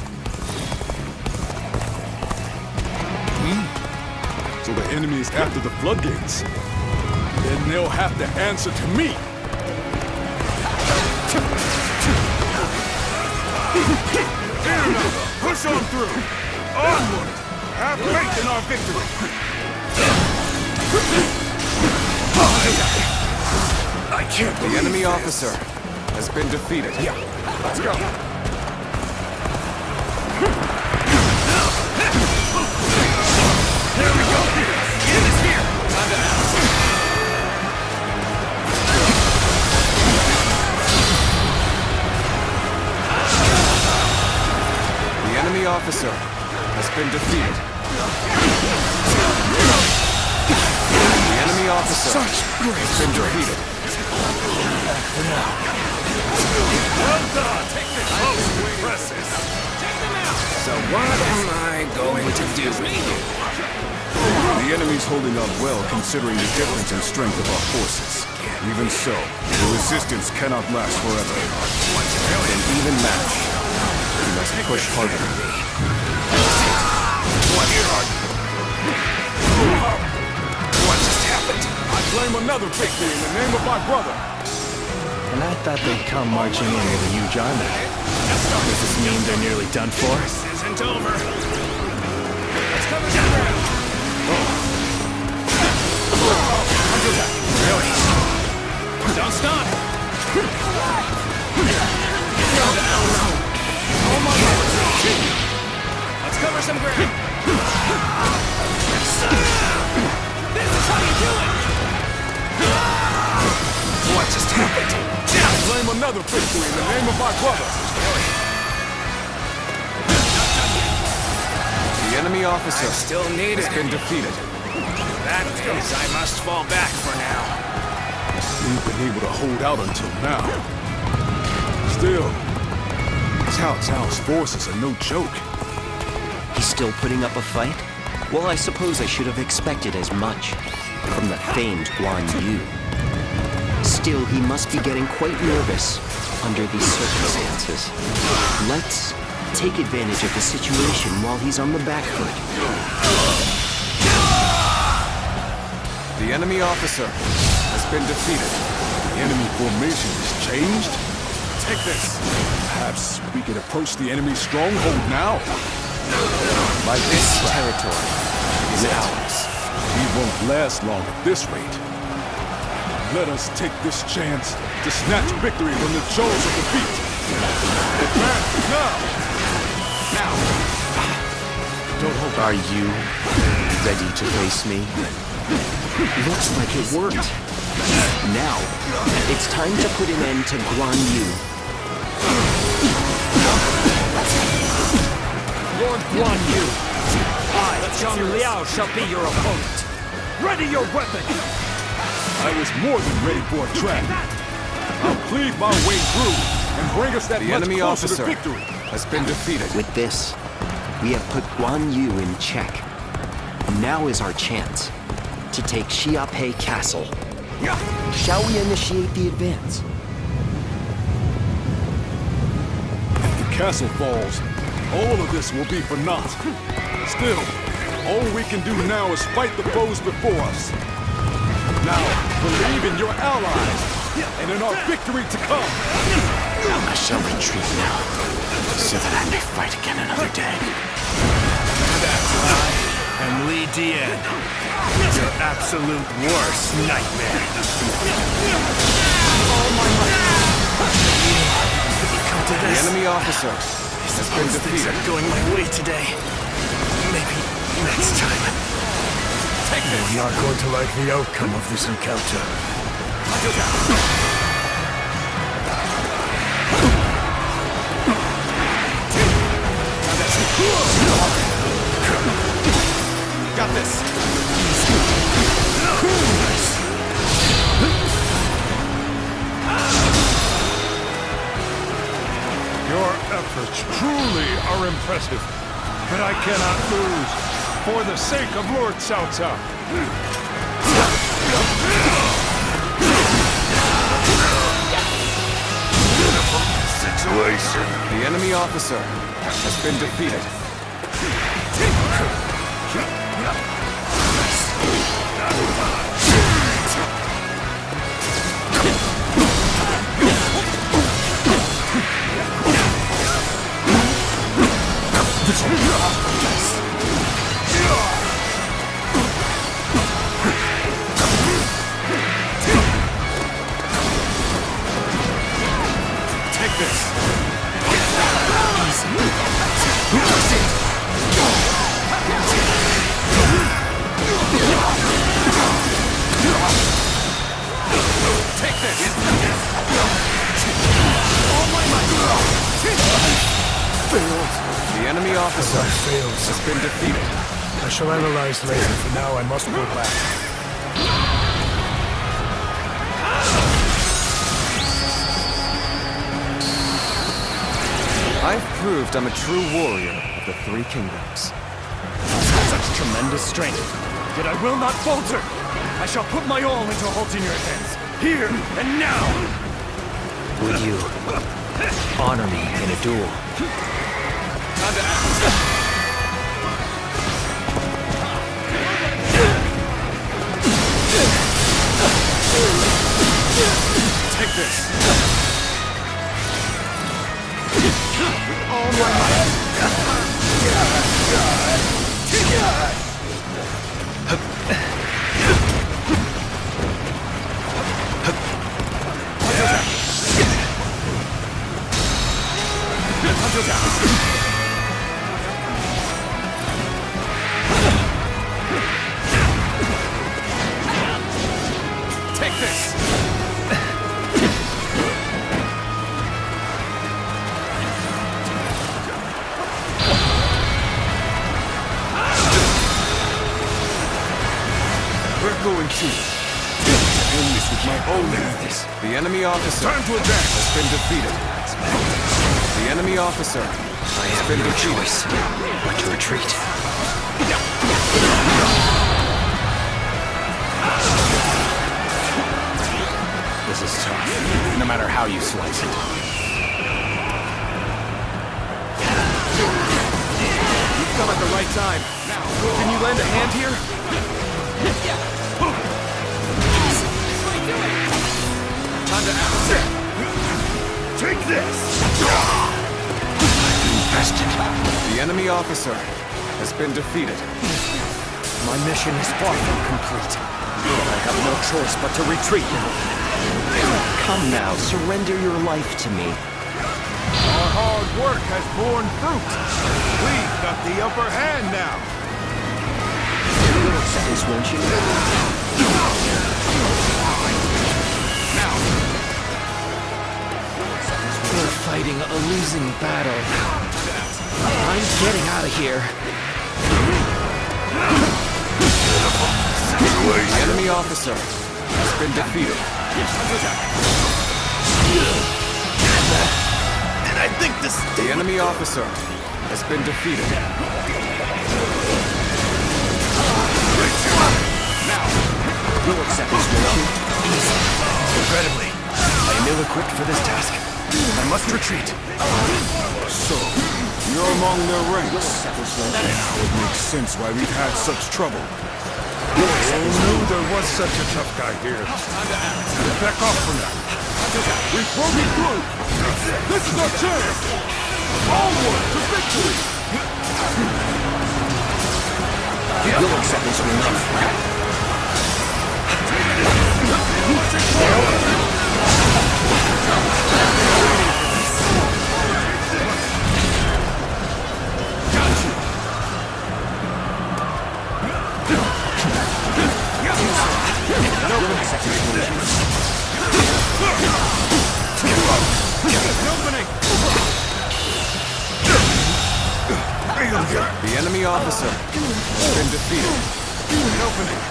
So the enemy is after the floodgates. Then they'll have to answer to me. Push on through! Onward! Have in our victory. I can't believe the enemy officer has been defeated. Yeah, let's go. There we go. Get us here. Time to act. The enemy officer has been defeated. The enemy officer has been defeated. For now. Well done. Take this. Most impressive. Take them out. So what am I going to do with you? The enemy's holding up well considering the difference in strength of our forces. Even so, the resistance cannot last forever. An even match. We must push harder. What just happened? I claim another victory in the name of my brother. And I thought they'd come marching in with a huge army. Does this mean they're nearly done for? This isn't over. Let's cover the ground. Really? Don't stop. Let's cover some ground. This is how you do it. What just happened? I claim another victory in the name of my brother. The enemy officer still needed has been defeated. That means I must fall back for now. We've been able to hold out until now. Still, Cao Cao's forces are no joke. He's still putting up a fight? Well, I suppose I should have expected as much from the famed Guan Yu. Still, he must be getting quite nervous under these circumstances. Let's take advantage of the situation while he's on the back foot. The enemy officer has been defeated. The enemy formation has changed? Take this. Perhaps we can approach the enemy's stronghold now. By this territory is ours. We won't last long at this rate. Let us take this chance to snatch victory from the jaws of defeat. Advance now! Now! Don't hold back. Are you ready to face me? Looks like it worked. Now, it's time to put an end to Guan Yu. Lord Guan Yu, I, Zhang Liao, shall be your opponent. Ready your weapon! I was more than ready for a trap. I'll cleave my way through and bring us that the much enemy closer officer to victory. Has been defeated. With this, we have put Guan Yu in check. Now is our chance to take Xiaopei Castle. Shall we initiate the advance? If the castle falls, all of this will be for naught. Still, all we can do now is fight the foes before us. Now, believe in your allies, and in our victory to come. I shall retreat now, so that I may fight again another day. That's I am Li Dian, your absolute worst nightmare. Oh my God. The enemy officer has been defeated. Things are going my way today. Maybe next time. Take this. We are going to like the outcome of this encounter. Got this. Your efforts truly are impressive, but I cannot lose for the sake of Lord Cao Cao. Situation. The enemy officer has been defeated. officer has been defeated. I shall analyze later. For now, I must go back. I've proved I'm a true warrior of the Three Kingdoms. Such tremendous strength, yet I will not falter! I shall put my all into halting your hands, here and now! Would you honor me in a duel? Time to act! Take this! With all my might! Take this! We're going to end this with my own hands. The enemy officer Time to advance. has been defeated. The enemy officer has been defeated. Choice but to retreat. This is tough, no matter how you slice it. You've come at the right time. Now, can you lend a hand here? Time to act. Take this! Infested. The enemy officer has been defeated. My mission is far from complete. But I have no choice but to retreat now. Come now, surrender your life to me. Our hard work has borne fruit. We've got the upper hand now. You'll accept this, won't you? Now. We're fighting a losing battle. I'm getting out of here. The enemy officer has been defeated. And I think this... The enemy officer has been defeated. Now. You'll accept this, won't you? Easy. Regrettably, I am ill-equipped for this task. I must retreat. So, you're among their ranks. Now it makes sense why we've had such trouble. I knew there was such a tough guy here. Back off from that. We've broken through! This is our chance! Onward to victory! You'll accept this, won't you? The enemy officer has been defeated. An opening.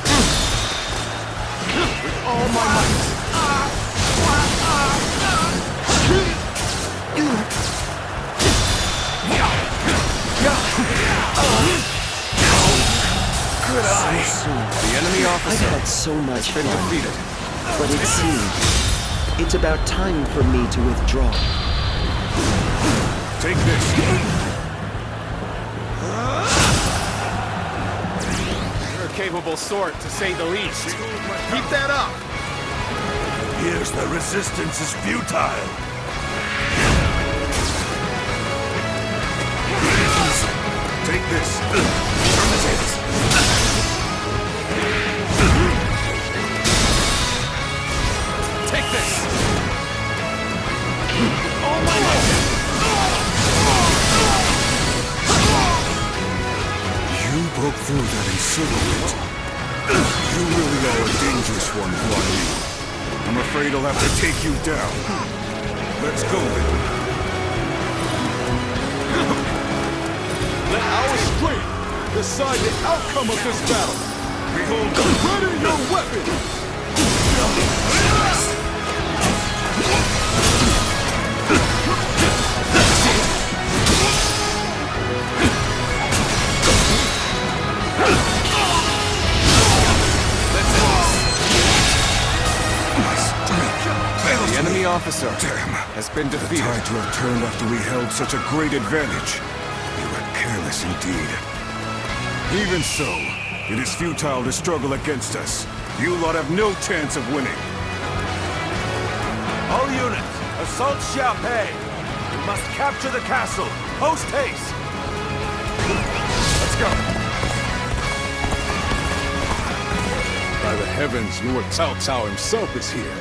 With all my might. Good eye. The enemy officer I've had so much has been fun, defeated. but it seems it's about time for me to withdraw. Take this. You're a capable sort, to say the least. Keep that up. Here's the resistance is futile. Take this. Turn the tables. Take this. All my might. You broke through that encirclement. You really are a dangerous one, Guan Yu. I'm afraid I'll have to take you down. Let's go then. Let our strength decide the outcome of this battle. Behold, ready your weapon! The enemy officer has been defeated. The tide to have turned after we held such a great advantage. We were careless indeed. Even so, it is futile to struggle against us. You lot have no chance of winning. All units, assault Xiaopei. We must capture the castle. Post haste. Let's go. By the heavens, Lord Cao Cao himself is here.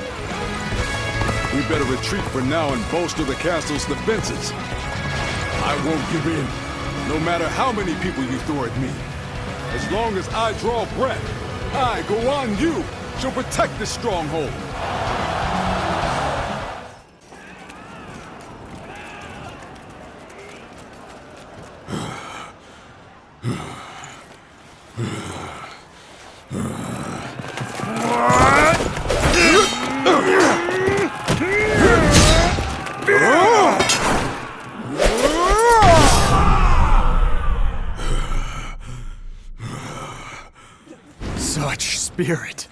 We better retreat for now and bolster the castle's defenses. I won't give in, no matter how many people you throw at me. As long as I draw breath, I, Guan Yu, shall protect this stronghold. Such spirit.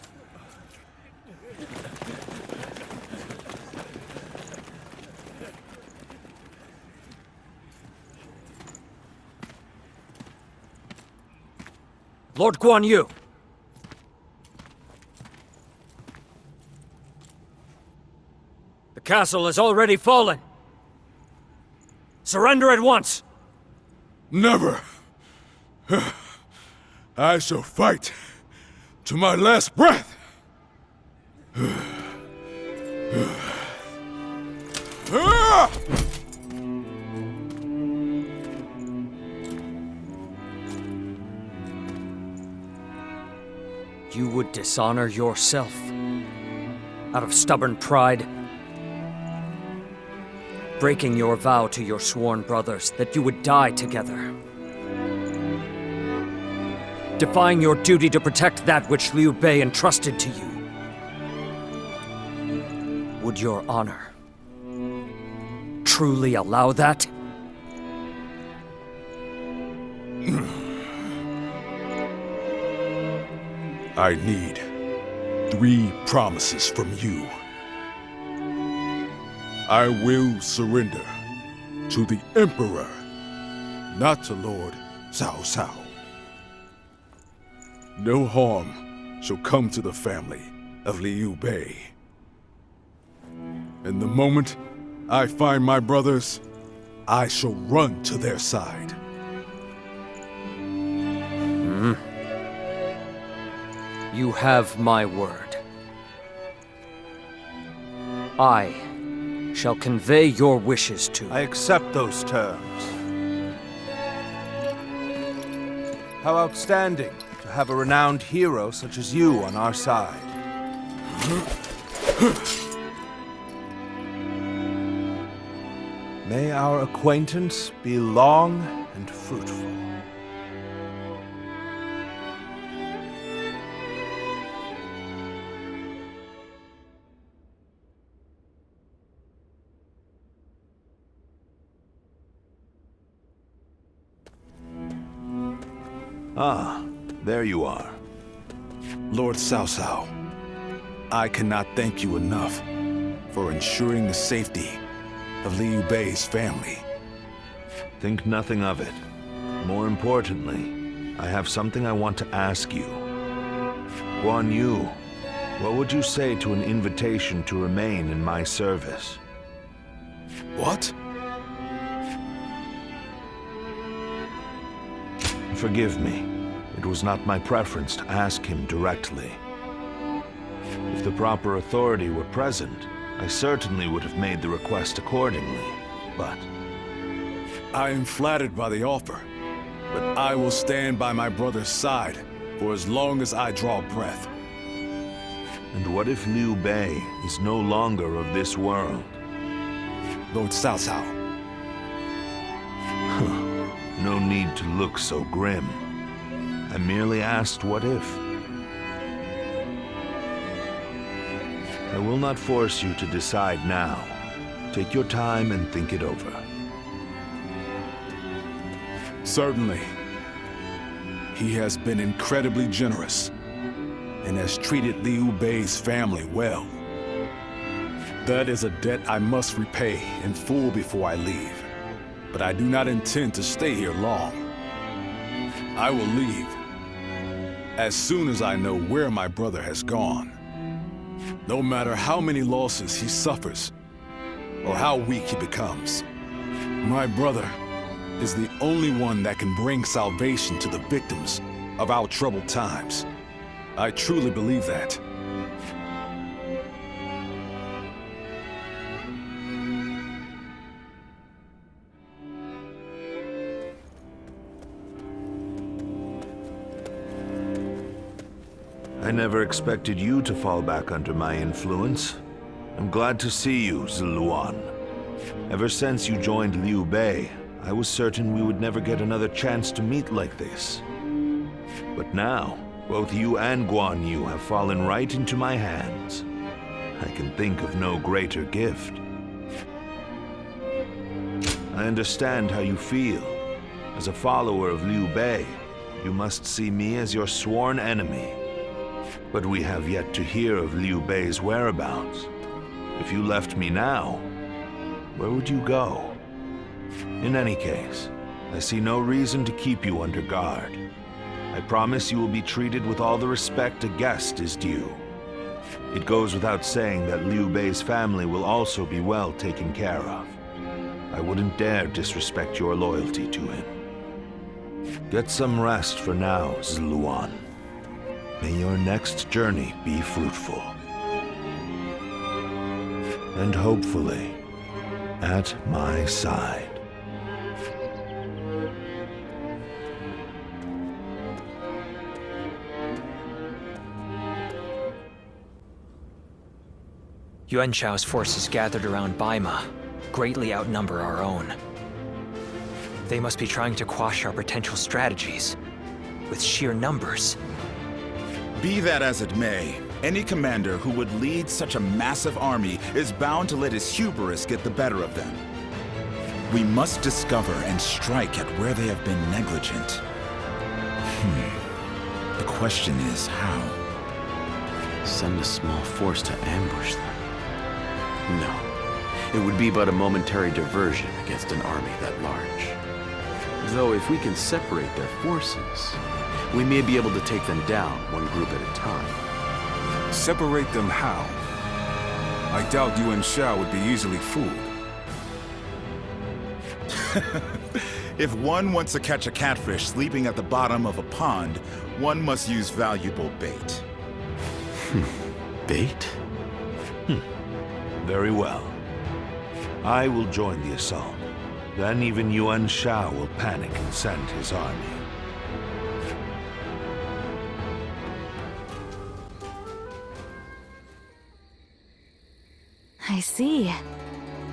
Lord Guan Yu! The castle has already fallen. Surrender at once! Never! I shall fight to my last breath! You would dishonor yourself out of stubborn pride, breaking your vow to your sworn brothers that you would die together, defying your duty to protect that which Liu Bei entrusted to you. Would your honor truly allow that? I need 3 promises from you. I will surrender to the Emperor, not to Lord Cao Cao. No harm shall come to the family of Liu Bei. And the moment I find my brothers, I shall run to their side. You have my word. I shall convey your wishes to... I accept those terms. How outstanding to have a renowned hero such as you on our side. May our acquaintance be long and fruitful. Ah, there you are. Lord Cao Cao, I cannot thank you enough for ensuring the safety of Liu Bei's family. Think nothing of it. More importantly, I have something I want to ask you. Guan Yu, what would you say to an invitation to remain in my service? What? Forgive me. It was not my preference to ask him directly. If the proper authority were present, I certainly would have made the request accordingly, but... I am flattered by the offer, but I will stand by my brother's side for as long as I draw breath. And what if Liu Bei is no longer of this world? Lord Cao Cao. no need to look so grim. I merely asked what if. I will not force you to decide now. Take your time and think it over. Certainly. He has been incredibly generous and has treated Liu Bei's family well. That is a debt I must repay in full before I leave. But I do not intend to stay here long. I will leave as soon as I know where my brother has gone. No matter how many losses he suffers or how weak he becomes, my brother is the only one that can bring salvation to the victims of our troubled times. I truly believe that. I never expected you to fall back under my influence. I'm glad to see you, Ziluan. Ever since you joined Liu Bei, I was certain we would never get another chance to meet like this. But now, both you and Guan Yu have fallen right into my hands. I can think of no greater gift. I understand how you feel. As a follower of Liu Bei, you must see me as your sworn enemy. But we have yet to hear of Liu Bei's whereabouts. If you left me now, where would you go? In any case, I see no reason to keep you under guard. I promise you will be treated with all the respect a guest is due. It goes without saying that Liu Bei's family will also be well taken care of. I wouldn't dare disrespect your loyalty to him. Get some rest for now, Ziluan. May your next journey be fruitful. And hopefully, at my side. Yuan Shao's forces gathered around Baima greatly outnumber our own. They must be trying to quash our potential strategies with sheer numbers. Be that as it may, any commander who would lead such a massive army is bound to let his hubris get the better of them. We must discover and strike at where they have been negligent. The question is how? Send a small force to ambush them? No. It would be but a momentary diversion against an army that large. Though if we can separate their forces, we may be able to take them down one group at a time. Separate them how? I doubt Yuan Shao would be easily fooled. If one wants to catch a catfish sleeping at the bottom of a pond, one must use valuable bait. Bait? Very well. I will join the assault. Then even Yuan Shao will panic and send his army. I see.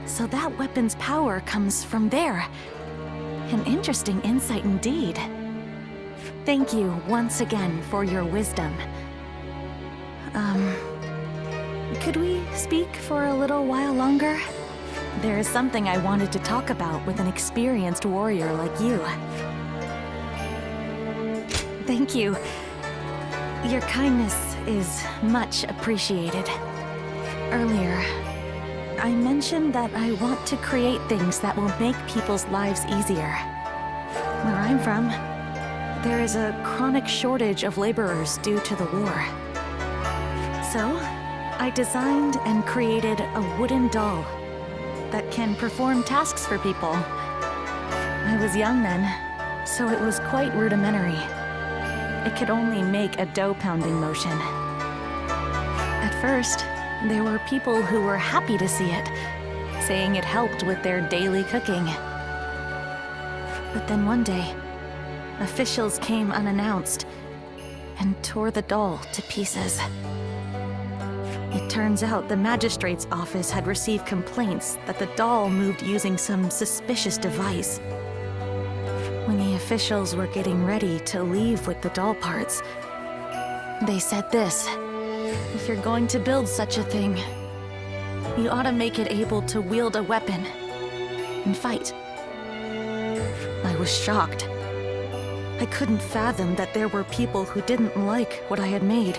So that weapon's power comes from there. An interesting insight indeed. Thank you once again for your wisdom. Could we speak for a little while longer? There is something I wanted to talk about with an experienced warrior like you. Thank you. Your kindness is much appreciated. Earlier, I mentioned that I want to create things that will make people's lives easier. Where I'm from, there is a chronic shortage of laborers due to the war. So, I designed and created a wooden doll that can perform tasks for people. I was young then, so it was quite rudimentary. It could only make a dough-pounding motion. At first, there were people who were happy to see it, saying it helped with their daily cooking. But then one day, officials came unannounced and tore the doll to pieces. It turns out the magistrate's office had received complaints that the doll moved using some suspicious device. When the officials were getting ready to leave with the doll parts, they said this: if you're going to build such a thing, you ought to make it able to wield a weapon and fight. I was shocked. I couldn't fathom that there were people who didn't like what I had made,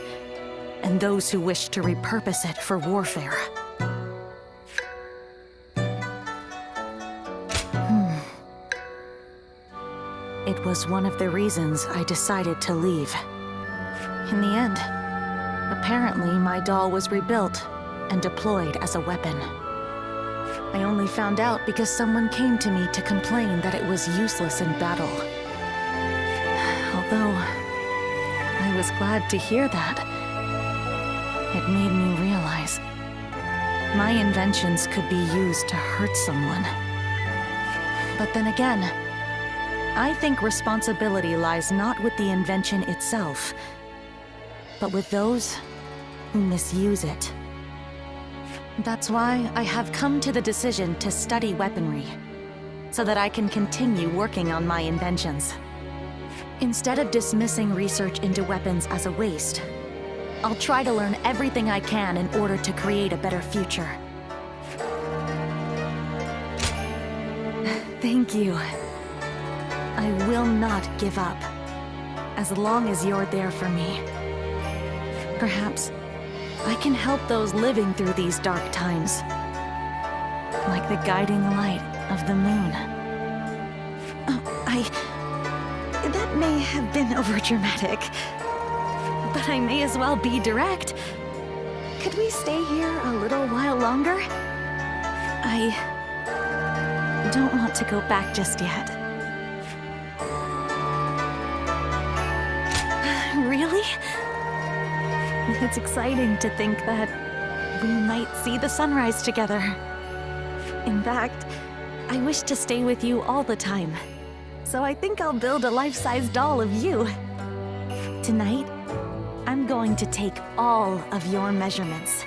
and those who wished to repurpose it for warfare. It was one of the reasons I decided to leave. In the end, apparently my doll was rebuilt and deployed as a weapon. I only found out because someone came to me to complain that it was useless in battle. Although I was glad to hear that, it made me realize my inventions could be used to hurt someone. But then again, I think responsibility lies not with the invention itself, but with those who misuse it. That's why I have come to the decision to study weaponry, so that I can continue working on my inventions. Instead of dismissing research into weapons as a waste, I'll try to learn everything I can in order to create a better future. Thank you. I will not give up, as long as you're there for me. Perhaps I can help those living through these dark times, like the guiding light of the moon. That may have been overdramatic, but I may as well be direct. Could we stay here a little while longer? I don't want to go back just yet. Really? It's exciting to think that we might see the sunrise together. In fact, I wish to stay with you all the time. So I think I'll build a life-size doll of you. Tonight, I'm going to take all of your measurements.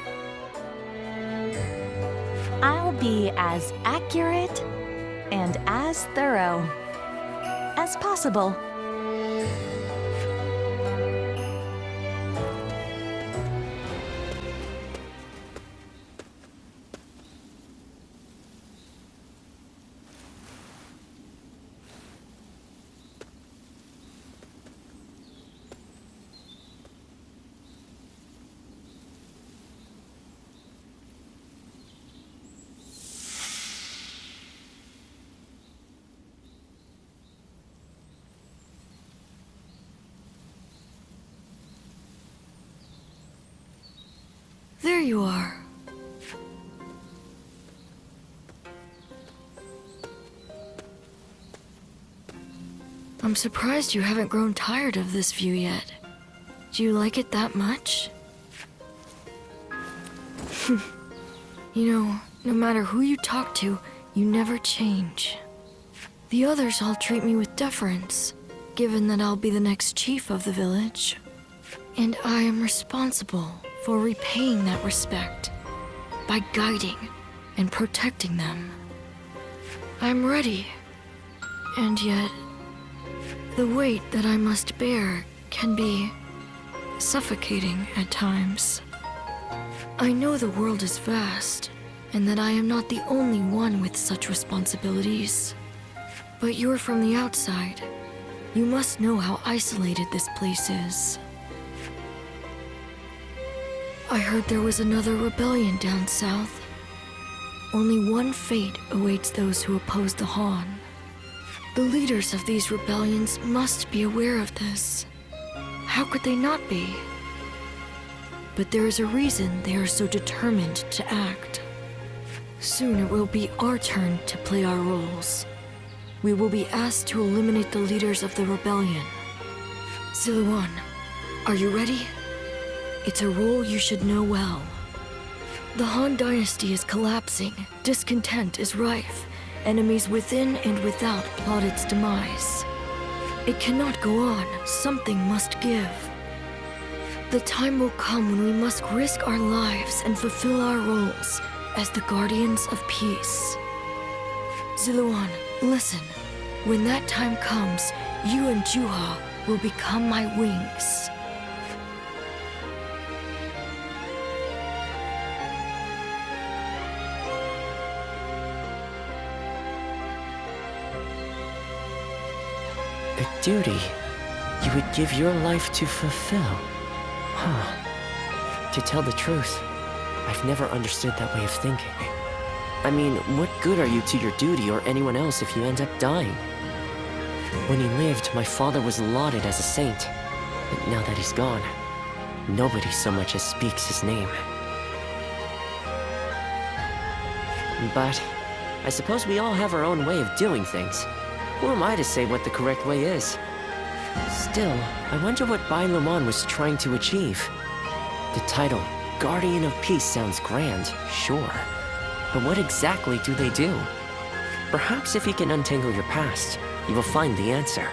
I'll be as accurate and as thorough as possible. There you are. I'm surprised you haven't grown tired of this view yet. Do you like it that much? You know, no matter who you talk to, you never change. The others all treat me with deference, given that I'll be the next chief of the village. And I am responsible for repaying that respect by guiding and protecting them. I'm ready, and yet the weight that I must bear can be suffocating at times. I know the world is vast, and that I am not the only one with such responsibilities. But you're from the outside. You must know how isolated this place is. I heard there was another rebellion down south. Only one fate awaits those who oppose the Han. The leaders of these rebellions must be aware of this. How could they not be? But there is a reason they are so determined to act. Soon it will be our turn to play our roles. We will be asked to eliminate the leaders of the rebellion. Siluan, are you ready? It's a role you should know well. The Han Dynasty is collapsing, discontent is rife, enemies within and without plot its demise. It cannot go on, something must give. The time will come when we must risk our lives and fulfill our roles as the guardians of peace. Siluan, listen. When that time comes, you and Juha will become my wings. A duty you would give your life to fulfill. Huh. To tell the truth, I've never understood that way of thinking. I mean, what good are you to your duty or anyone else if you end up dying? When he lived, my father was lauded as a saint. But now that he's gone, nobody so much as speaks his name. But I suppose we all have our own way of doing things. Who am I to say what the correct way is? Still, I wonder what Bai Luman was trying to achieve. The title, Guardian of Peace, sounds grand, sure. But what exactly do they do? Perhaps if you can untangle your past, you will find the answer.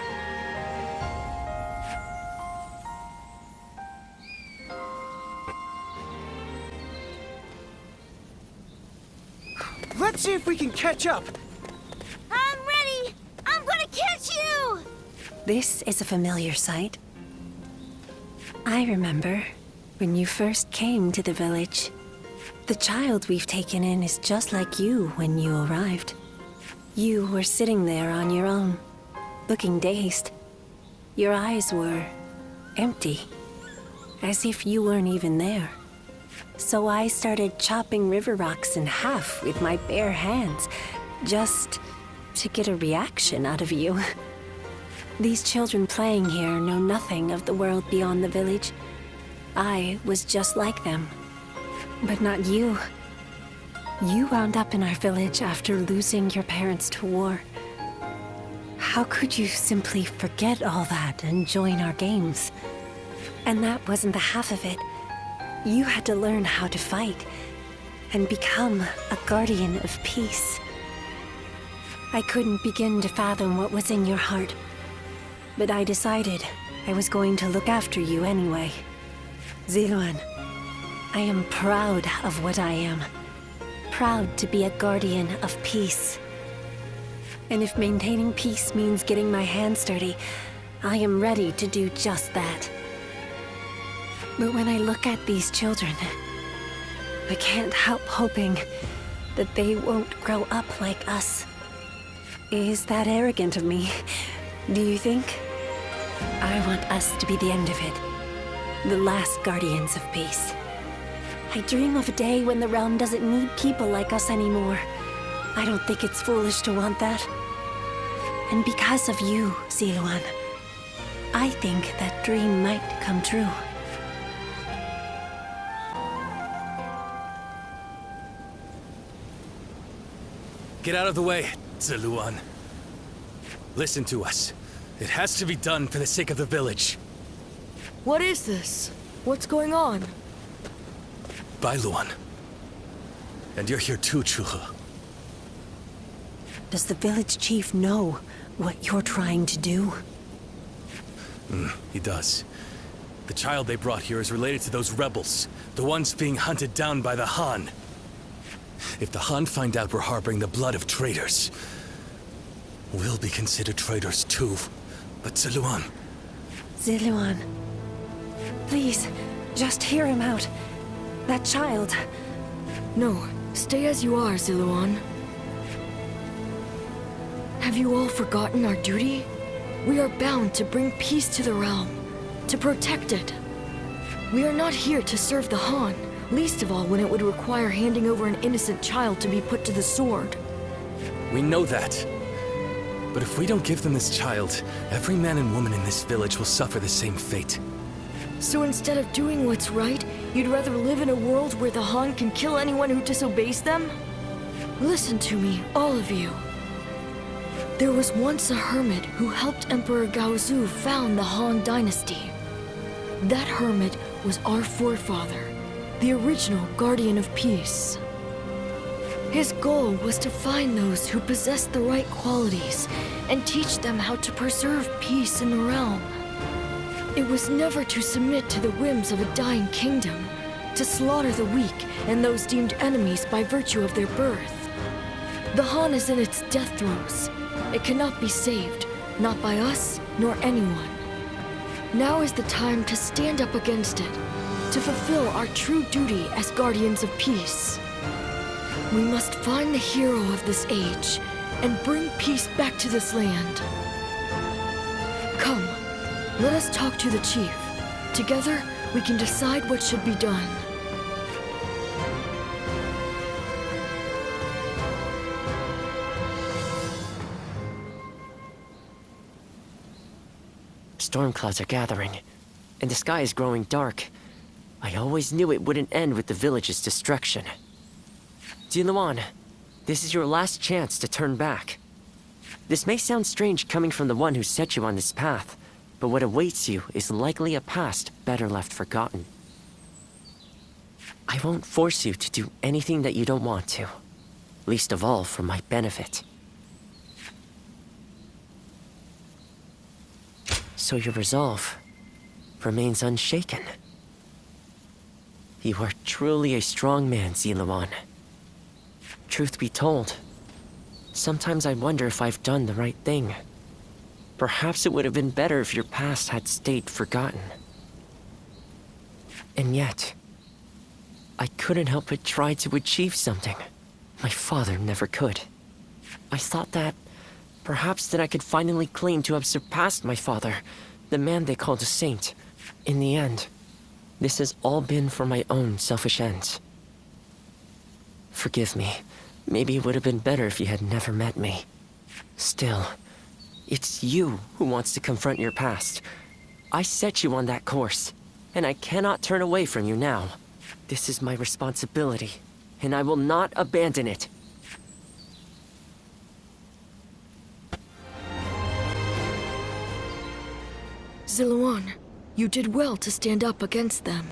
Let's see if we can catch up. I'm ready! I'm gonna catch you! This is a familiar sight. I remember when you first came to the village. The child we've taken in is just like you when you arrived. You were sitting there on your own, looking dazed. Your eyes were empty, as if you weren't even there. So I started chopping river rocks in half with my bare hands, just to get a reaction out of you. These children playing here know nothing of the world beyond the village. I was just like them. But not you. You wound up in our village after losing your parents to war. How could you simply forget all that and join our games? And that wasn't the half of it. You had to learn how to fight and become a guardian of peace. I couldn't begin to fathom what was in your heart, but I decided I was going to look after you anyway. Ziluan, I am proud of what I am. Proud to be a guardian of peace. And if maintaining peace means getting my hands dirty, I am ready to do just that. But when I look at these children, I can't help hoping that they won't grow up like us. Is that arrogant of me, do you think? I want us to be the end of it. The last guardians of peace. I dream of a day when the realm doesn't need people like us anymore. I don't think it's foolish to want that. And because of you, Ziluan, I think that dream might come true. Get out of the way, Ziluan. Listen to us. It has to be done for the sake of the village. What is this? What's going on? Bailuan. And you're here too, Chuha. Does the village chief know what you're trying to do? He does. The child they brought here is related to those rebels, the ones being hunted down by the Han. If the Han find out we're harboring the blood of traitors, we'll be considered traitors too. But Ziluan... Ziluan, please, just hear him out. That child... No, stay as you are, Ziluan. Have you all forgotten our duty? We are bound to bring peace to the realm, to protect it. We are not here to serve the Han, least of all when it would require handing over an innocent child to be put to the sword. We know that. But if we don't give them this child, every man and woman in this village will suffer the same fate. So instead of doing what's right, you'd rather live in a world where the Han can kill anyone who disobeys them? Listen to me, all of you. There was once a hermit who helped Emperor Gaozu found the Han Dynasty. That hermit was our forefather, the original Guardian of Peace. His goal was to find those who possessed the right qualities and teach them how to preserve peace in the realm. It was never to submit to the whims of a dying kingdom, to slaughter the weak and those deemed enemies by virtue of their birth. The Han is in its death throes. It cannot be saved, not by us, nor anyone. Now is the time to stand up against it, to fulfill our true duty as guardians of peace. We must find the hero of this age and bring peace back to this land. Come, let us talk to the chief. Together, we can decide what should be done. Storm clouds are gathering, and the sky is growing dark. I always knew it wouldn't end with the village's destruction. Ziluan, this is your last chance to turn back. This may sound strange coming from the one who set you on this path, but what awaits you is likely a past better left forgotten. I won't force you to do anything that you don't want to, least of all for my benefit. So your resolve remains unshaken. You are truly a strong man, Ziluan. Truth be told, sometimes I wonder if I've done the right thing. Perhaps it would have been better if your past had stayed forgotten. And yet, I couldn't help but try to achieve something my father never could. I thought that perhaps that I could finally claim to have surpassed my father, the man they called a saint. In the end, this has all been for my own selfish ends. Forgive me. Maybe it would have been better if you had never met me. Still, it's you who wants to confront your past. I set you on that course, and I cannot turn away from you now. This is my responsibility, and I will not abandon it. Ziluan, you did well to stand up against them.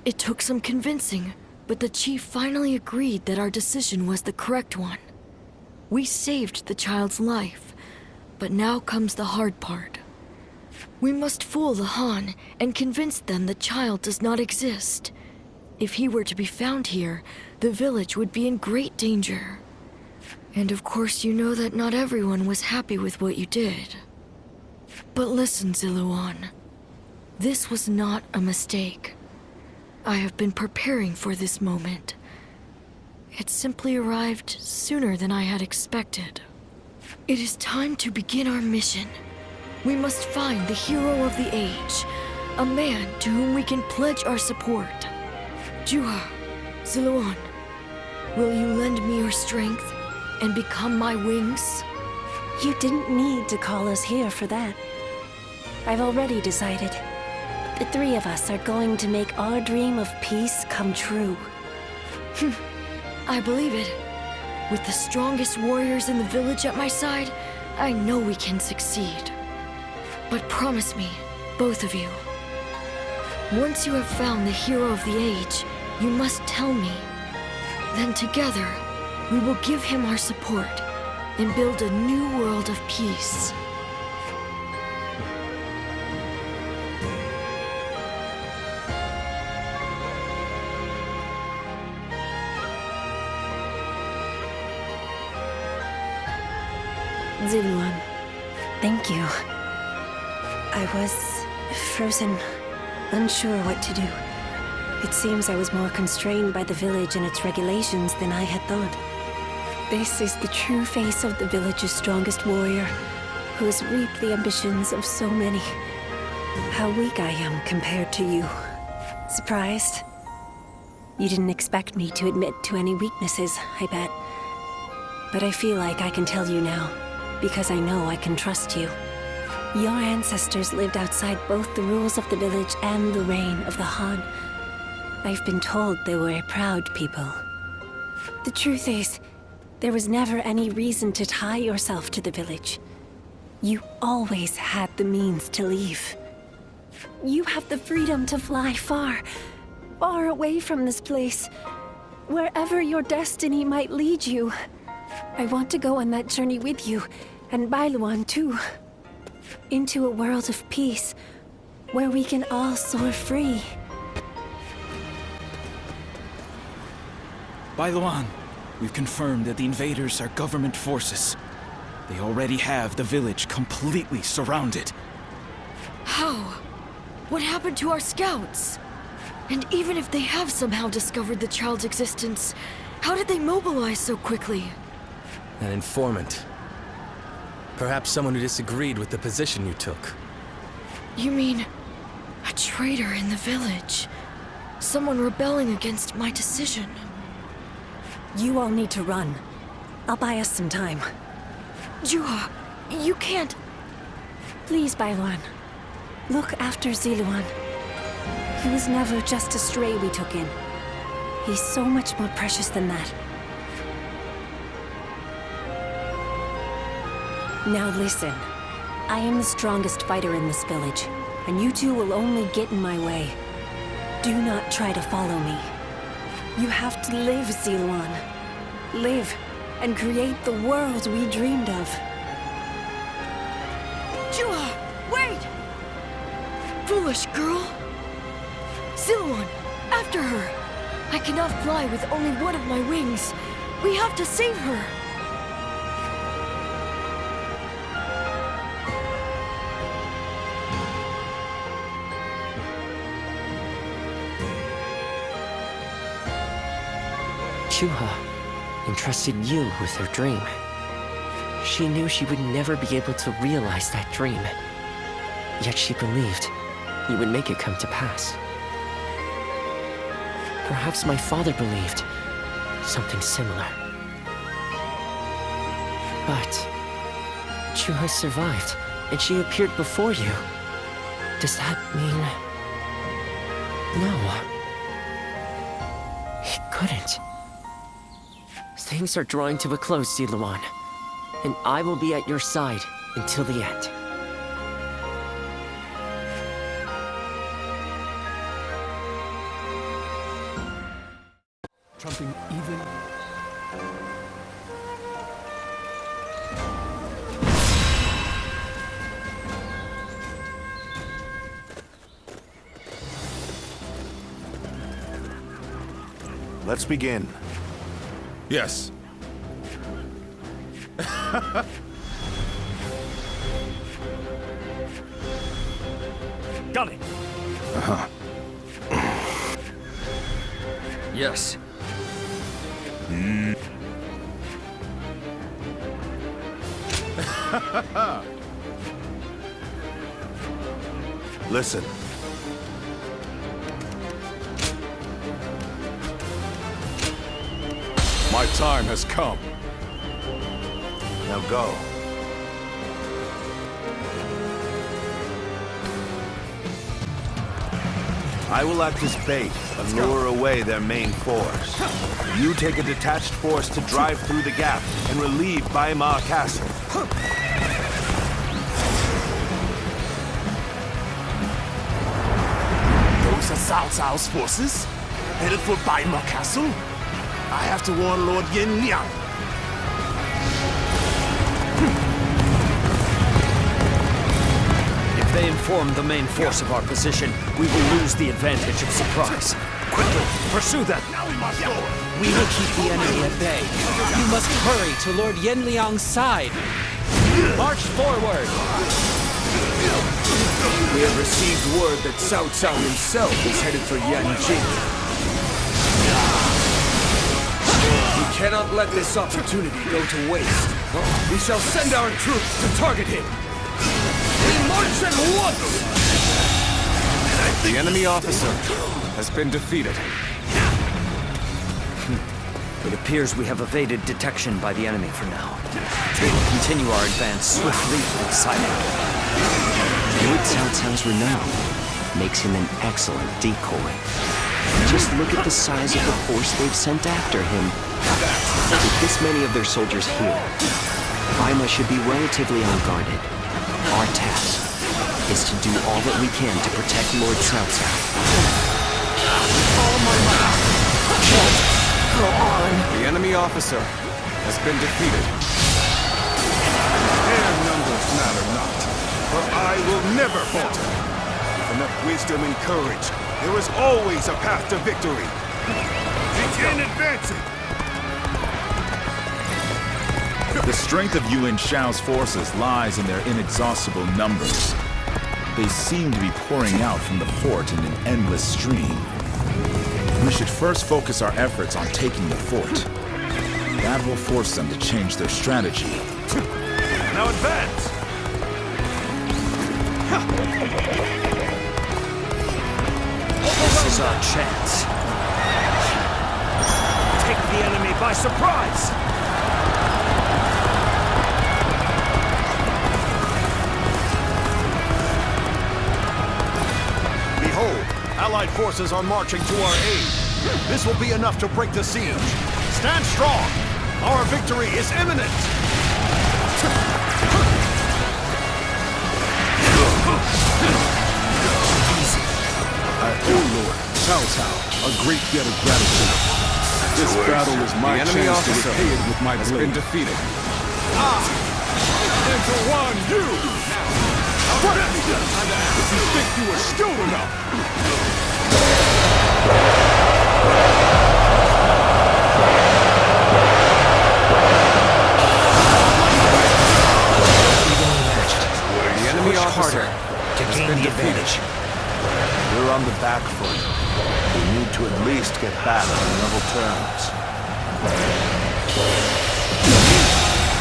It took some convincing, but the chief finally agreed that our decision was the correct one. We saved the child's life, but now comes the hard part. We must fool the Han and convince them the child does not exist. If he were to be found here, the village would be in great danger. And of course you know that not everyone was happy with what you did. But listen, Ziluan. This was not a mistake. I have been preparing for this moment. It simply arrived sooner than I had expected. It is time to begin our mission. We must find the hero of the age, a man to whom we can pledge our support. Juha, Ziluan, will you lend me your strength and become my wings? You didn't need to call us here for that. I've already decided. The three of us are going to make our dream of peace come true. I believe it. With the strongest warriors in the village at my side, I know we can succeed. But promise me, both of you, once you have found the hero of the age, you must tell me. Then together, we will give him our support and build a new world of peace. Ziluan, thank you. I was frozen, unsure what to do. It seems I was more constrained by the village and its regulations than I had thought. This is the true face of the village's strongest warrior, who has reaped the ambitions of so many. How weak I am compared to you. Surprised? You didn't expect me to admit to any weaknesses, I bet. But I feel like I can tell you now, because I know I can trust you. Your ancestors lived outside both the rules of the village and the reign of the Han. I've been told they were a proud people. The truth is, there was never any reason to tie yourself to the village. You always had the means to leave. You have the freedom to fly far, far away from this place, wherever your destiny might lead you. I want to go on that journey with you, and Bailuan too. Into a world of peace, where we can all soar free. Bailuan, we've confirmed that the invaders are government forces. They already have the village completely surrounded. How? What happened to our scouts? And even if they have somehow discovered the child's existence, how did they mobilize so quickly? An informant. Perhaps someone who disagreed with the position you took. You mean a traitor in the village? Someone rebelling against my decision? You all need to run. I'll buy us some time. Juha, you can't... Please, Bailuan. Look after Ziluan. He was never just a stray we took in. He's so much more precious than that. Now listen. I am the strongest fighter in this village, and you two will only get in my way. Do not try to follow me. You have to live, Ziluan. Live, and create the world we dreamed of. Juha, wait! Foolish girl! Ziluan, after her! I cannot fly with only one of my wings. We have to save her! Juha entrusted you with her dream. She knew she would never be able to realize that dream. Yet she believed you would make it come to pass. Perhaps my father believed something similar. But Juha survived, and she appeared before you. Does that mean... No. It couldn't. Things are drawing to a close, Ziluan, and I will be at your side until the end. Trumping even. Let's begin. Yes. Got it. Uh-huh. Yes. Listen. My time has come. Now go. I will act as bait and lure away their main force. You take a detached force to drive through the gap and relieve Baima Castle. Those are Cao Cao's forces, headed for Baima Castle. I have to warn Lord Yanjin. If they inform the main force of our position, we will lose the advantage of surprise. Quickly, pursue them! We will keep the enemy at bay. You must hurry to Lord Yanliang's side. March forward! We have received word that Cao Cao himself is headed for Yanjin. We cannot let this opportunity go to waste. We shall send our troops to target him. We march at once! The enemy officer has been defeated. It appears we have evaded detection by the enemy for now. We will continue our advance swiftly and silently. Lord Cao Cao's renown makes him an excellent decoy. Just look at the size of the force they've sent after him. With this many of their soldiers here, Baima should be relatively unguarded. Our task is to do all that we can to protect Lord Cao Cao. All my might! Go on! The enemy officer has been defeated. Their numbers matter not, for I will never falter. With enough wisdom and courage, there is always a path to victory. Begin advancing! The strength of Yuan Shao's forces lies in their inexhaustible numbers. They seem to be pouring out from the fort in an endless stream. We should first focus our efforts on taking the fort. That will force them to change their strategy. Now advance! This is our chance. Take the enemy by surprise! Behold, Allied forces are marching to our aid. This will be enough to break the siege. Stand strong! Our victory is imminent! I owe Lord Cao Cao a great debt of gratitude. This battle is my chance to repay it with my blade. Been defeated. Into one, you! What? If you think you are skilled enough! The enemy officer to gain the advantage. We're on the back foot. We need to at least get back on level terms.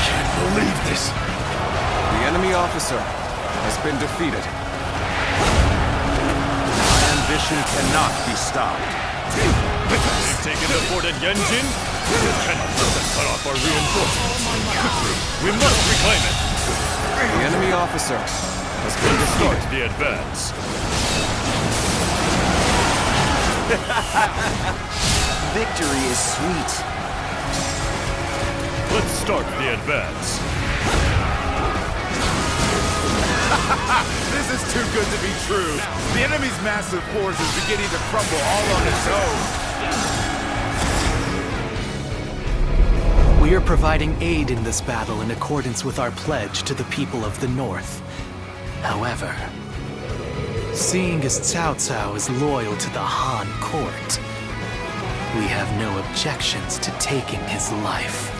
Can't believe this. The enemy officer has been defeated. My ambition cannot be stopped. They've taken the fort at Yanjin. We cannot let them cut off our reinforcements. Quickly, we must reclaim it. The enemy officer has been defeated. Start the advance. Victory is sweet. Let's start the advance. This is too good to be true. The enemy's massive force is beginning to crumble all on its own. We are providing aid in this battle in accordance with our pledge to the people of the North. However, seeing as Cao Cao is loyal to the Han court, we have no objections to taking his life.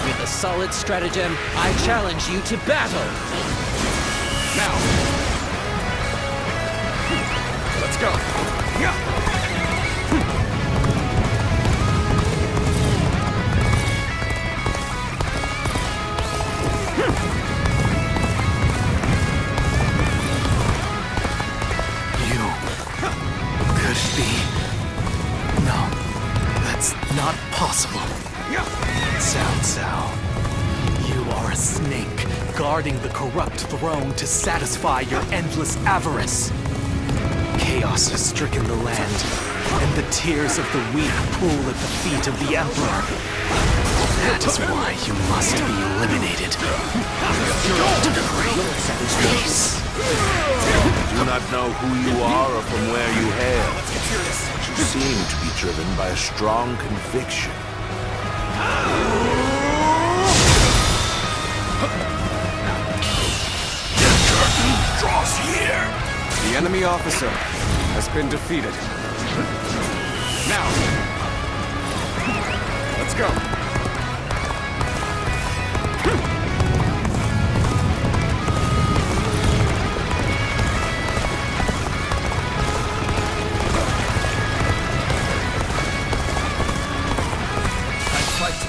With a solid stratagem, I challenge you to battle! Now! Let's go! Could it be? No, that's not possible. Cao Cao, you are a snake, guarding the corrupt throne to satisfy your endless avarice. Chaos has stricken the land, and the tears of the weak pool at the feet of the Emperor. That is why you must be eliminated. Peace. Do not know who you are or from where you hail. But you seem to be driven by a strong conviction. The curtain draws here. The enemy officer has been defeated. Now! Let's go!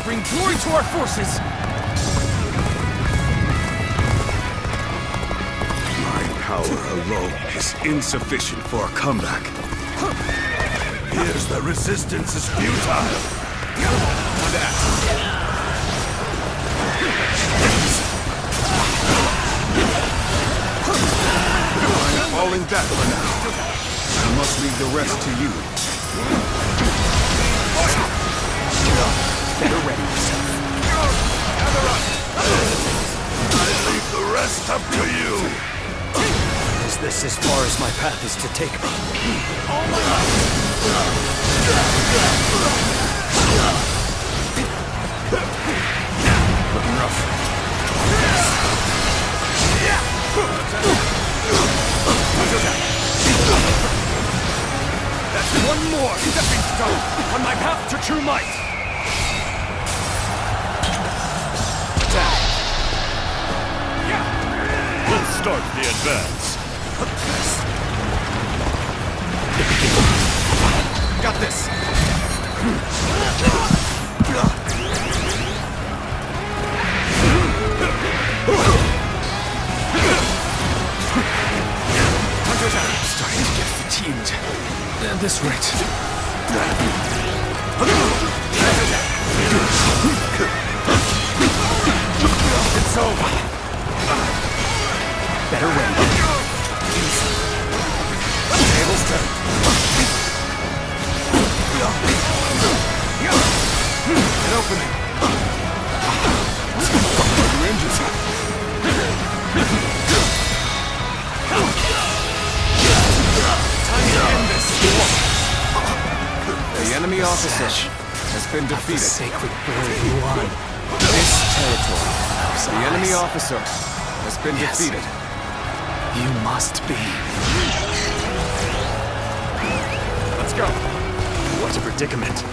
Bring glory to our forces! My power alone is insufficient for a comeback. Here's the resistance is futile. I'm falling back for now. I must leave the rest to you. Better ready yourself. I leave the rest up to you. Is this as far as my path is to take me? Looking rough. cornerstone on my path to true might. Let's start the advance. Got this. I'm starting to get fatigued. At this rate. It's over. Better wait. Tables turned. An opening. Time to end this. The enemy officer has been defeated. The sacred bird Yuan. This territory. The enemy officer has been defeated. You must be. Let's go. What a predicament.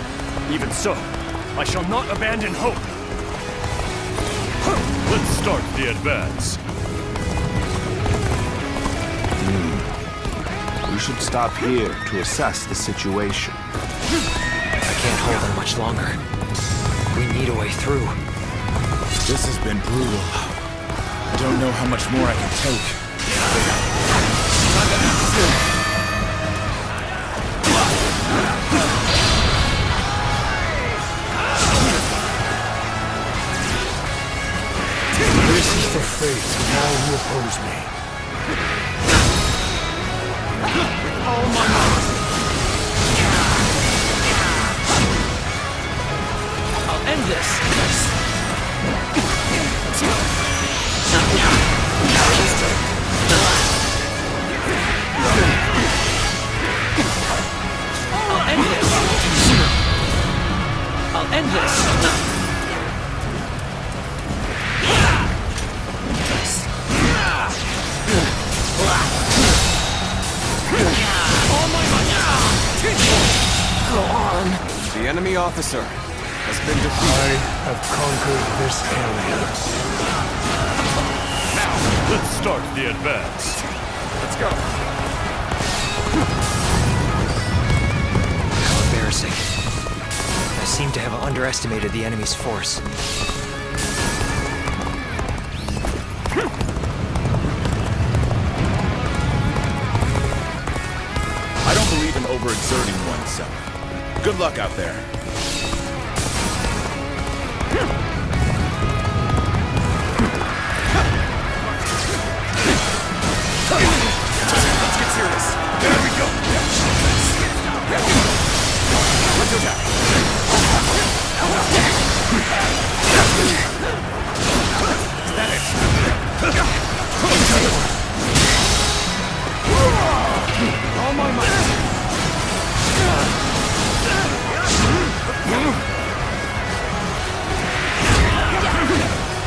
Even so, I shall not abandon hope. Let's start the advance. We should stop here to assess the situation. I can't hold on much longer. We need a way through. This has been brutal. I don't know how much more I can take. This is the fate of all who oppose me. With all my might. I'll end this. I'll end this. Go on. The enemy officer has been defeated. I have conquered this area. Now, let's start the advance. Let's go. How embarrassing. I seem to have underestimated the enemy's force. I don't believe in overexerting oneself. Good luck out there. Let's get serious. There we go. Let's attack. Is that it? All my might.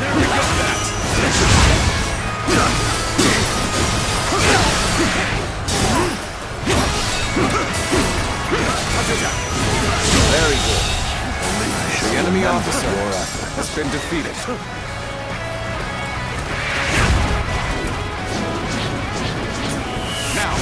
There we go. Very good. The enemy officer has been defeated. Now.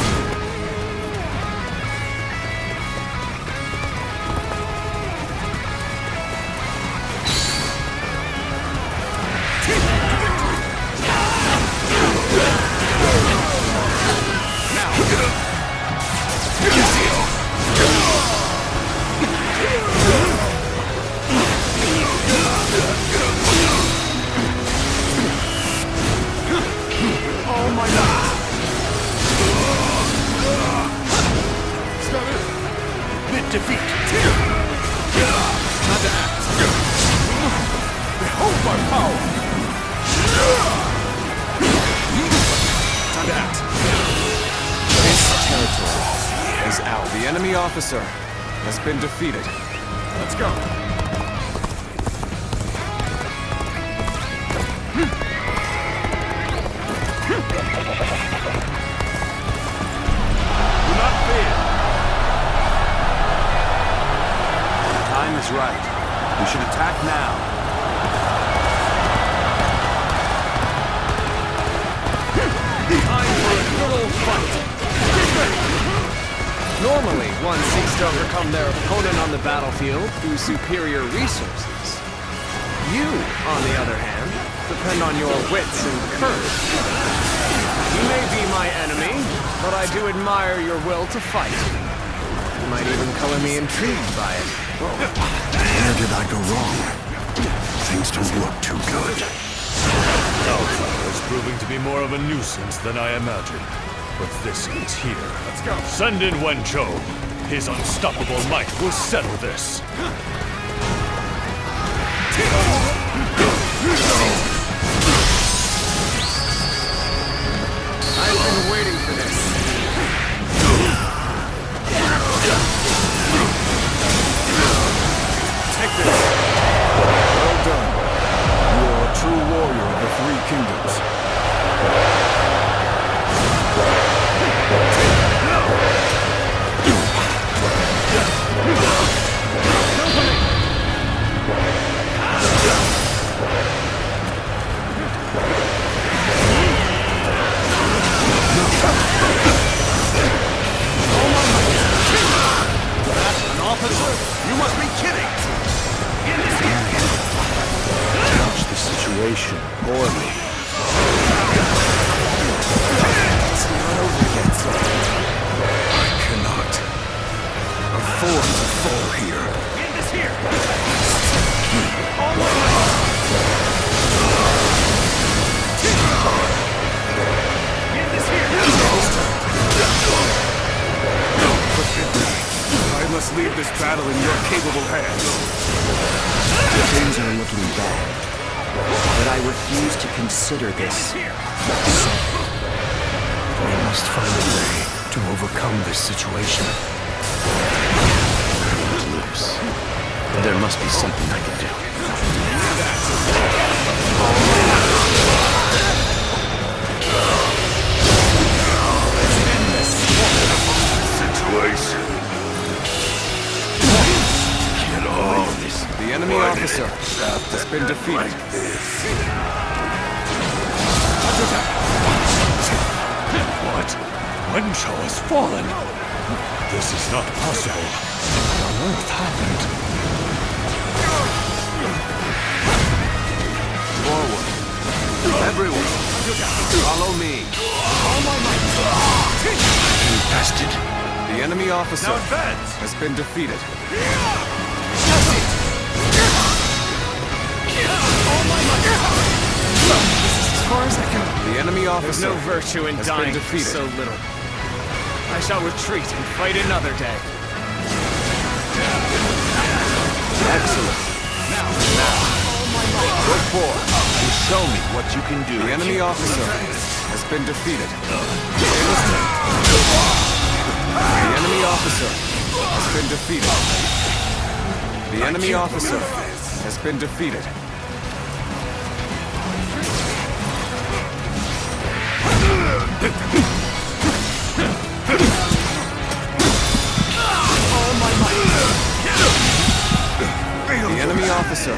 Defeat. Time to act. Behold my power. Time to act. This territory is out. The enemy officer has been defeated. Let's go. Do not fear. is right. We should attack now. Time for a good old fight. Normally, one seeks to overcome their opponent on the battlefield through superior resources. You, on the other hand, depend on your wits and courage. You may be my enemy, but I do admire your will to fight. You might even color me intrigued by it. Where did I go wrong? Things don't look too good. Cao is proving to be more of a nuisance than I imagined. But this ends here. Let's go. Send in Wen Chou. His unstoppable might will settle this. I've been waiting for this. Take this. Well done. You are a true warrior of the Three Kingdoms. An officer? You must be kidding! Manage the situation poorly. It's not over yet. I cannot afford to fall here. End this here! I must leave this battle in your capable hands. Things are looking bad, but I refuse to consider this settled. We must find a way to overcome this situation. I'm loose. There must be something I can do. Situation. Get all this. The enemy officer has been defeated. What? Wen Chou has fallen. This is not possible. What on earth happened? Forward. Everyone, follow me. Infested. The enemy officer has been defeated. As far as I can. The enemy There's officer no virtue in has dying been defeated. so little. I shall retreat and fight another day. Excellent. Now, go forth and show me what you can do. The enemy officer has been defeated. The enemy officer has been defeated. The enemy officer has been defeated. The enemy officer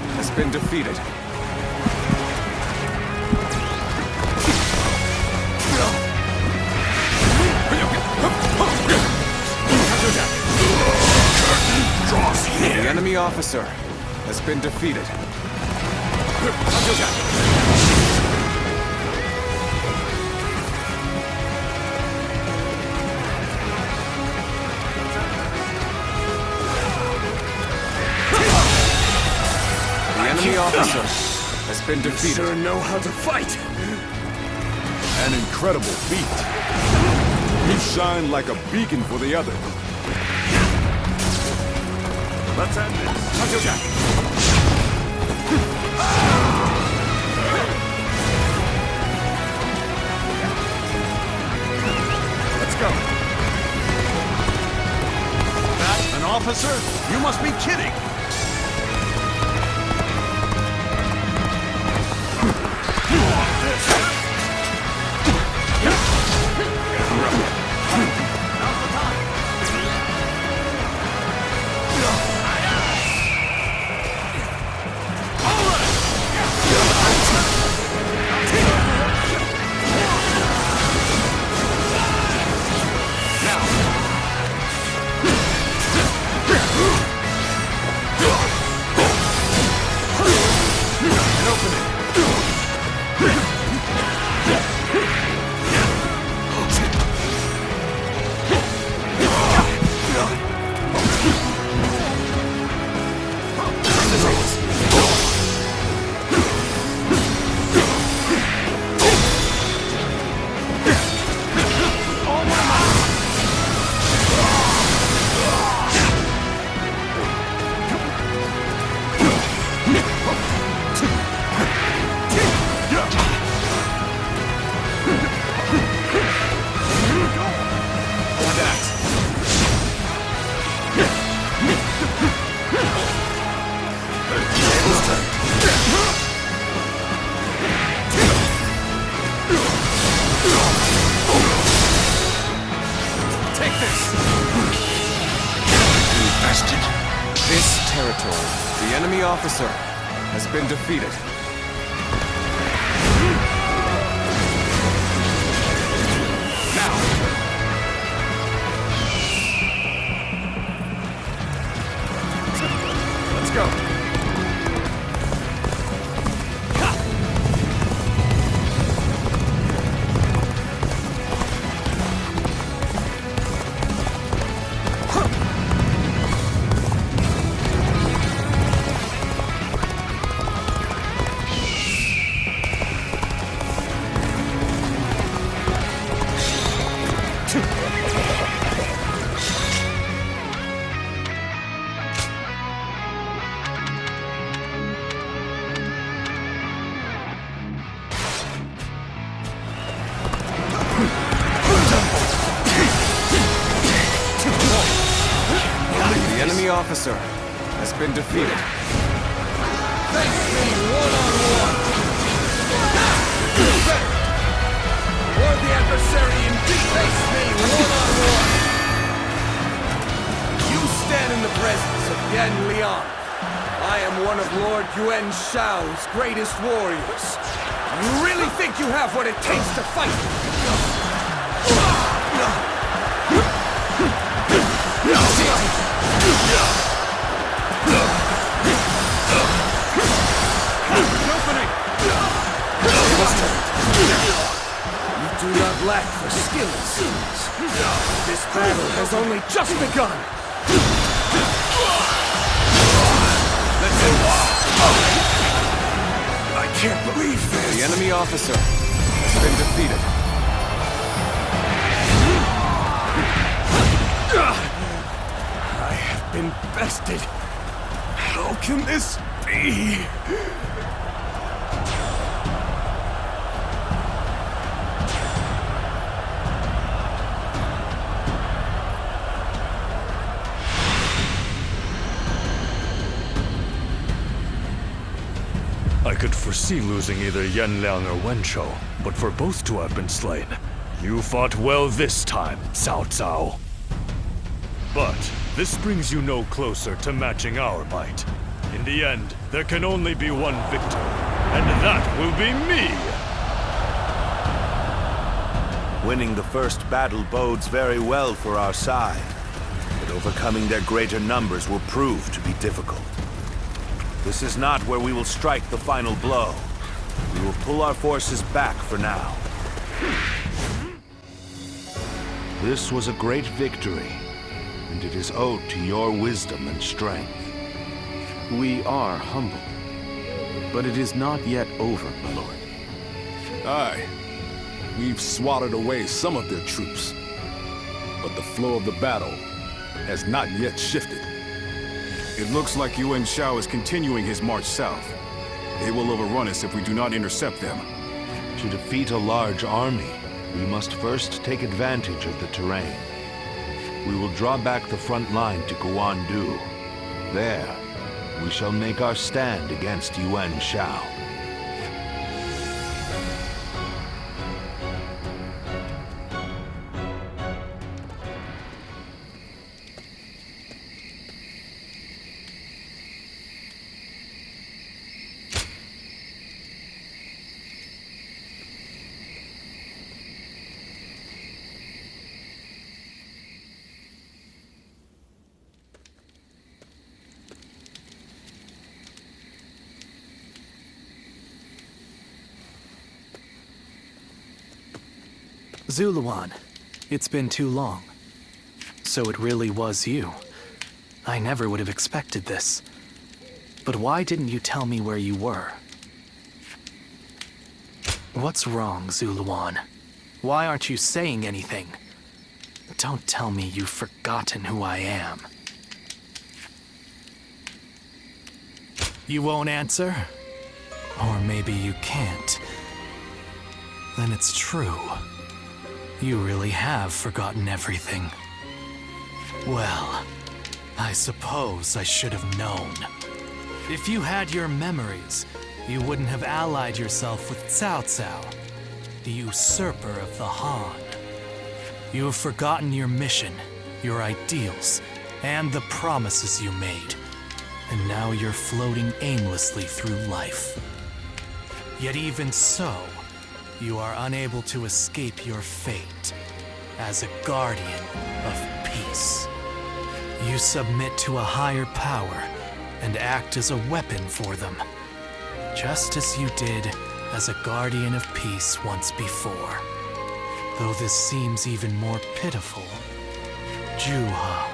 has been defeated. The enemy officer has been defeated. The enemy officer has been defeated. You sure know how to fight. An incredible feat. You shine like a beacon for the other. Let's end this. Let's go. That an officer? You must be kidding! bastard! This territory, the enemy officer, has been defeated. Let's go. Officer has been defeated. Face me one-on-one! Worthy adversary indeed! Face me one-on-one! You stand in the presence of Yan Liang. I am one of Lord Yuan Shu's greatest warriors. You really think you have what it takes to fight? You do not lack for skill, it seems. This battle has only just begun. Let's I can't believe this. The enemy officer has been defeated. I have been bested. How can this be? I could foresee losing either Yan Liang or Wen Chou, but for both to have been slain, you fought well this time, Cao Cao. But this brings you no closer to matching our might. In the end, there can only be one victor, and that will be me! Winning the first battle bodes very well for our side, but overcoming their greater numbers will prove to be difficult. This is not where we will strike the final blow. We will pull our forces back for now. This was a great victory, and it is owed to your wisdom and strength. We are humble, but it is not yet over, my lord. Aye. We've swatted away some of their troops, but the flow of the battle has not yet shifted. It looks like Yuan Shu is continuing his march south. They will overrun us if we do not intercept them. To defeat a large army, we must first take advantage of the terrain. We will draw back the front line to Guandu. There, we shall make our stand against Yuan Shu. Zuluan, it's been too long. So it really was you. I never would have expected this. But why didn't you tell me where you were? What's wrong, Zuluan? Why aren't you saying anything? Don't tell me you've forgotten who I am. You won't answer? Or maybe you can't. Then it's true. You really have forgotten everything. Well, I suppose I should have known. If you had your memories, you wouldn't have allied yourself with Cao Cao, the usurper of the Han. You have forgotten your mission, your ideals, and the promises you made. And now you're floating aimlessly through life. Yet even so, you are unable to escape your fate as a guardian of peace. You submit to a higher power and act as a weapon for them, just as you did as a guardian of peace once before. Though this seems even more pitiful, Juha,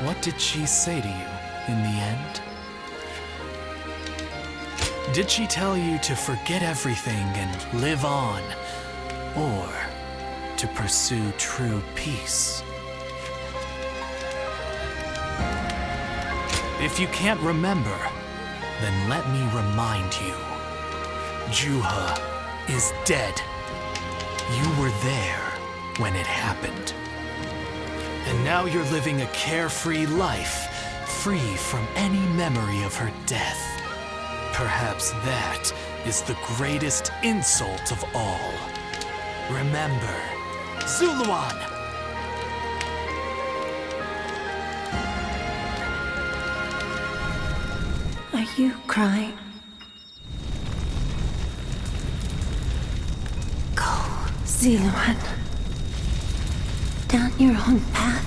what did she say to you in the end? Did she tell you to forget everything and live on, or to pursue true peace? If you can't remember, then let me remind you. Juha is dead. You were there when it happened. And now you're living a carefree life, free from any memory of her death. Perhaps that is the greatest insult of all. Remember, Zuluan! Are you crying? Go, Zuluan. Down your own path.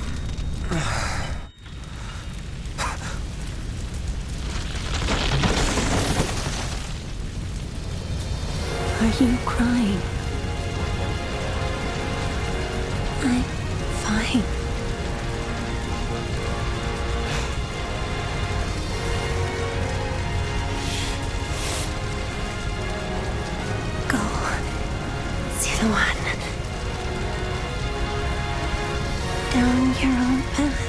Are you crying? I'm fine. Go, Zuluan. Down your own path.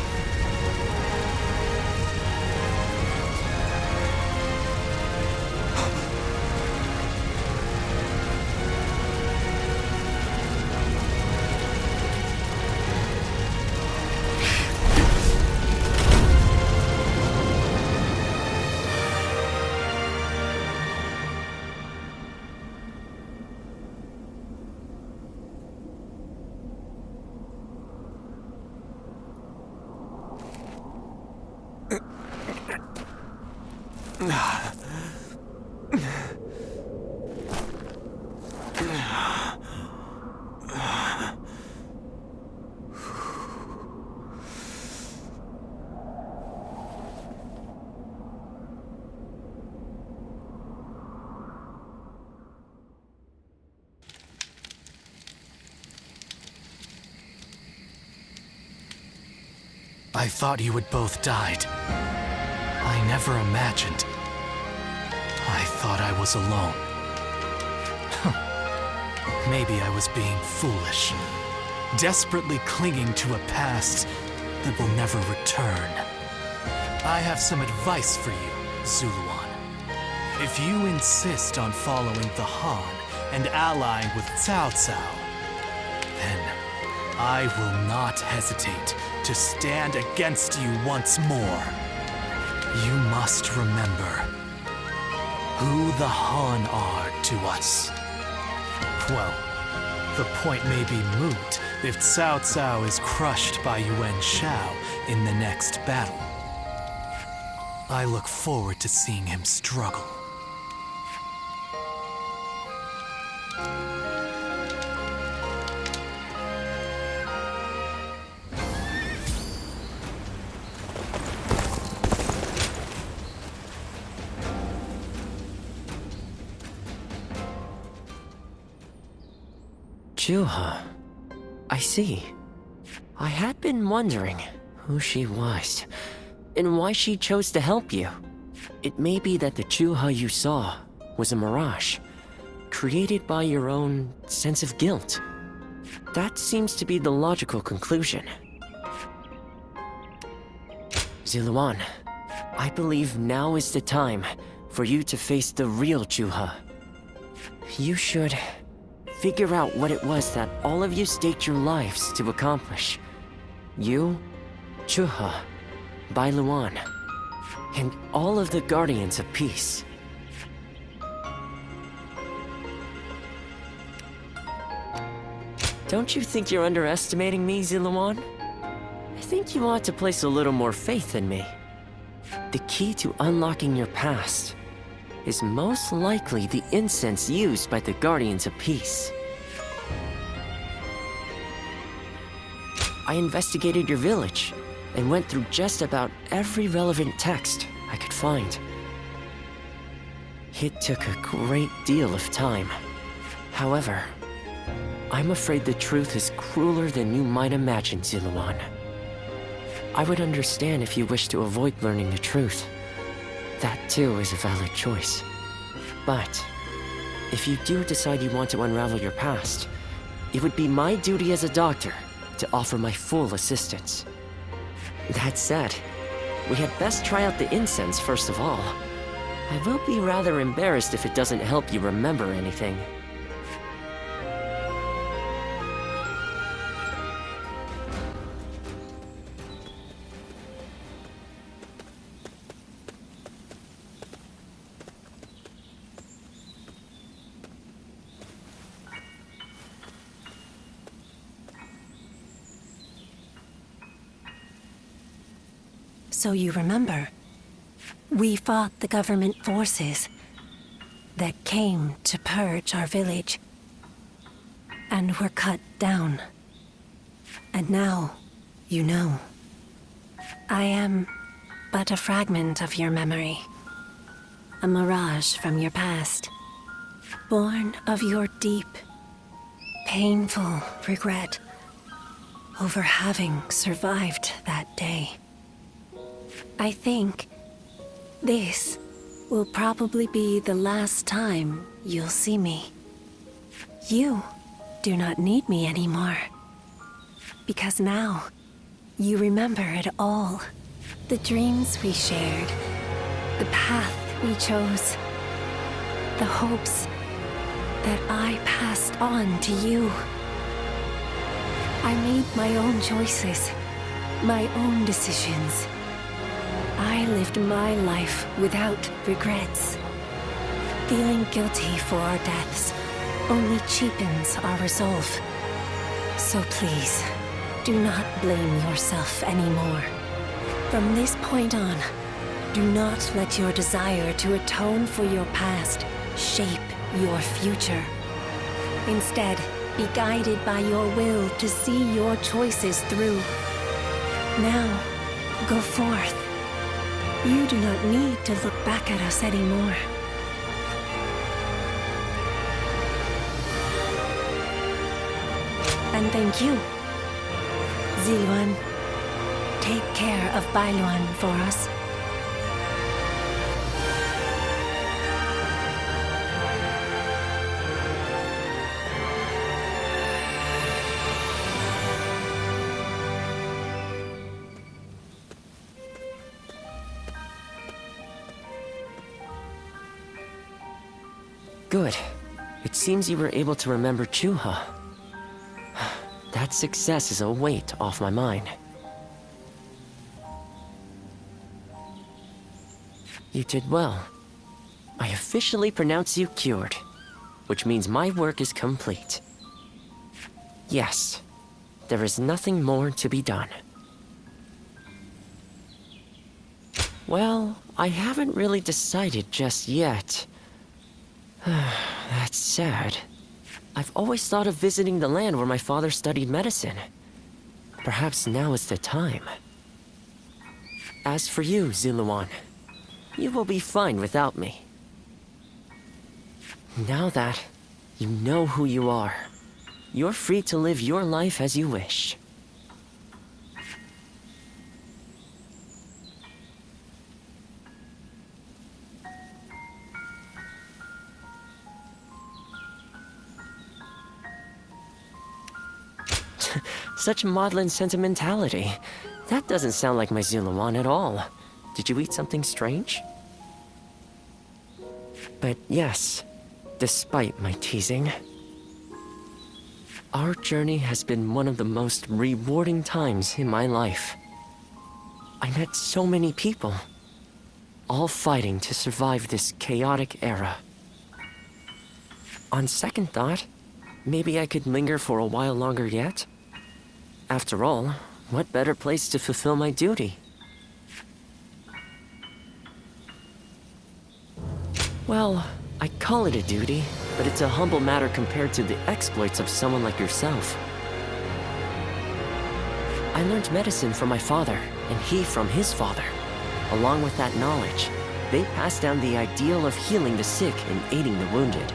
I thought you had both died. I never imagined. I thought I was alone. Maybe I was being foolish, desperately clinging to a past that will never return. I have some advice for you, Zuluan. If you insist on following the Han and allying with Cao Cao, then I will not hesitate to stand against you once more. You must remember who the Han are to us. Well, the point may be moot if Cao Cao is crushed by Yuan Shu in the next battle. I look forward to seeing him struggle. Juha. I see. I had been wondering who she was, and why she chose to help you. It may be that the Juha you saw was a mirage, created by your own sense of guilt. That seems to be the logical conclusion. Zuluan, I believe now is the time for you to face the real Juha. You should figure out what it was that all of you staked your lives to accomplish. You, Juha, Bailuan, and all of the Guardians of Peace. Don't you think you're underestimating me, Zuluan? I think you ought to place a little more faith in me. The key to unlocking your past is most likely the incense used by the Guardians of Peace. I investigated your village and went through just about every relevant text I could find. It took a great deal of time. However, I'm afraid the truth is crueler than you might imagine, Ziluan. I would understand if you wish to avoid learning the truth. That too is a valid choice. But if you do decide you want to unravel your past, it would be my duty as a doctor to offer my full assistance. That said, we had best try out the incense first of all. I will be rather embarrassed if it doesn't help you remember anything. So you remember, we fought the government forces that came to purge our village, and were cut down. And now, you know, I am but a fragment of your memory, a mirage from your past, born of your deep, painful regret over having survived that day. I think this will probably be the last time you'll see me. You do not need me anymore. Because now, you remember it all. The dreams we shared, the path we chose, the hopes that I passed on to you. I made my own choices, my own decisions. I lived my life without regrets. Feeling guilty for our deaths only cheapens our resolve. So please, do not blame yourself anymore. From this point on, do not let your desire to atone for your past shape your future. Instead, be guided by your will to see your choices through. Now, go forth. You do not need to look back at us anymore. And thank you, Ziluan. Take care of Bailuan for us. Good. It seems you were able to remember Chuha. That success is a weight off my mind. You did well. I officially pronounce you cured, which means my work is complete. Yes, there is nothing more to be done. Well, I haven't really decided just yet. That's sad. I've always thought of visiting the land where my father studied medicine. Perhaps now is the time. As for you, Ziluan, you will be fine without me. Now that you know who you are, you're free to live your life as you wish. Such maudlin sentimentality. That doesn't sound like my Ziluan at all. Did you eat something strange? But yes, despite my teasing, our journey has been one of the most rewarding times in my life. I met so many people, all fighting to survive this chaotic era. On second thought, maybe I could linger for a while longer yet. After all, what better place to fulfill my duty? Well, I call it a duty, but it's a humble matter compared to the exploits of someone like yourself. I learned medicine from my father, and he from his father. Along with that knowledge, they passed down the ideal of healing the sick and aiding the wounded.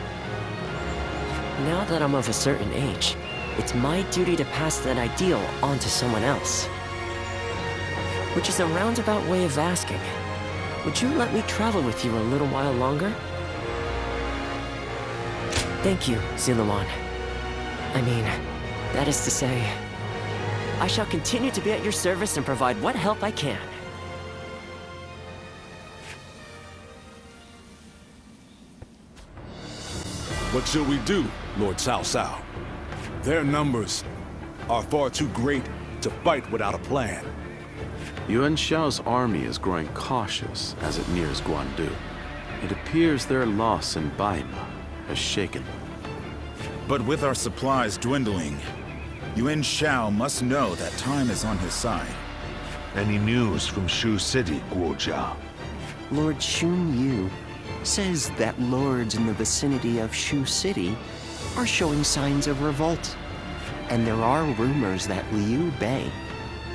Now that I'm of a certain age, it's my duty to pass that ideal on to someone else. Which is a roundabout way of asking, would you let me travel with you a little while longer? Thank you, Ziluan. I mean, that is to say, I shall continue to be at your service and provide what help I can. What should we do, Lord Cao Cao? Their numbers are far too great to fight without a plan. Yuan Shao's army is growing cautious as it nears Guandu. It appears their loss in Baima has shaken them. But with our supplies dwindling, Yuan Shao must know that time is on his side. Any news from Shu City, Guojia? Lord Xun Yu says that lords in the vicinity of Shu City are showing signs of revolt. And there are rumors that Liu Bei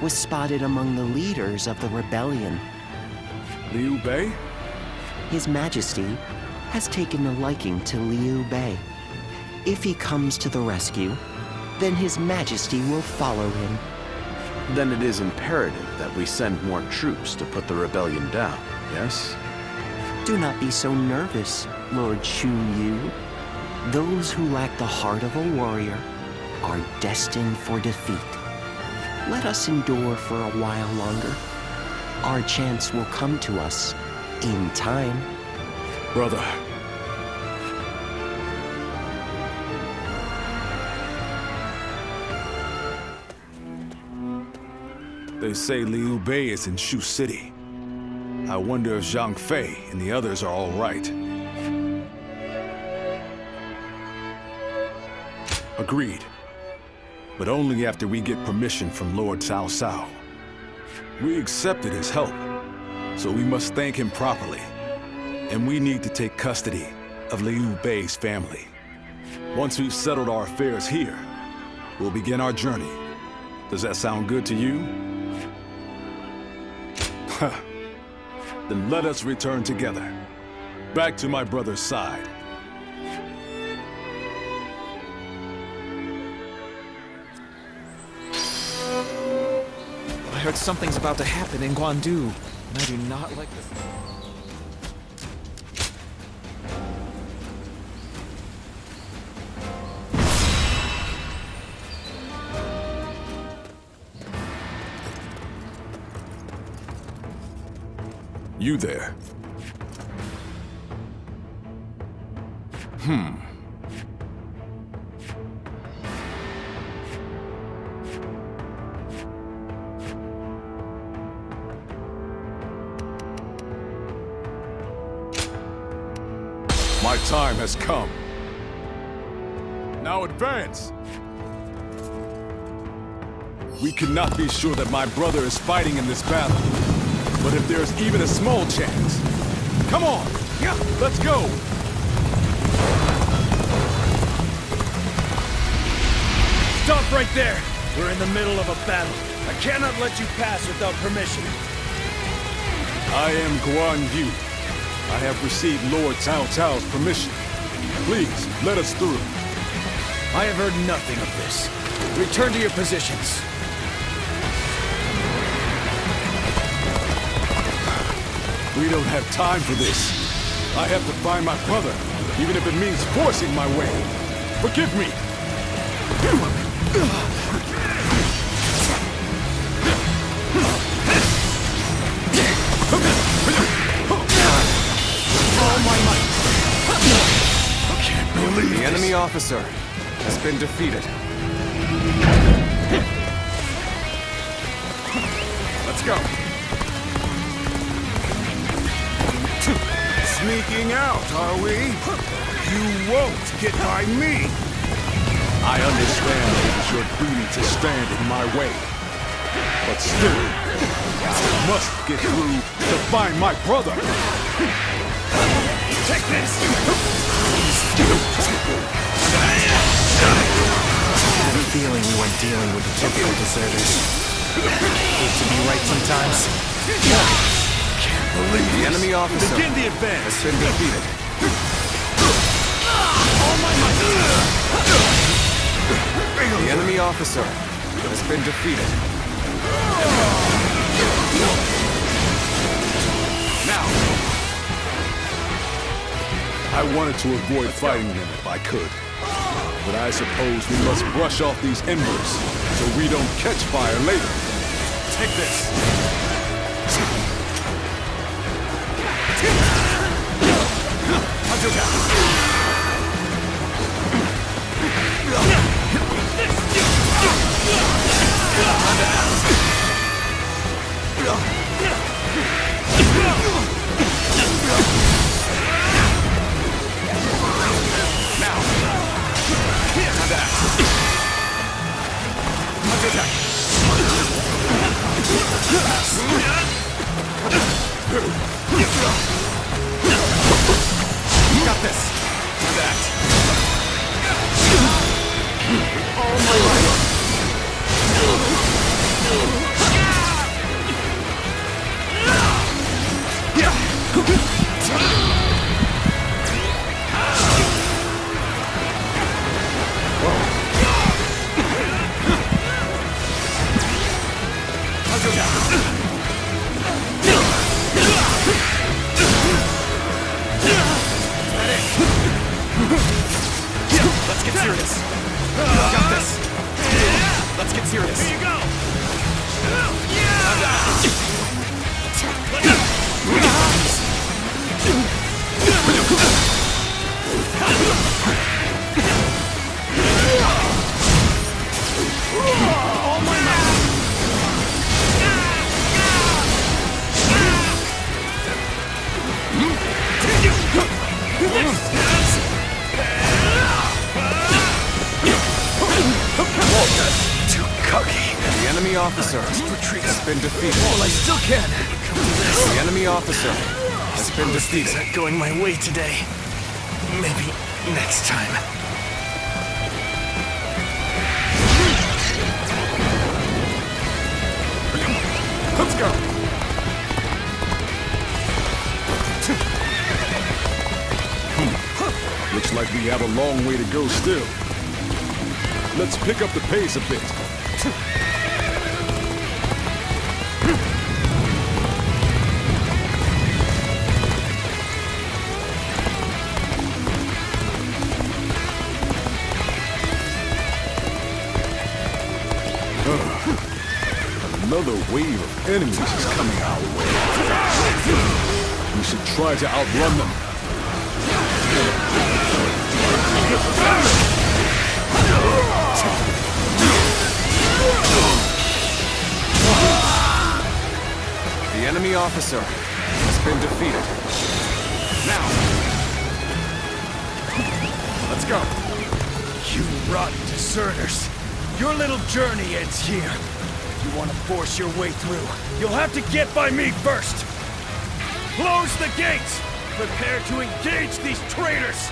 was spotted among the leaders of the rebellion. Liu Bei? His Majesty has taken a liking to Liu Bei. If he comes to the rescue, then His Majesty will follow him. Then it is imperative that we send more troops to put the rebellion down, yes? Do not be so nervous, Lord Xun Yu. Those who lack the heart of a warrior are destined for defeat. Let us endure for a while longer. Our chance will come to us in time. Brother. They say Liu Bei is in Shu City. I wonder if Zhang Fei and the others are all right. Agreed. But only after we get permission from Lord Cao Cao. We accepted his help, so we must thank him properly. And we need to take custody of Liu Bei's family. Once we've settled our affairs here, we'll begin our journey. Does that sound good to you? Then let us return together, back to my brother's side. I heard something's about to happen in Guandu, and I do not like this. You there? My time has come. Now advance! We cannot be sure that my brother is fighting in this battle. But if there's even a small chance... Come on! Let's go! Stop right there! We're in the middle of a battle. I cannot let you pass without permission. I am Guan Yu. I have received Lord Cao Cao's permission. Please, let us through. I have heard nothing of this. Return to your positions. We don't have time for this. I have to find my brother, even if it means forcing my way. Forgive me! The enemy officer has been defeated. Let's go. Sneaking out, are we? You won't get by me. I understand it is your duty to stand in my way. But still, I must get through to find my brother. Take this! I had a feeling we weren't dealing with the typical deserters. Hate to be right sometimes. Can't believe The enemy officer Begin the advance. has been defeated. The enemy officer has been defeated. Now, I wanted to avoid fighting them if I could. But I suppose we must brush off these embers so we don't catch fire later. Take this. You got this. Time to act. All my life. Let's get serious. Got this. Let's get serious. Here you go. All my might. Too cocky. The enemy officer has been defeated. Well, I still can. The enemy officer has been defeated. Things aren't going my way today. Maybe next time. Let's go. Looks like we have a long way to go still. Let's pick up the pace a bit. Another wave of enemies is coming our way. We should try to outrun them. The enemy officer has been defeated. Now. Let's go. You rotten deserters. Your little journey ends here. You want to force your way through, you'll have to get by me first. Close the gates. Prepare to engage these traitors.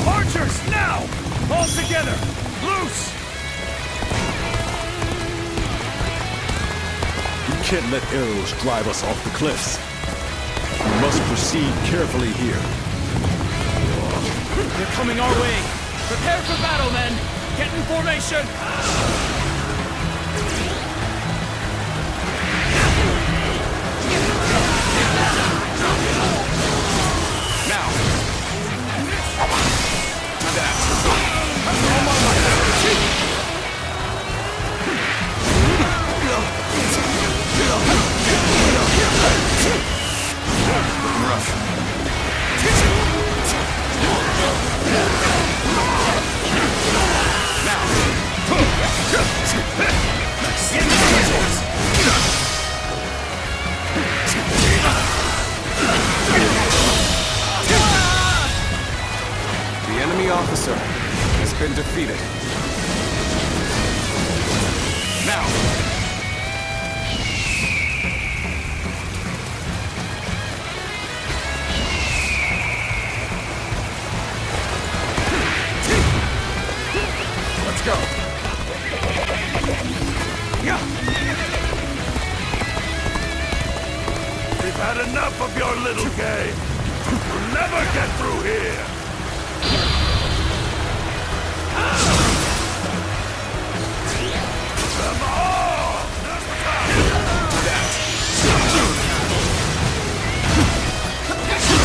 Archers, now! All together! Loose! We can't let arrows drive us off the cliffs. We must proceed carefully here. They're coming our way! Prepare for battle, men! Get in formation! Now! Time to act. Rough. Now! been defeated. Now! Let's go! We've had enough of your little game. You'll never get through here. Come on!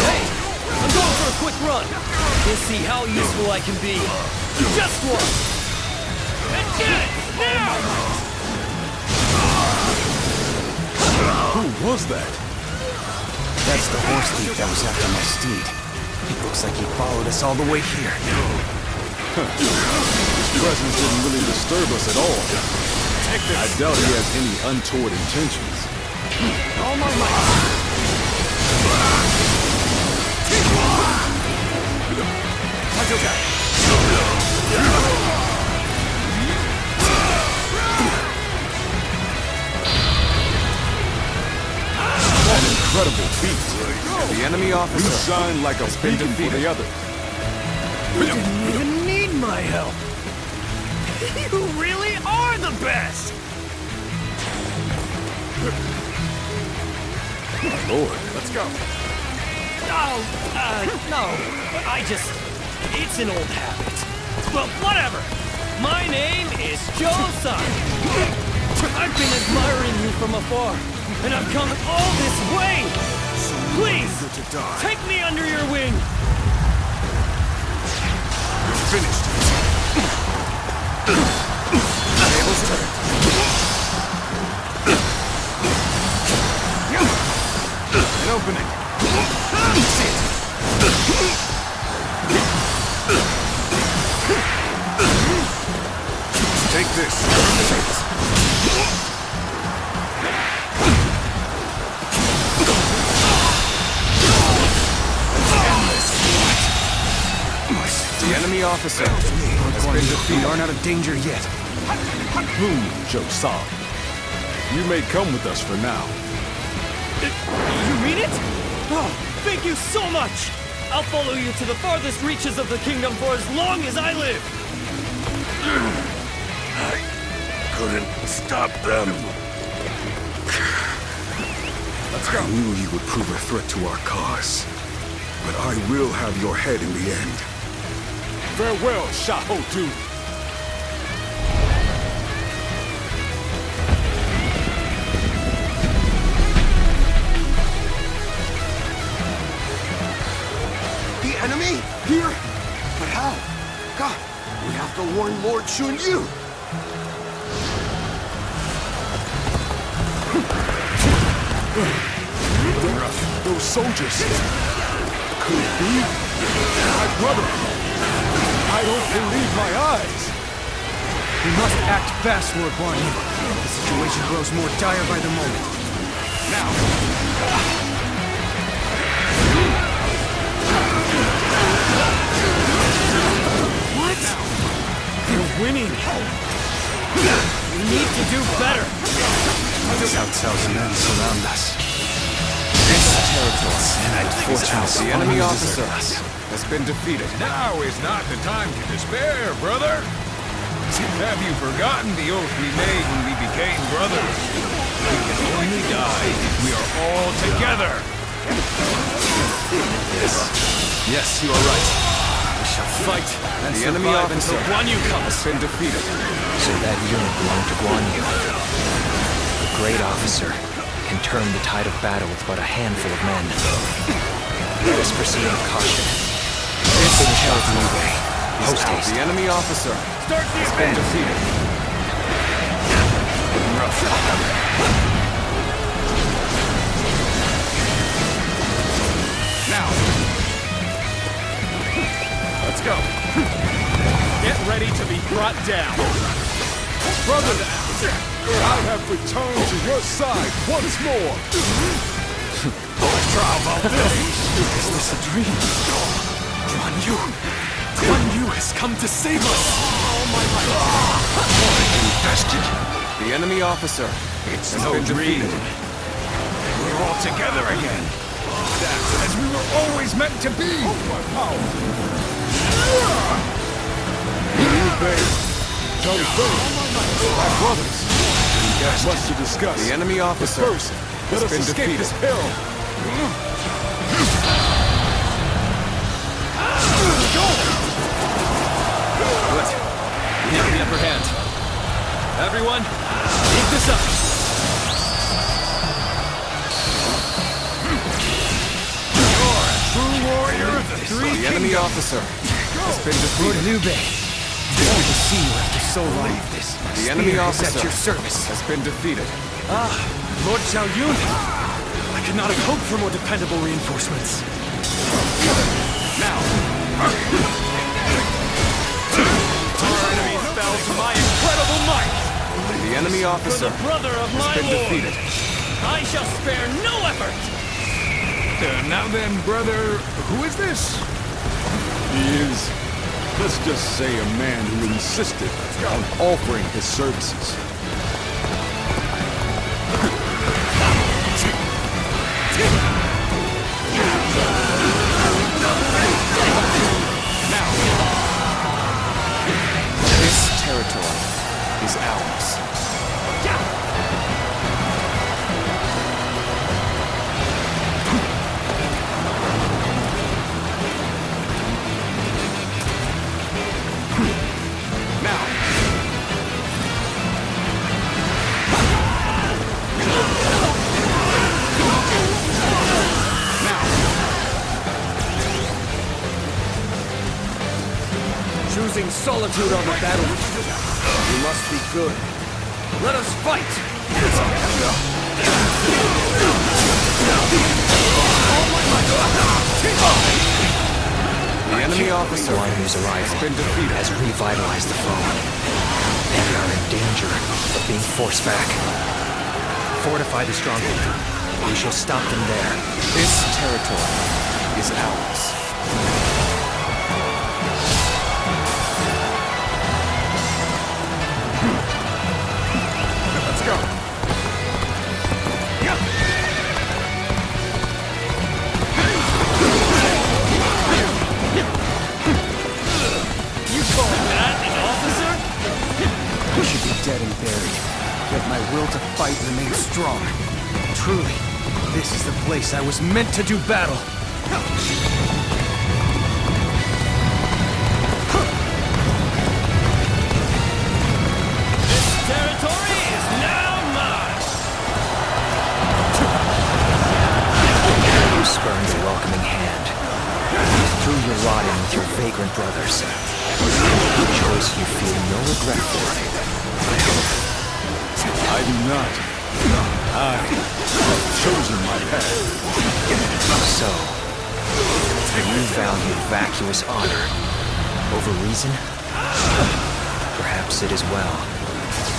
Hey! I'm going for a quick run. We'll see how useful I can be. Just one! Let's get it! Now! Who was that? That's the horse thief that was after my steed. It looks like he followed us all the way here. His presence didn't really disturb us at all. I doubt he has any untoward intentions. All my might! An incredible feat. The enemy officer You shine like a beacon for the other. You didn't even need my help! You really are the best! My lord. Let's go. Oh, no. It's an old habit. Well, whatever. My name is Joe-san. I've been admiring you from afar, and I've come all this way. Please, take me under your wing. You're finished. Table's turned. An opening. Sit. Take this. The enemy officer has been defeated. We aren't out of danger yet. Joe-san. You may come with us for now. You mean it? Oh, thank you so much! I'll follow you to the farthest reaches of the kingdom for as long as I live! I couldn't stop them. Let's go. I knew you would prove a threat to our cause. But I will have your head in the end. Farewell, Xiaopei. The enemy? Here? But how? God, we have to warn Lord Xun Yu. Those soldiers. Could it be? My brother. I don't believe my eyes. We must act fast, Lord Guan Yu. The situation grows more dire by the moment. Now! What? They're winning! We need to do better! Cao Cao's men surround us. This territory, and unfortunately, The enemy officer has been defeated. Now is not the time to despair, brother! Have you forgotten the oath we made when we became brothers? We can only die if we are all together! Yes, you are right. We shall fight and The enemy survive officer until Guan Yu comes. has been defeated. So that unit belonged to Guan Yu. The great officer can turn the tide of battle with but a handful of men. Let us proceed with caution. Finish out the way. Post haste. The enemy officer has been defeated. Now! Let's go! Get ready to be brought down! Brother, I have returned to your side once more. Is this a dream? Guan Yu, Guan Yu has come to save us! Infested. The enemy officer It's has no been dream. defeated. We're all together again. As we were always meant to be. My brothers, we have much to discuss. The enemy officer First, let has us been escape defeated. this peril. Good. We have the upper hand. Everyone, keep this up! True warrior of the three The enemy officer has been Lord defeated. Liu Bei, good to see you after so long. The enemy Spear is officer at your service. has been defeated. Ah, Lord Xiao Yun! I could not have hoped for more dependable reinforcements. Now. Our enemies fell to my incredible might! The enemy officer For the brother of has my been lord, defeated. I shall spare no effort! Now then, brother, who is this? He is, let's just say, a man who insisted on offering his services. This territory is ours. Choosing solitude on the battlefield. You must be good. Let us fight! The enemy officer Guan Yu's arrival has been defeated. has revitalized the foe. They are in danger of being forced back. Fortify the stronghold. We shall stop them there. This territory is ours. Let's go. You call that an officer? I should be dead and buried, yet my will to fight remains strong. Truly, this is the place I was meant to do battle. This territory is now mine! You spurned the welcoming hand. You threw your rod in with your vagrant brothers. A choice you feel no regret for, I hope. I do not. I have chosen my path. So, you value vacuous honor over reason? Perhaps it is well.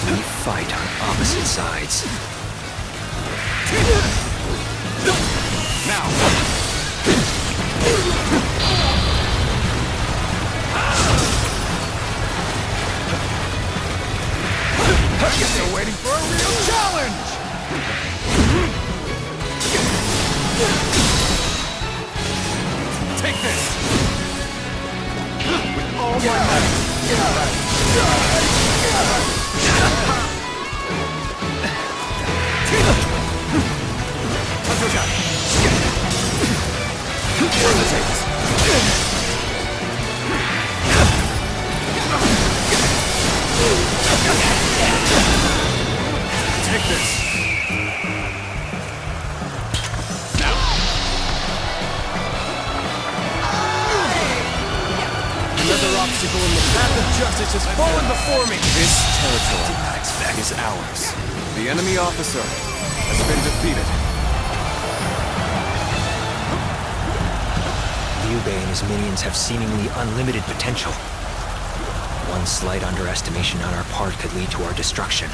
We fight on opposite sides. I guess they're waiting for a real challenge! Take this! With all my might! Take this! Another obstacle in the path of justice has fallen before me! This territory is ours. The enemy officer has been defeated. Liu Bei and his minions have seemingly unlimited potential. One slight underestimation on our part could lead to our destruction.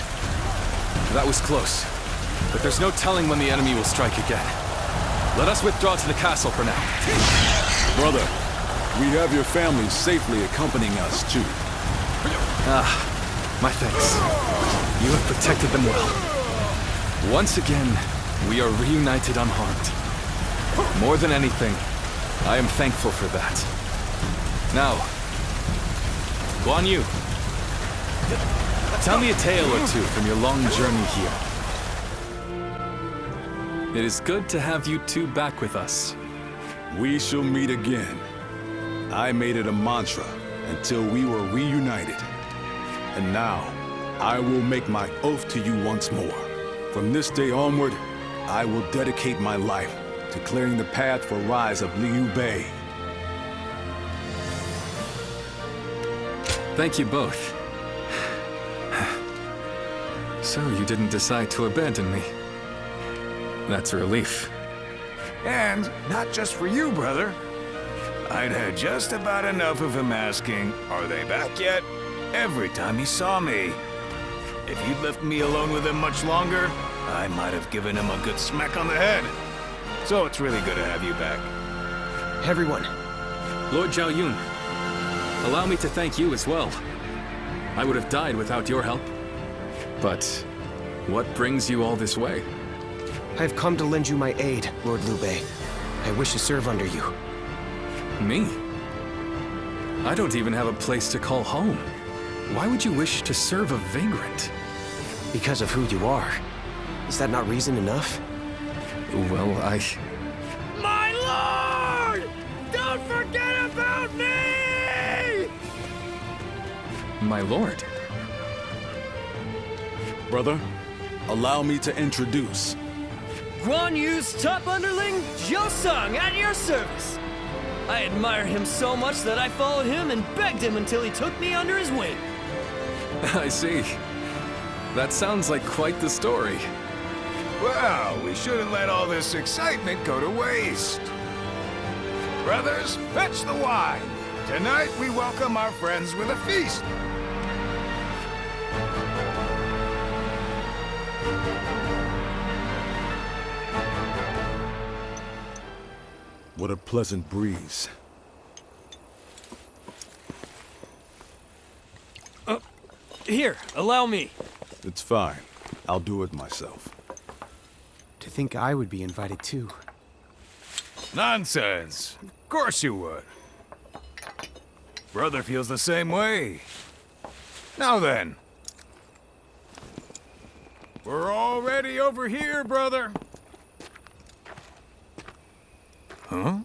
That was close. But there's no telling when the enemy will strike again. Let us withdraw to the castle for now. Brother, We have your family safely accompanying us, too. My thanks. You have protected them well. Once again, we are reunited unharmed. More than anything, I am thankful for that. Now, Guan Yu, tell me a tale or two from your long journey here. It is good to have you two back with us. We shall meet again. I made it a mantra until we were reunited. And now, I will make my oath to you once more. From this day onward, I will dedicate my life to clearing the path for rise of Liu Bei. Thank you both. So you didn't decide to abandon me. That's a relief. And not just for you, brother. I'd had just about enough of him asking, "Are they back yet?" every time he saw me. If you'd left me alone with him much longer, I might have given him a good smack on the head. So it's really good to have you back. Everyone. Lord Zhao Yun, allow me to thank you as well. I would have died without your help. But what brings you all this way? I have come to lend you my aid, Lord Liu Bei. I wish to serve under you. Me? I don't even have a place to call home. Why would you wish to serve a vagrant? Because of who you are. Is that not reason enough? Well, My lord! Don't forget about me! My lord? Brother, allow me to introduce. Guan Yu's top underling, Zhou Song, at your service. I admire him so much that I followed him and begged him until he took me under his wing. I see. That sounds like quite the story. Well, we shouldn't let all this excitement go to waste. Brothers, fetch the wine. Tonight we welcome our friends with a feast. What a pleasant breeze. Here, allow me. It's fine. I'll do it myself. To think I would be invited too. Nonsense. Of course you would. Brother feels the same way. Now then. We're already over here, brother. Huh?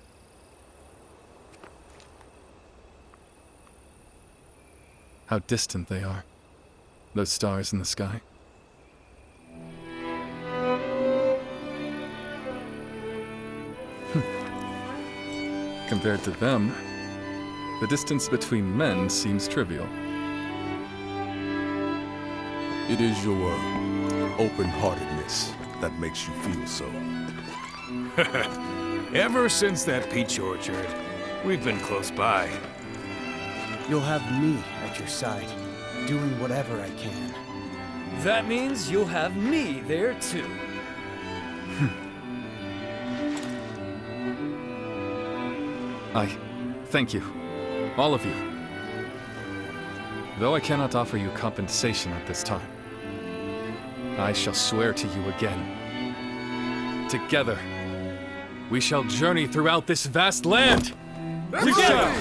How distant they are. Those stars in the sky. Compared to them, the distance between men seems trivial. It is your open-heartedness that makes you feel so. Ever since that peach orchard, we've been close by. You'll have me at your side, doing whatever I can. That means you'll have me there too. I thank you, all of you. Though I cannot offer you compensation at this time, I shall swear to you again. Together, we shall journey throughout this vast land! Together!